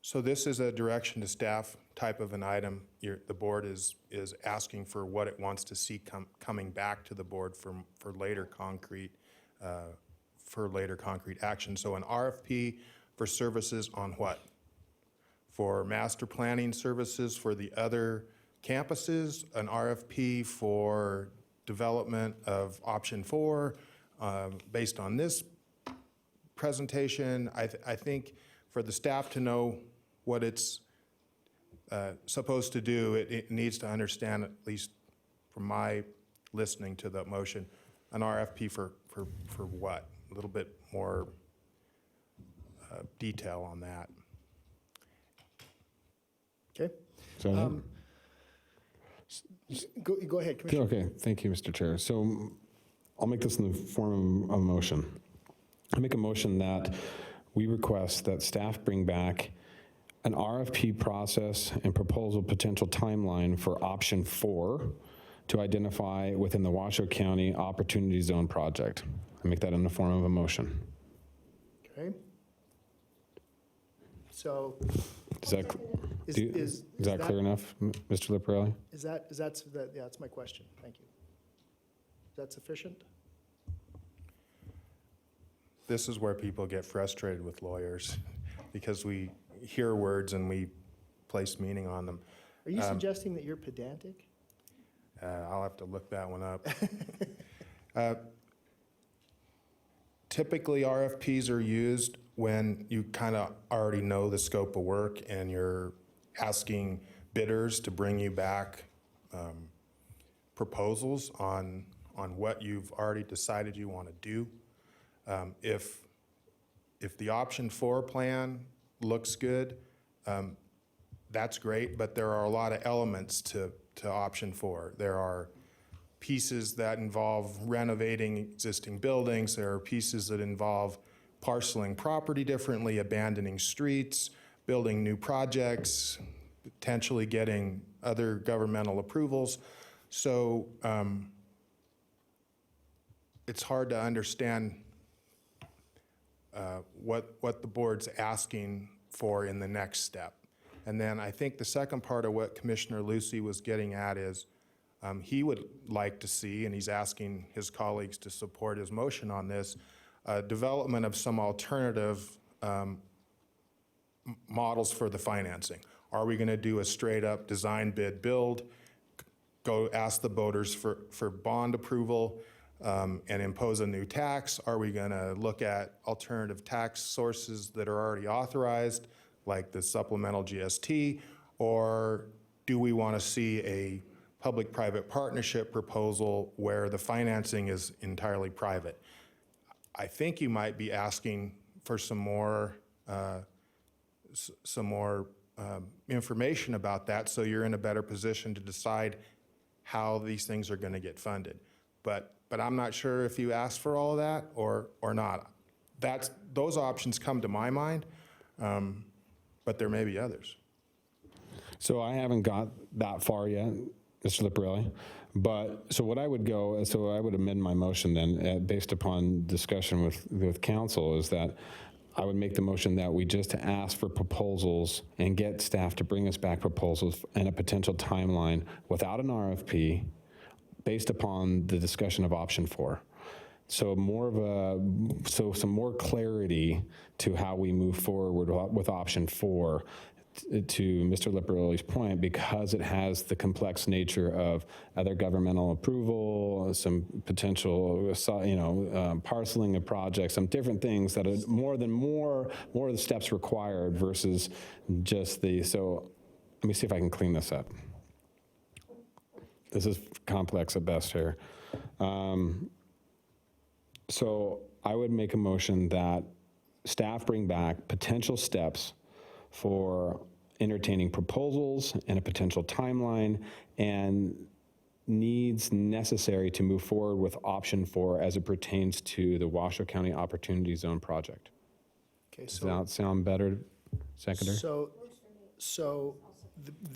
So this is a direction to staff type of an item. The board is asking for what it wants to see coming back to the board for later concrete for later concrete action. So an RFP for services on what? For master planning services for the other campuses, an RFP for development of option 4, based on this presentation. I think for the staff to know what it's supposed to do, it needs to understand, at least from my listening to the motion, an RFP for what? A little bit more detail on that. Okay. So, Go ahead, Commissioner. okay, thank you, Mr. Chair. So I'll make this in the form of a motion. I make a motion that we request that staff bring back an RFP process and proposal potential timeline for option 4 to identify within the Washoe County Opportunity Zone project. I make that in the form of a motion. Okay. So Is that, is, is that clear enough, Mr. Liparelli? yeah, that's my question. Thank you. Is that sufficient? This is where people get frustrated with lawyers because we hear words and we place meaning on them. Are you suggesting that you're pedantic? I'll have to look that one up. Typically, RFPs are used when you kind of already know the scope of work and you're asking bidders to bring you back proposals on what you've already decided you want to do. If the option 4 plan looks good, that's great, but there are a lot of elements to option 4. There are pieces that involve renovating existing buildings. There are pieces that involve parceling property differently, abandoning streets, building new projects, potentially getting other governmental approvals. So it's hard to understand what the board's asking for in the next step. And then I think the second part of what Commissioner Lucy was getting at is he would like to see, and he's asking his colleagues to support his motion on this, development of some alternative models for the financing. Are we going to do a straight up design bid build, go ask the voters for bond approval, and impose a new tax? Are we going to look at alternative tax sources that are already authorized, like the supplemental GST? Or do we want to see a public-private partnership proposal where the financing is entirely private? I think you might be asking for some more information about that, so you're in a better position to decide how these things are going to get funded. But I'm not sure if you asked for all of that or not. Those options come to my mind, but there may be others. So I haven't got that far yet, Mr. Liparelli. But so what I would go, so I would amend my motion then, based upon discussion with council, is that I would make the motion that we just ask for proposals and get staff to bring us back proposals and a potential timeline without an RFP, based upon the discussion of option 4. So some more clarity to how we move forward with option 4, to Mr. Liparelli's point, because it has the complex nature of other governmental approval, some potential, parceling of projects, some different things that are more of the steps required versus just so let me see if I can clean this up. This is complex at best here. So I would make a motion that staff bring back potential steps for entertaining proposals and a potential timeline and needs necessary to move forward with option 4 as it pertains to the Washoe County Opportunity Zone project. Okay, Does that sound better, Secretary? So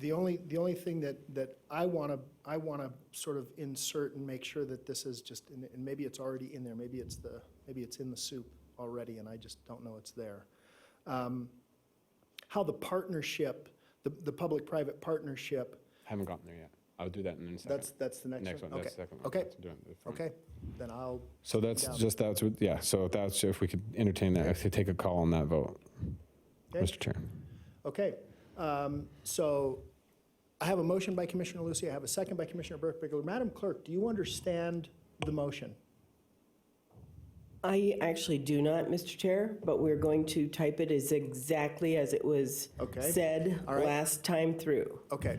the only thing that I want to sort of insert and make sure that this is just, and maybe it's already in there, maybe it's in the soup already, and I just don't know it's there. How the partnership, the public-private partnership. I haven't gotten there yet. I'll do that in a second. That's the next one? That's Okay. the second one. Okay. That's doing it. Okay, then I'll. So that's down. just, so that's, if we could entertain that, if we take a call on that vote, Okay. Mr. Chair. Okay, so I have a motion by Commissioner Lucy, I have a second by Commissioner Burke-Bigelow. Madam Clerk, do you understand the motion? I actually do not, Mr. Chair, but we're going to type it as exactly as it was Okay. said All right. last time through. Okay.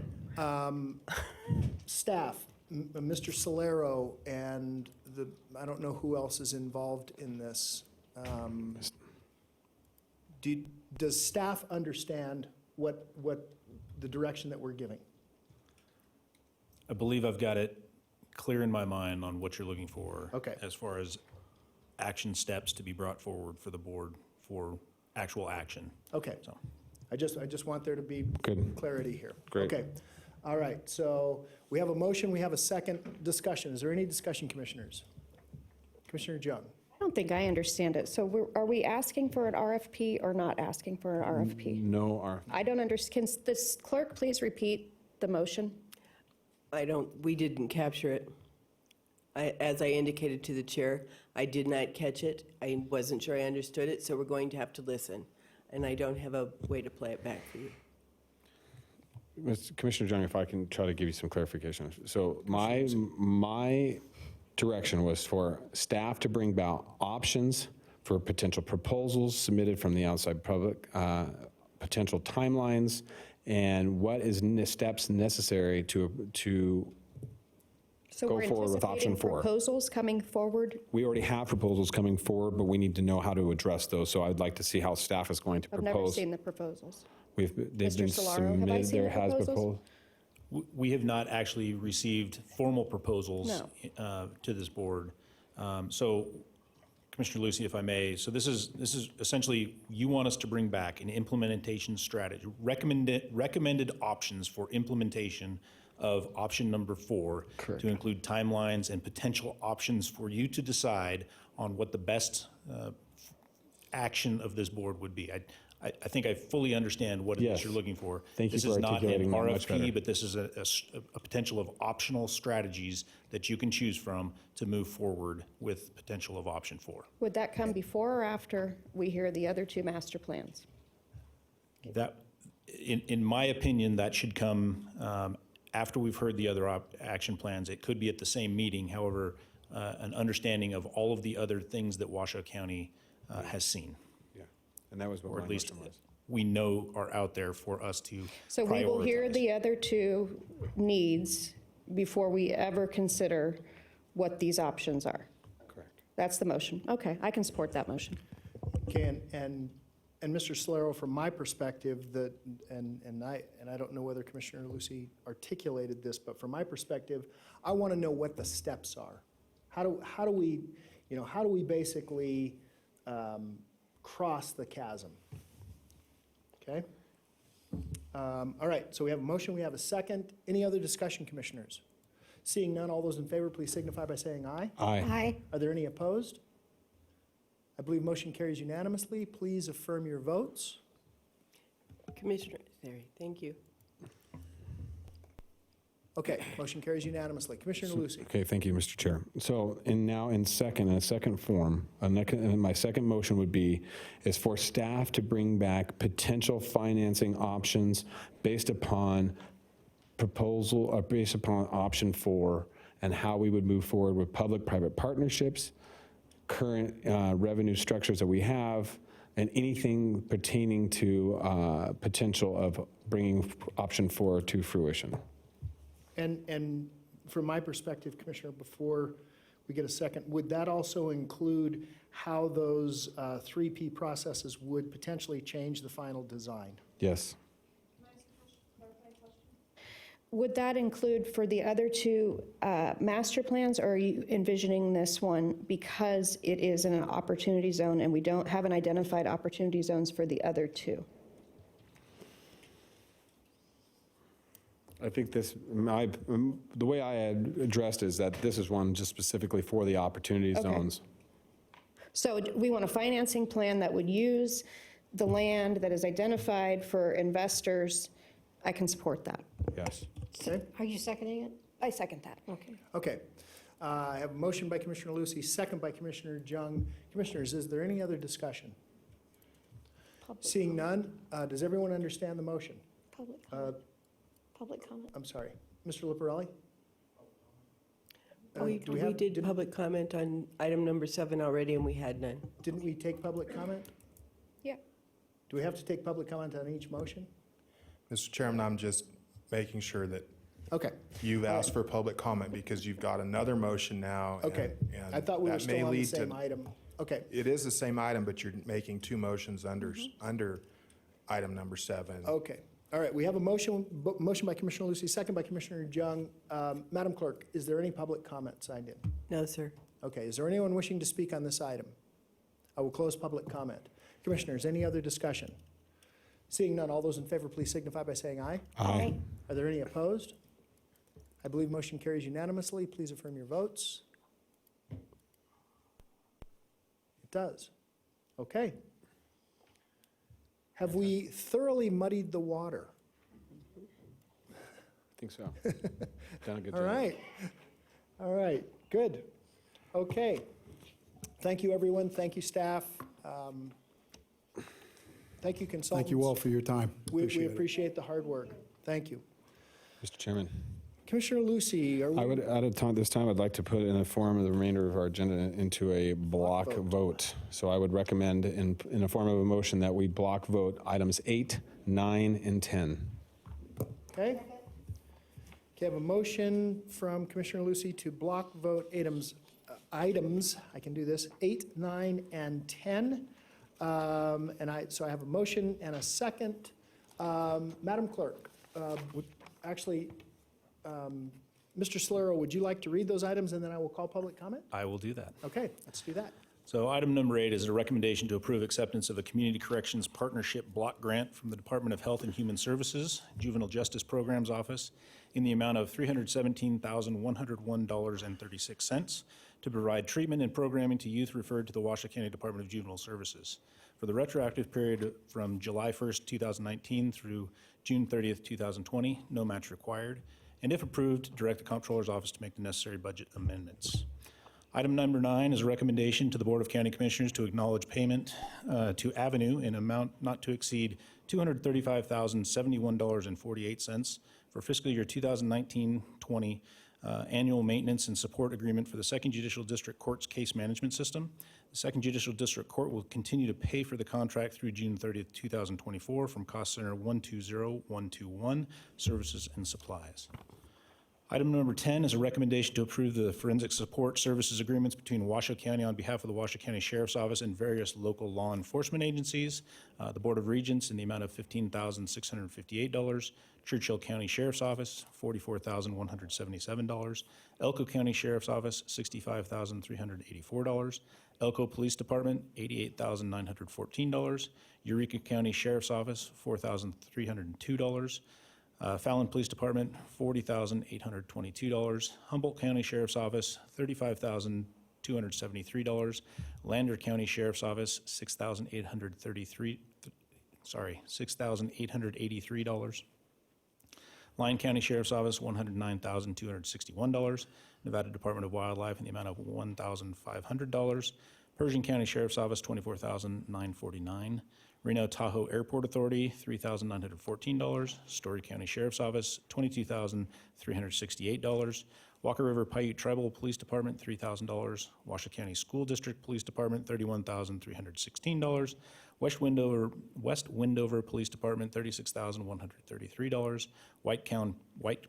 Staff, Mr. Solero, and I don't know who else is involved in this. Does staff understand what the direction that we're giving? I believe I've got it clear in my mind on what you're looking for. Okay. As far as action steps to be brought forward for the board for actual action. Okay. So. I just want there to be Good. clarity here. Great. Okay. All right, so we have a motion, we have a second discussion. Is there any discussion, commissioners? Commissioner Jung? I don't think I understand it. So are we asking for an RFP or not asking for an RFP? No, I don't understand. Can this clerk please repeat the motion? We didn't capture it. As I indicated to the chair, I did not catch it. I wasn't sure I understood it, so we're going to have to listen. And I don't have a way to play it back for you. Mr. Commissioner Jung, if I can try to give you some clarification. So my direction was for staff to bring about options for potential proposals submitted from the outside public, potential timelines, and what is steps necessary to So go we're forward with option anticipating 4. proposals coming forward? We already have proposals coming forward, but we need to know how to address those. So I'd like to see how staff is going to I've propose. never seen the proposals. They've Mr. been Solaro, have I submitted. seen There the has proposals? We have not actually received formal proposals No. to this board. So, Commissioner Lucy, if I may, so this is essentially, you want us to bring back an implementation strategy, recommended options for implementation of option number 4. Correct. To include timelines and potential options for you to decide on what the best action of this board would be. I think I fully understand what it Yes. is you're looking for. Thank you This for is not an articulating that much better. RFP, but this is a potential of optional strategies that you can choose from to move forward with potential of option 4. Would that come before or after we hear the other 2 master plans? That, in my opinion, that should come after we've heard the other action plans. It could be at the same meeting, however, an understanding of all of the other things that Washoe County has seen, Yeah, and that was what or my at least motion was. we know are out there for us to So we will hear prioritize. the other 2 needs before we ever consider what these options are. Correct. That's the motion. Okay, I can support that motion. Okay, and Mr. Solero, from my perspective, and I don't know whether Commissioner Lucy articulated this, but from my perspective, I want to know what the steps are. How do we basically cross the chasm? Okay? All right, so we have a motion, we have a second. Any other discussion, commissioners? Seeing none, all those in favor, please signify by saying aye. Aye. Are there any opposed? I believe motion carries unanimously. Please affirm your votes. Commissioner, sorry, thank you. Okay, motion carries unanimously. Commissioner Lucy. Okay, thank you, Mr. Chair. So, in a second form, my second motion would be, is for staff to bring back potential financing options based upon proposal, or based upon option 4, and how we would move forward with public-private partnerships, current revenue structures that we have, and anything pertaining to potential of bringing option 4 to fruition. And from my perspective, Commissioner, before we get a second, would that also include how those 3P processes would potentially change the final design? Yes. Would that include for the other 2 master plans, or are you envisioning this one because it is in an opportunity zone and we haven't identified opportunity zones for the other 2? I think the way I had addressed is that this is one just specifically for the opportunity Okay. zones. So we want a financing plan that would use the land that is identified for investors I can support that. Yes. Okay. Are you seconding it? I second that. Okay. Okay. I have a motion by Commissioner Lucy, second by Commissioner Jung. Commissioners, is there any other discussion? Seeing none, does everyone understand the motion? Public comment. Public comment. I'm sorry. Mr. Liparelli? We did public comment on item number 7 already, and we had none. Didn't we take public comment? Yeah. Do we have to take public comment on each motion? Mr. Chairman, I'm just making sure that Okay. you've asked for public comment because you've got another motion now. Okay. and I thought we were that may still on the lead to- same item. Okay. It is the same item, but you're making two motions under item number 7. Okay. All right. We have a motion by Commissioner Lucy, second by Commissioner Jung. Madam Clerk, is there any public comment signed in? No, sir. Okay. Is there anyone wishing to speak on this item? I will close public comment. Commissioners, any other discussion? Seeing none, all those in favor, please signify by saying aye. Aye. Are there any opposed? I believe motion carries unanimously. Please affirm your votes. It does. Okay. Have we thoroughly muddied the water? I think so. Done a good All job. right. All right, good. Okay. Thank you, everyone. Thank you, staff. Thank you, consultants. Thank you all for your time. We Appreciate it. appreciate the hard work. Thank you. Mr. Chairman, Commissioner Lucy, are I we, would, at a time, this time, I'd like to put in a form of the remainder of our agenda into a block vote. So I would recommend in a form of a motion that we block vote items 8, 9, and 10. okay? Okay, I have a motion from Commissioner Lucy to block vote items, I can do this, 8, 9, and 10. So I have a motion and a second. Madam Clerk, Mr. Solero, would you like to read those items and then I will call public comment? I will do that. Okay, let's do that. So item number 8 is a recommendation to approve acceptance of a Community Corrections Partnership Block Grant from the Department of Health and Human Services, Juvenile Justice Programs Office, in the amount of $317,101.36 to provide treatment and programming to youth referred to the Washoe County Department of Juvenile Services for the retroactive period from July 1st, 2019 through June 30th, 2020, no match required, and if approved, direct the Comptroller's Office to make the necessary budget amendments. Item number 9 is a recommendation to the Board of County Commissioners to acknowledge payment to Avenue in amount not to exceed $235,071.48 for fiscal year 2019-20 annual maintenance and support agreement for the Second Judicial District Court's case management system. The Second Judicial District Court will continue to pay for the contract through June 30th, 2024 from Cost Center 120121, Services and Supplies. Item number 10 is a recommendation to approve the forensic support services agreements between Washoe County on behalf of the Washoe County Sheriff's Office and various local law enforcement agencies. The Board of Regents in the amount of $15,658. Churchill County Sheriff's Office, $44,177. Elko County Sheriff's Office, $65,384. Elko Police Department, $88,914. Eureka County Sheriff's Office, $4,302. Fallon Police Department, $40,822. Humboldt County Sheriff's Office, $35,273. Lander County Sheriff's Office, $6,883. Lyon County Sheriff's Office, $109,261. Nevada Department of Wildlife in the amount of $1,500. Pershing County Sheriff's Office, $24,949. Reno Tahoe Airport Authority, $3,914. Story County Sheriff's Office, $22,368. Walker River Paiute Tribal Police Department, $3,000. Washoe County School District Police Department, $31,316. West Wendover Police Department, $36,133. White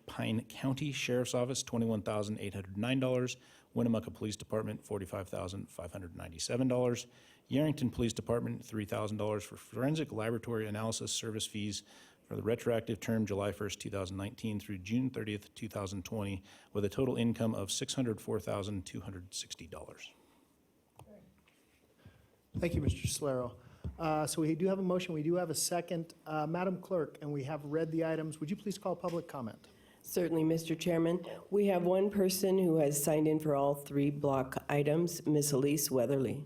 Pine County Sheriff's Office, $21,809. Winnemucca Police Department, $45,597. Yerington Police Department, $3,000 for forensic laboratory analysis service fees for the retroactive term July 1st, 2019 through June 30th, 2020, with a total income of $604,260. Thank you, Mr. Solero. So we do have a motion, we do have a second. Madam Clerk, and we have read the items. Would you please call public comment? Certainly, Mr. Chairman. We have one person who has signed in for all 3 block items, Ms. Elise Weatherly.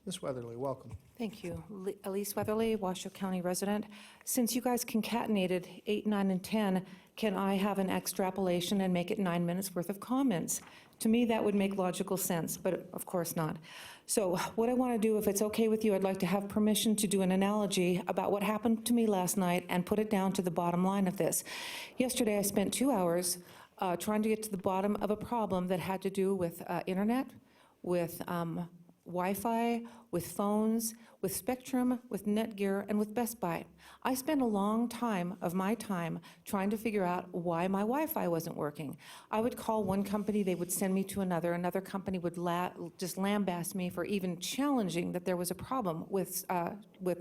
Ms. Weatherly, welcome. Thank you. Elise Weatherly, Washoe County resident. Since you guys concatenated 8, 9, and 10, can I have an extrapolation and make it 9 minutes worth of comments? To me, that would make logical sense, but of course not. So what I want to do, if it's okay with you, I'd like to have permission to do an analogy about what happened to me last night and put it down to the bottom line of this. Yesterday, I spent 2 hours trying to get to the bottom of a problem that had to do with internet, with Wi-Fi, with phones, with Spectrum, with Netgear, and with Best Buy. I spent a long time of my time trying to figure out why my Wi-Fi wasn't working. I would call one company, they would send me to another. Another company would just lambaste me for even challenging that there was a problem with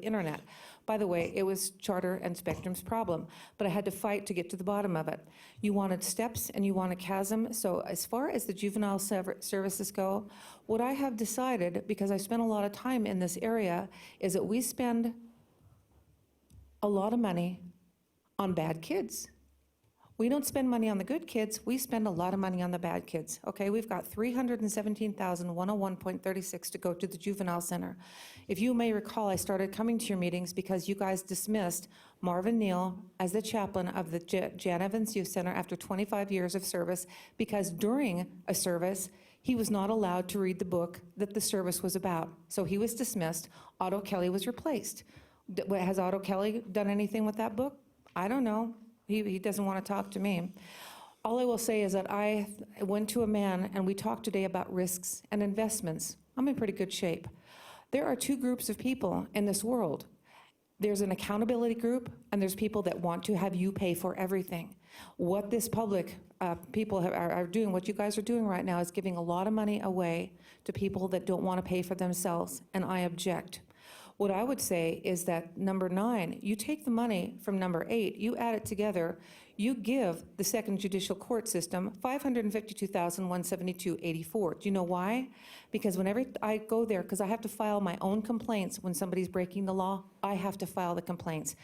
internet. By the way, it was Charter and Spectrum's problem, but I had to fight to get to the bottom of it. You wanted steps and you want a chasm. So as far as the juvenile services go, what I have decided, because I spent a lot of time in this area, is that we spend a lot of money on bad kids. We don't spend money on the good kids, we spend a lot of money on the bad kids. Okay, we've got $317,101.36 to go to the juvenile center. If you may recall, I started coming to your meetings because you guys dismissed Marvin Neal as the chaplain of the Jan Evans Youth Center after 25 years of service, because during a service, he was not allowed to read the book that the service was about. So he was dismissed. Otto Kelly was replaced. Has Otto Kelly done anything with that book? I don't know. He doesn't want to talk to me. All I will say is that I went to a man and we talked today about risks and investments. I'm in pretty good shape. There are two groups of people in this world. There's an accountability group and there's people that want to have you pay for everything. What this public people are doing, what you guys are doing right now, is giving a lot of money away to people that don't want to pay for themselves, and I object. What I would say is that number 9, you take the money from number 8, you add it together, you give the Second Judicial Court System $552,172.84. Do you know why? Because whenever I go there, because I have to file my own complaints when somebody's breaking the law, I have to file the complaints.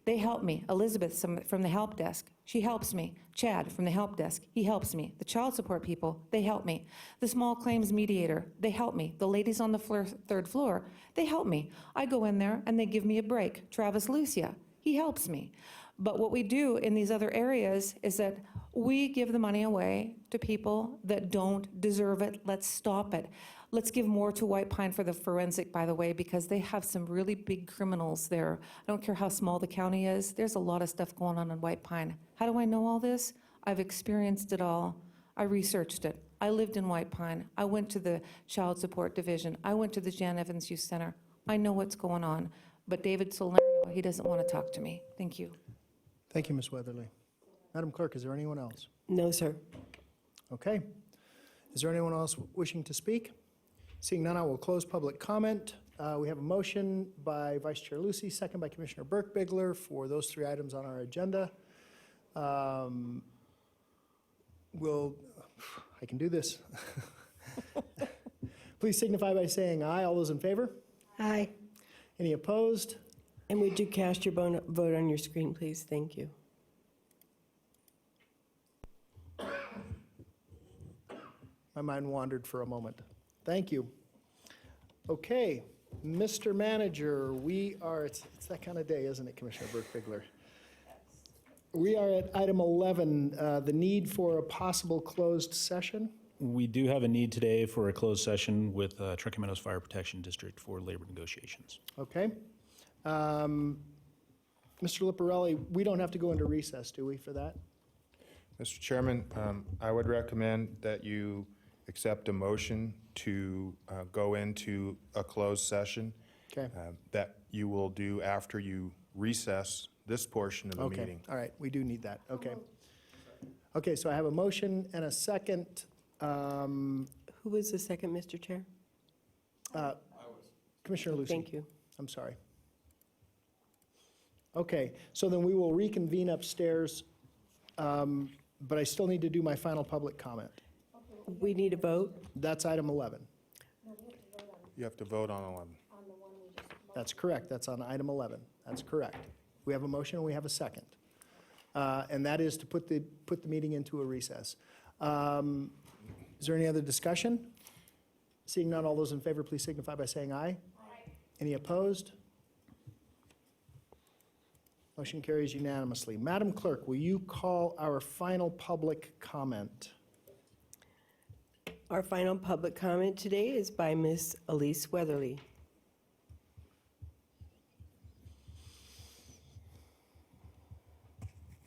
They help me. Elizabeth from the help desk, she helps me. Chad from the help desk, he helps me. The child support people, they help me. The small claims mediator, they help me. The ladies on the third floor, they help me. I go in there and they give me a break. Travis Lucia, he helps me. But what we do in these other areas is that we give the money away to people that don't deserve it. Let's stop it. Let's give more to White Pine for the forensic, by the way, because they have some really big criminals there. I don't care how small the county is. There's a lot of stuff going on in White Pine. How do I know all this? I've experienced it all. I researched it. I lived in White Pine. I went to the Child Support Division. I went to the Jan Evans Youth Center. I know what's going on. But David Salerno, he doesn't want to talk to me. Thank you. Thank you, Ms. Weatherly. Madam Clerk, is there anyone else? No, sir. Okay. Is there anyone else wishing to speak? Seeing none, I will close public comment. We have a motion by Vice Chair Lucy, second by Commissioner Burke-Bigler for those 3 items on our agenda. I can do this. Please signify by saying aye. All those in favor? Aye. Any opposed? And would you cast your vote on your screen, please? Thank you. My mind wandered for a moment. Thank you. Okay, Mr. Manager, it's that kind of day, isn't it, Commissioner Burke-Bigler? We are at item 11, the need for a possible closed session. We do have a need today for a closed session with Truckee Meadows Fire Protection District for labor negotiations. Okay. Mr. Liparelli, we don't have to go into recess, do we, for that? Mr. Chairman, I would recommend that you accept a motion to go into a closed session. Okay. That you will do after you recess this portion of the Okay, meeting. all right, we do need that, okay. Okay, so I have a motion and a second. Who was the second, Mr. Chair? Commissioner Lucy. Thank you. I'm sorry. Okay, so then we will reconvene upstairs, but I still need to do my final public comment. We need a vote. That's item 11. You have to vote on 11. That's correct, that's on item 11, that's correct. We have a motion and we have a second. And that is to put the meeting into a recess. Is there any other discussion? Seeing none, all those in favor, please signify by saying aye. Any opposed? Motion carries unanimously. Madam Clerk, will you call our final public comment? Our final public comment today is by Ms. Elise Weatherly.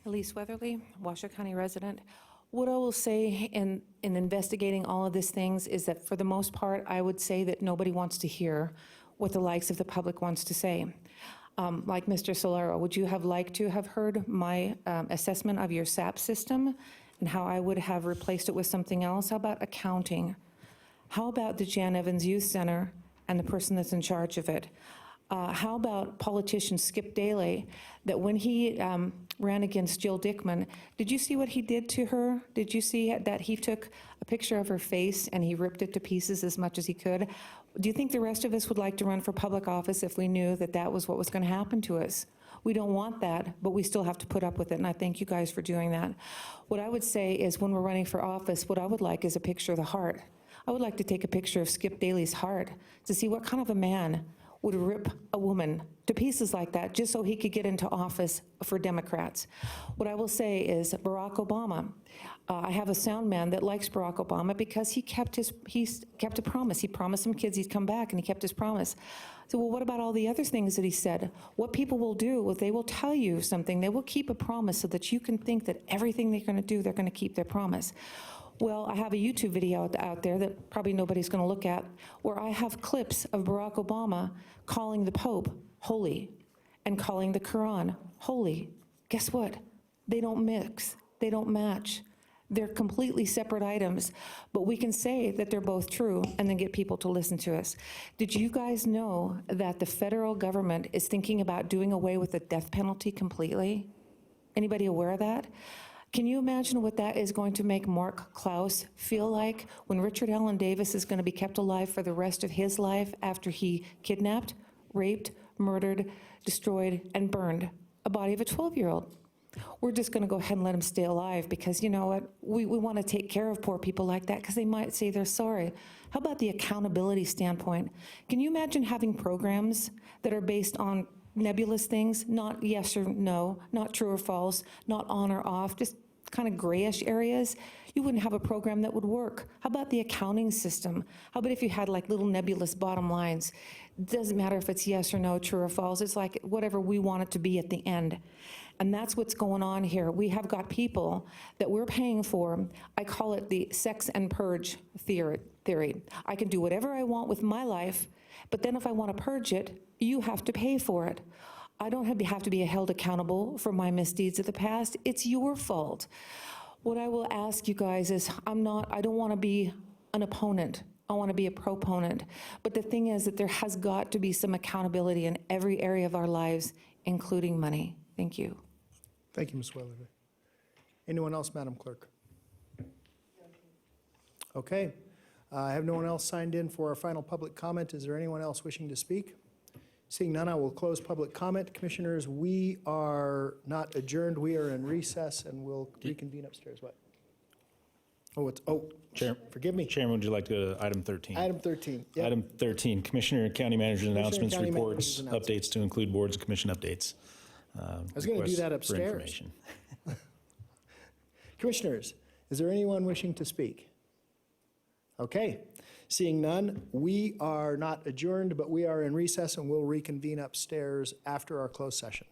Elise Weatherly, Washoe County resident. What I will say in investigating all of these things is that for the most part, I would say that nobody wants to hear what the likes of the public wants to say. Like Mr. Solero, would you have liked to have heard my assessment of your SAP system and how I would have replaced it with something else? How about accounting? How about the Jan Evans Youth Center and the person that's in charge of it? How about politician Skip Daly, that when he ran against Jill Dickman, did you see what he did to her? Did you see that he took a picture of her face and he ripped it to pieces as much as he could? Do you think the rest of us would like to run for public office if we knew that that was what was going to happen to us? We don't want that, but we still have to put up with it, and I thank you guys for doing that. What I would say is when we're running for office, what I would like is a picture of the heart. I would like to take a picture of Skip Daly's heart to see what kind of a man would rip a woman to pieces like that just so he could get into office for Democrats. What I will say is Barack Obama. I have a sound man that likes Barack Obama because he kept a promise. He promised some kids he'd come back, and he kept his promise. So, well, what about all the other things that he said? What people will do is they will tell you something. They will keep a promise so that you can think that everything they're going to do, they're going to keep their promise. Well, I have a YouTube video out there that probably nobody's going to look at, where I have clips of Barack Obama calling the Pope holy and calling the Quran holy. Guess what? They don't mix. They don't match. They're completely separate items, but we can say that they're both true and then get people to listen to us. Did you guys know that the federal government is thinking about doing away with the death penalty completely? Anybody aware of that? Can you imagine what that is going to make Mark Klaus feel like when Richard Allen Davis is going to be kept alive for the rest of his life after he kidnapped, raped, murdered, destroyed, and burned a body of a 12-year-old? We're just going to go ahead and let him stay alive because, you know what, we want to take care of poor people like that because they might say they're sorry. How about the accountability standpoint? Can you imagine having programs that are based on nebulous things, not yes or no, not true or false, not on or off, just kind of grayish areas? You wouldn't have a program that would work. How about the accounting system? How about if you had like little nebulous bottom lines? It doesn't matter if it's yes or no, true or false. It's like whatever we want it to be at the end. And that's what's going on here. We have got people that we're paying for. I call it the sex and purge theory. I can do whatever I want with my life, but then if I want to purge it, you have to pay for it. I don't have to be held accountable for my misdeeds of the past. It's your fault. What I will ask you guys is I don't want to be an opponent. I want to be a proponent. But the thing is that there has got to be some accountability in every area of our lives, including money. Thank you. Thank you, Ms. Weatherly. Anyone else, Madam Clerk? Okay. I have no one else signed in for our final public comment. Is there anyone else wishing to speak? Seeing none, I will close public comment. Commissioners, we are not adjourned. We are in recess, and we'll reconvene upstairs. What? Chair, forgive me. Chairman, would you like to go to item 13? Item 13. Yep. Item 13, Commissioner and County Manager's announcements, County reports, Manager's announcements. updates to include boards and commission updates. I was going to do that upstairs. Commissioners, is there anyone wishing to speak? Okay. Seeing none, we are not adjourned, but we are in recess, and we'll reconvene upstairs after our closed session.